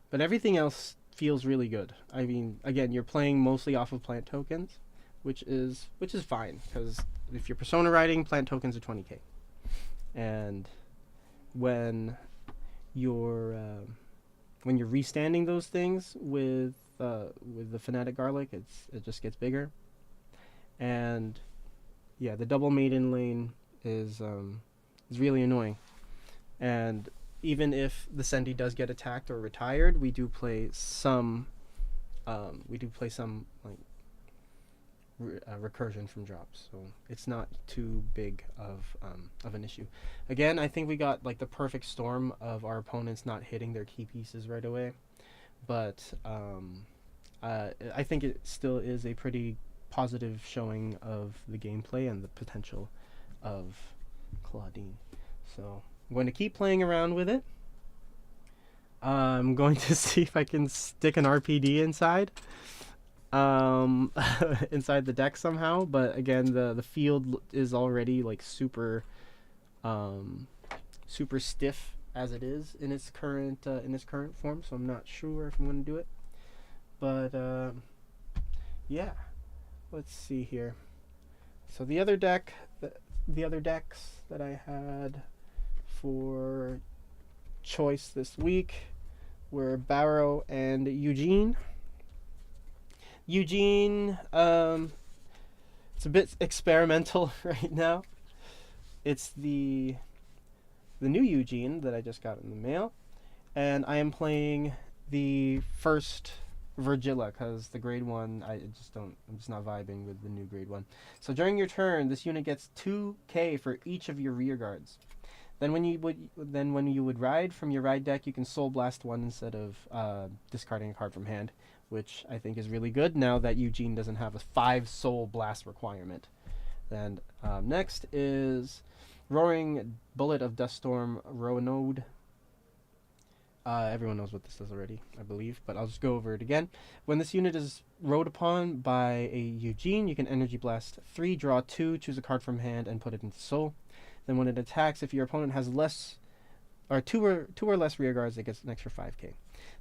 But everything else feels really good. I mean, again, you're playing mostly off of plant tokens, which is fine because if you're persona riding, plant tokens are 20k, and when you're restanding those things with the Fanatic Garlic, it just gets bigger, and yeah, the double Maiden lane is really annoying, and even if the Sendi does get attacked or retired, we do play some like recursion from drops, so it's not too big of an issue. Again, I think we got like the perfect storm of our opponents not hitting their key pieces right away, but I think it still is a pretty positive showing of the gameplay and the potential of Claudine. So I'm going to keep playing around with it. I'm going to see if I can stick an RPD inside inside the deck somehow, but again, the field is already like super stiff as it is in its current form, so I'm not sure if I'm going to do it. But yeah, let's see here. So the other decks that I had for choice this week were Barrow and Eugene. Eugene, it's a bit experimental right now. It's the new Eugene that I just got in the mail, and I am playing the first Virgilla because the grade 1 I'm just not vibing with the new grade 1. So during your turn, this unit gets 2k for each of your rear guards. Then when you would ride from your ride deck, you can Soul Blast 1 instead of discarding a card from hand, which I think is really good now that Eugene doesn't have a 5 Soul Blast requirement. And next is Roaring Bullet of Duststorm Roanode. Everyone knows what this is already, I believe, but I'll just go over it again. When this unit is rode upon by a Eugene, you can Energy Blast 3, draw 2, choose a card from hand, and put it into Soul. Then when it attacks, if your opponent has two or less rear guards, it gets an extra 5k.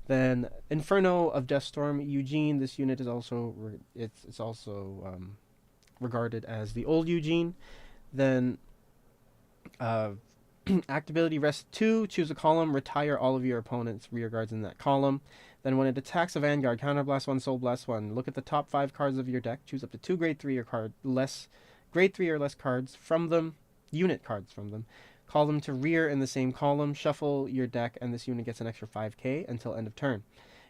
Then Inferno of Deathstorm Eugene. This unit is also regarded as the old Eugene. Then Act ability Rest 2, choose a column, retire all of your opponent's rear guards in that column. Then when it attacks a Vanguard, Counterblast 1, Soul Blast 1. Look at the top 5 cards of your deck, choose up to 2 grade 3 or grade 3 or less cards from them, unit cards from them. Call them to rear in the same column, shuffle your deck, and this unit gets an extra 5k until end of turn.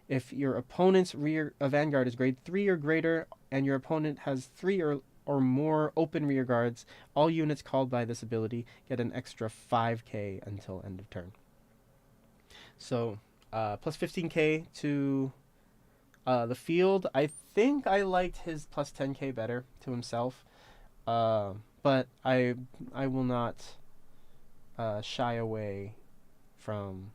If your opponent's rear Vanguard is grade 3 or greater, and your opponent has 3 or more open rear guards, all units called by this ability get an extra 5k until end of turn. So, plus 15k to the field. I think I liked his plus 10k better to himself, but I will not shy away from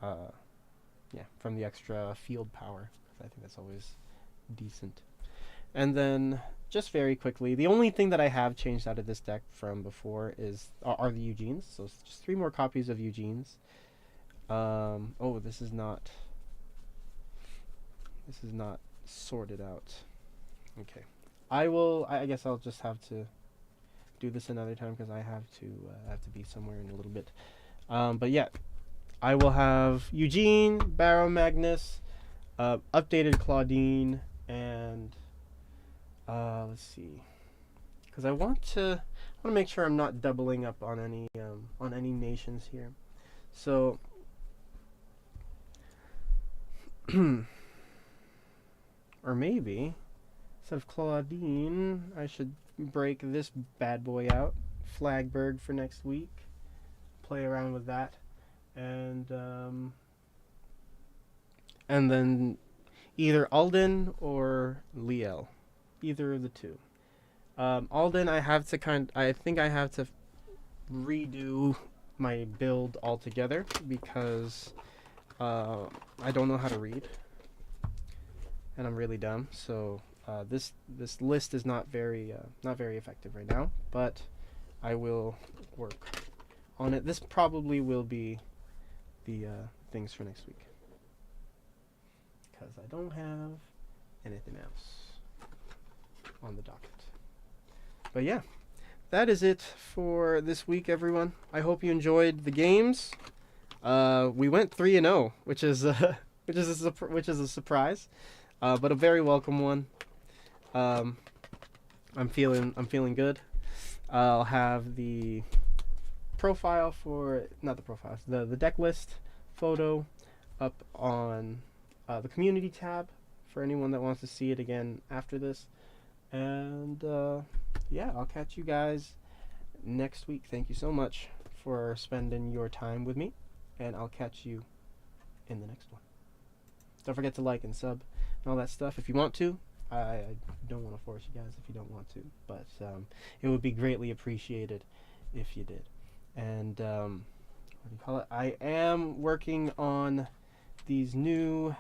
the extra field power. I think that's always decent. And then, just very quickly, the only thing that I have changed out of this deck from before are the Eugenes. So it's just 3 more copies of Eugenes. Oh, this is not sorted out. Okay, I guess I'll just have to do this another time because I have to be somewhere in a little bit. But yeah, I will have Eugene, Barrow Magnus, updated Claudine, and let's see, because I want to make sure I'm not doubling up on any nations here. So or maybe instead of Claudine, I should break this bad boy out, Flagberg, for next week. Play around with that, and then either Alden or Liel, either of the two. Alden, I think I have to redo my build altogether because I don't know how to read, and I'm really dumb. So this list is not very effective right now, but I will work on it. This probably will be the things for next week because I don't have anything else on the docket. But yeah, that is it for this week, everyone. I hope you enjoyed the games. We went 3-0, which is a surprise, but a very welcome one. I'm feeling good. I'll have the profile for not the profiles, the deck list photo up on the community tab for anyone that wants to see it again after this. And yeah, I'll catch you guys next week. Thank you so much for spending your time with me, and I'll catch you in the next one. Don't forget to like and sub and all that stuff if you want to. I don't want to force you guys if you don't want to, but it would be greatly appreciated if you did. And what do you call it? I am working on these new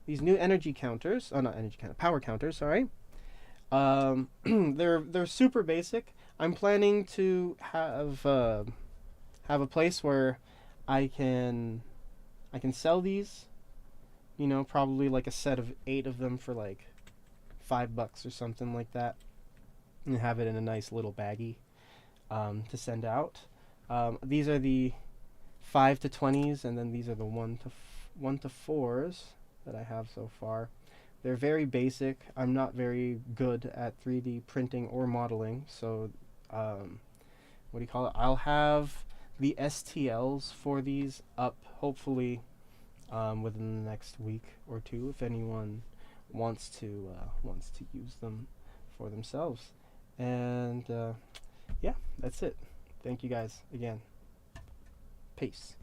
energy counters. Oh, not energy counter, power counters. Sorry. They're super basic. I'm planning to have a place where I can sell these. You know, probably like a set of 8 of them for like $5 or something like that, and have it in a nice little baggie to send out. These are the 5 to 20s, and then these are the 1 to 4s that I have so far. They're very basic. I'm not very good at 3D printing or modeling, so what do you call it? I'll have the STLs for these up hopefully within the next week or two, if anyone wants to use them for themselves. And yeah, that's it. Thank you guys again. Peace.